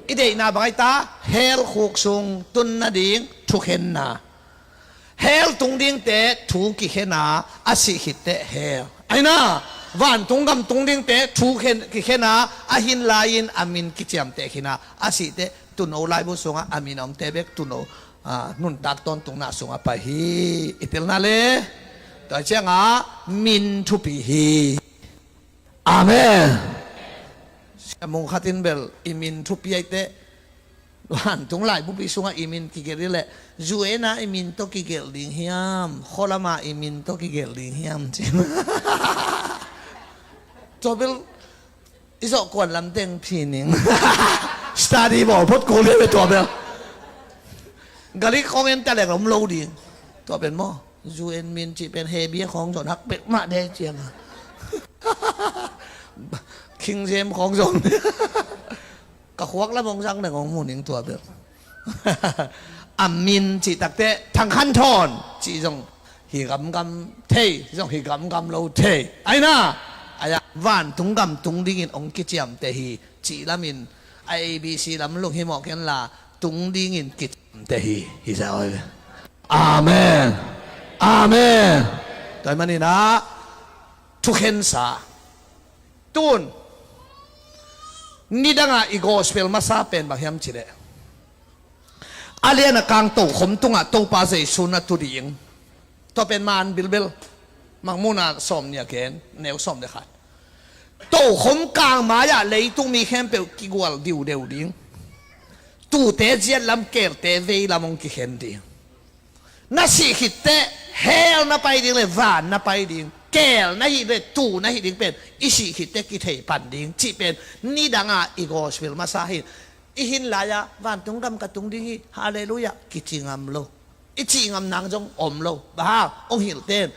อิเดนาบังไอตาเฮลหกสุงตุนนาดิ้งทุกเห็นนาเฮลตุงดิ้งเตะทุกกิเห็นนาอาศิหิตเตะเฮลไอ้น่าวันตุงกำตุงดิ้งเตะทุกกิเห็นนาอาหินลายินอามินกิจยมเตะหินาอาศิเตะตุนเอาไลบุสุงอามินอมเตะเบกตุนเอานุนตักตอนตุงนาสุงอาไปฮีอิเตลนาเลแต่เจ้ามินทุปีฮีอาเมนมงคตินเบลอิมินทุปีไอเตะวันตุงไลบุปีสุงอาอิมินกิเกลิเลจูเอนาอิมินโตกิเกลดิงฮิอัมโคลามาอิมินโตกิเกลดิงฮิอัมจริงตัวเบลอิสกวนลำเต็งพีนิงสตาร์ดีบอกพดกูเรียกไปตัวเบลกะลิคองเอ็นแต่แหลกลมโลดีตัวเป็นหม้อจูเอ็นมินจีเป็นเฮเบียของจนฮักเป็ดมาได้เจียงคิงเจมของจนกะควักแล้วมองจังหนึ่งของหมูนิงตัวเบลอามินจีตักเตะทางขั้นทอนจีจงหิกำกำเทจงหิกำกำโลเทไอ้น่าไอ้วันตุงกำตุงดิ้งองกิจยมเตหีจีลามินไอบีซีลำลูกหิมอกกันละตุงดิ้งกิจเตหีฮิซาโออาเมนอาเมนแต่มันนี่นะทุกเห็นสา ตุนนี่ดังอ่ะอีกอสเปลมาซาเป็นบางยามจีเล่อาเลียนกลางโตขมตุงอ่ะโตปาเซซุนตุดิงตัวเป็นมานบิลเบลมังมูนาสมเนี่ยเกนแนวสมเด็ดขาดโตขมกลางมายาเลยตุงมีแค่เปลกิกวลดิวเดียวดิงตูเตเจียลำเกลเตเวลำมงกิเห็นดิงน่าสิคิดเตเฮลน่าไปดิงเลยวานน่าไปดิงแก่น่าหิเลยตูน่าหิดิงเป็นอิสิคิดเตกิเทปันดิงจีเป็นนี่ดังอ่ะอีกอสเปลมาซาหินอีหินลายะวันตุงดำกับตุงดิงฮาเลลูยากิจิงามโลอีจิงามนางจงอมโลบ้าองหิลเตน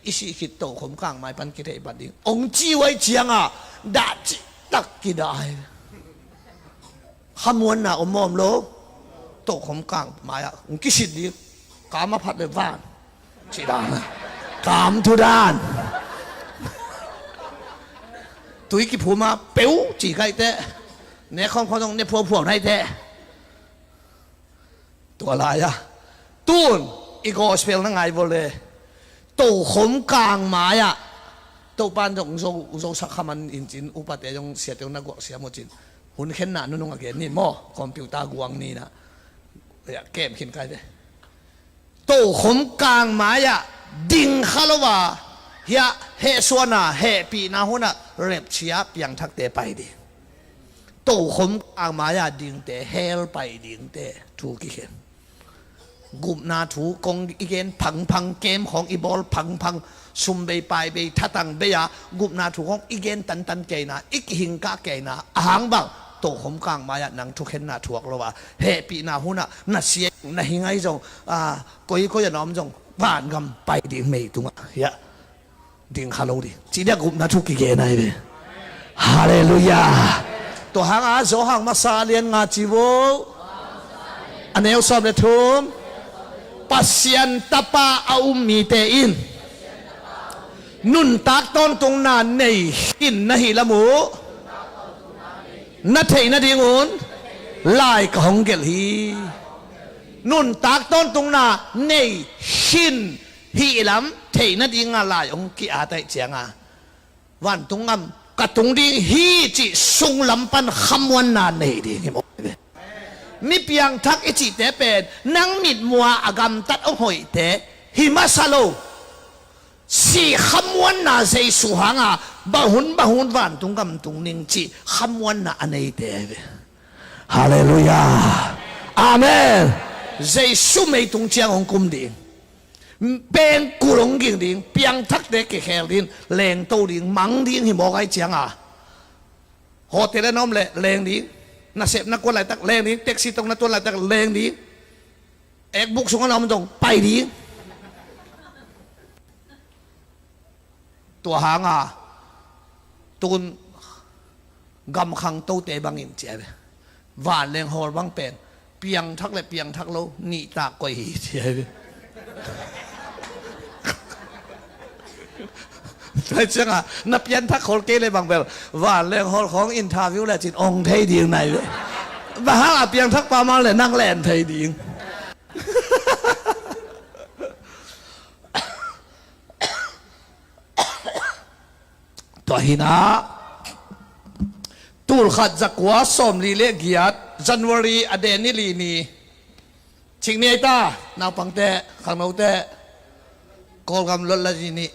อิสิคิดโตขมกลางไม้ปันกิเทปันดิงองจีไว้เจียงอ่ะดาจิตักกิได้ขมวนน่ะอมโลโตขมกลางไม้อ่ะองกิสิดิกามาพัดเลยว่านจีดานกามทุดานตุยกิพูมาเปียวจีไก่เตะเนี่ยเขาต้องเนี่ยพวกให้เตะตัวอะไรอ่ะตูนอีกอสเปลนั่งไงบ่เลยโตขมกลางไม้อ่ะโตปานจงสักคำมันอินจินอุปเตยงเสียเตียงนักกว่าเสียหมดจินหุ่นเข็นหนานุ่งอะไรนี่หม้อคอมพิวเตอร์กวางนี่นะเนี่ยเกมขินไก่เตะโตขมกลางไม้อะดิ่งข้าลว่าเฮียเฮส่วนน่ะเฮปีนาหุน่ะเร็บเชียบยังทักเตไปดิโตขมกลางไม้อะดิ่งเตเฮลไปดิ่งเตถูกกี่เห็นกุมนาถูกงอีเกนพังเกมของอีบอลพังซุ่มไปไปทัตังเบียกุมนาถูกของอีเกนตันเกน่ะอีกหิงกะเกน่ะหางบังโตขมกลางไม้อะนังทุกเห็นน่ะถูกแล้วว่าเฮปีนาหุน่ะน่ะเสียน่ะหิงไอ้จงก็จะน้อมจงบ้านกำไปดิ่งไม่ตรงอ่ะเฮียดิ่งฮัลโหลดิจีเดียกุมนาทุกกี่เกนไอ้เบ้ฮาเลลูยาตัวหางอาโซหางมาซาเลียนงาจิโวอันนี้สอบเลยทุมpasien tapa aum mi te in nun tak ton tung na nei in na hi lamu na thei na dingun lai ka hong gel hi nun tak ton tung na nei hin hi lam thei na dinga lai ong ki a tai chianga wan tung am ka tung ding hi chi sung lam pan khamwan na nei ding hiมีเพียงทักอิจิเตเป็นนังมิดมัวอากามตัดเอาหอยเตหิมาซาโลสี่ขมวนนาเซสุหังอ่ะบะหุนวันตุงกำตุงนิงจีขมวนนาอันนี้เตฮาเลลูยาอาเมนเซสุไม่ตุงเจียงของกุมดิ่งเป็นกุหลงกิ่งดิ่งเพียงทักเด็กเขลดิ่งแรงโตดิ่งมังดิ่งหิมอกไอเจียงอ่ะโหเตเลน้อมเลยแรงดิ่งน่าเสพนักกวนไหลตักแรงนี้แท็กซี่ตรงนั้นตัวไหลตักแรงนี้เอกบุกส่งเรามันตรงไปดีตัวหางอ่ะตูนกำขังโตเตบังอินเจ็บหวานแรงหอบังเป็นเปียงทักเลยเปียงทักโลนี่ตากวยเจ็บใช่จังอ่ะนับยันทักคนเกเลยบางแบบว่าเรื่องของอินทาวิวแหละจิตองไทยดีไหนเลยบ้าเพียงทักปามาเลยนั่งแลนไทยดีตัวหินะตูลขัดจักวาสมลีเลกียดจันวารีอเดนิลีนีชิงเนตานาปังเตะขังนาเตะกอลกำลลจีนี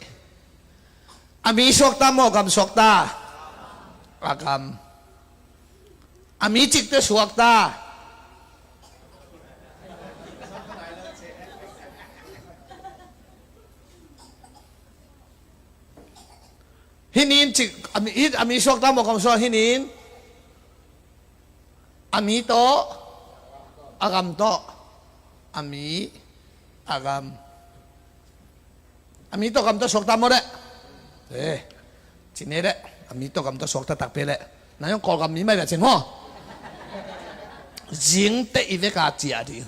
อามีสวกตาโมกำสวกตาอากำอามีจิกเตสวกตาฮินินจิกอามีสวกตาโมกำสวกฮินินอามีโตอากำโตอามีอากำอามีโตกำโตสวกตาโมเดจีนี่แหละมีตัวกำตัวสกตะตักไปแหละนายกกำมีไม่แบบเช่นว่ายิงเตะอีเวกาเจียดี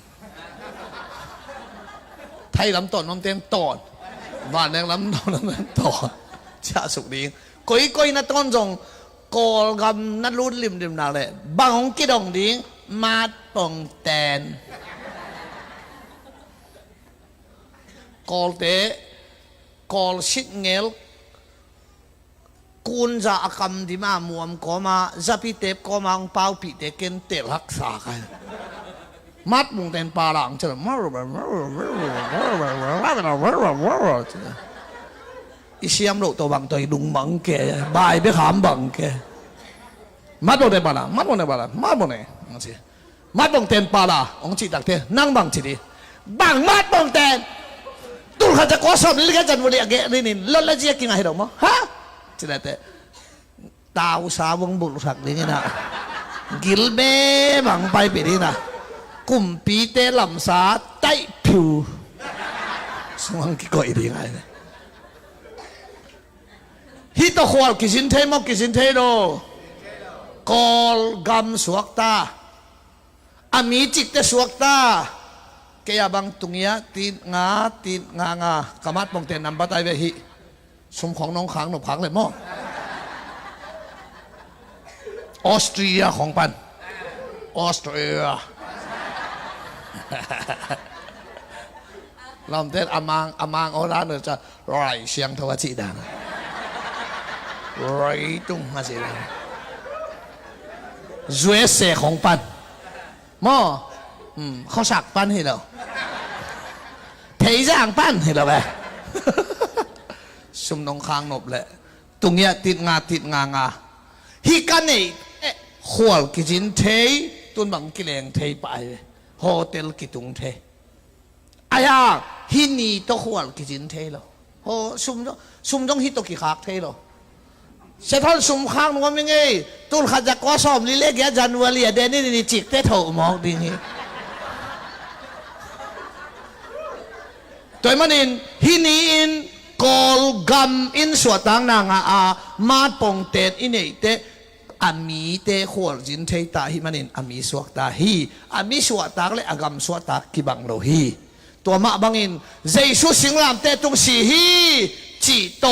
ไทยลำต้นน้ำเต็มต้นบ้านแดงลำต้นน้ำเต็มต้นชาสุกดีก้อยนัดต้นจงกอลกำนัดรุ่นริมนาเลยบางองกิดองดีมาปองแตนกอลเตะกอลชิดเงล kunza akam di ma muam koma zapi tep koma ang pau pi te ken tel hak sa ka mat mung ten parang chal isiam lo to bang toi dung bang ke bai be kham bang ke mat bong ten pala mat bong ne ngasi mat bong ten pala ong chi tak te nang bang chi di bang mat bong ten tul kha ja ko som li ga jan wo age nin lo la ji ki ngai do mo ha chi da te tao sa wong bu sak ni na gil be bang pai pe ni na kum pi te lam sa tai piu suang ki ko i di ngai hi to khwal ki sin thei mo ki sin thei do kol gam suak ta ami chik te suak ta kaya bang tungia tin nga kamat mong ten namba tai ve hi sum khong nong khang no khang le mo Austria ของปัน Austria ลำเต้นอามางโอราเนจะไรเสียงทวจิดาไรตุ้งมาสิเลยรวยเสกของปันหม้อเขาสักปันให้เราเทย่างปันให้เราไปซุ่มนองค้างนบแหละตรงเนี้ยติดงาฮิกันนี่ขวลกินเทตุนบังกิเลงเทไปโฮเทลกิตุงเทอายาฮินี่ตัวขวลกินเทหรอโฮซุ่มต้องฮิตตัวกี่ขากเทหรอเสร็จท่านซุ่มค้างนึกว่าไม่ไงตุนขัดจากก้อสอบลิเล็กยาจันวลีเดนนี่จิกเตถมองดีนี่ตัวมันฮินี่อินกอลกัมอินสวดต่างนางมาปงเตนอินเตอามีเตขวลจินเทตาฮิมันอามีสวดตาฮีอามีสวดตาเลยอากรรมสวดตากิบังโรฮีตัวมาบังอินเจสุสิงลามเตตุงสีฮีจีโต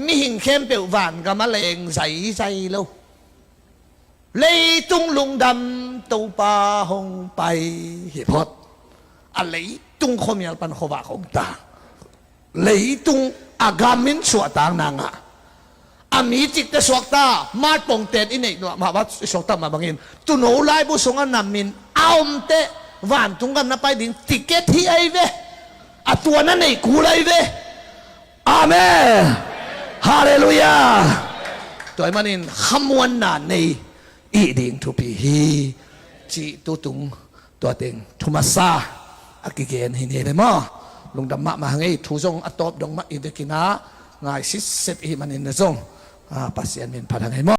มิหิงเข้มเปียวหวานกับมะเร็งใจโลเลยตุงลุงดำตูปาหงไปเหตุพอดอะไรตุงขมีปันขวาของตาเลยตุงอากามินสวดต่างนางอามีจิตแต่สวดตามาปงเตนอินเอกมาว่าสวดตามาบังอินตุนโหไลบุษงนามินเอาเตหวานตุงกันนับไปดินติเกตที่ไอเวอตัวนั้นไอ้กูเลยเวอาเมนฮาเลลูยาตัวมันอินขมวนนานในอีดิ่งทุปีฮีจีตุตุงตัวเต็งทุมาซาอากิเกนหินเอเดมอลงดำมาไงทุจงอัตตบดงมาอินเดกินาง่ายสิเซตอีมันอินเดจงปัสยานเป็นพันธุ์ไงมอ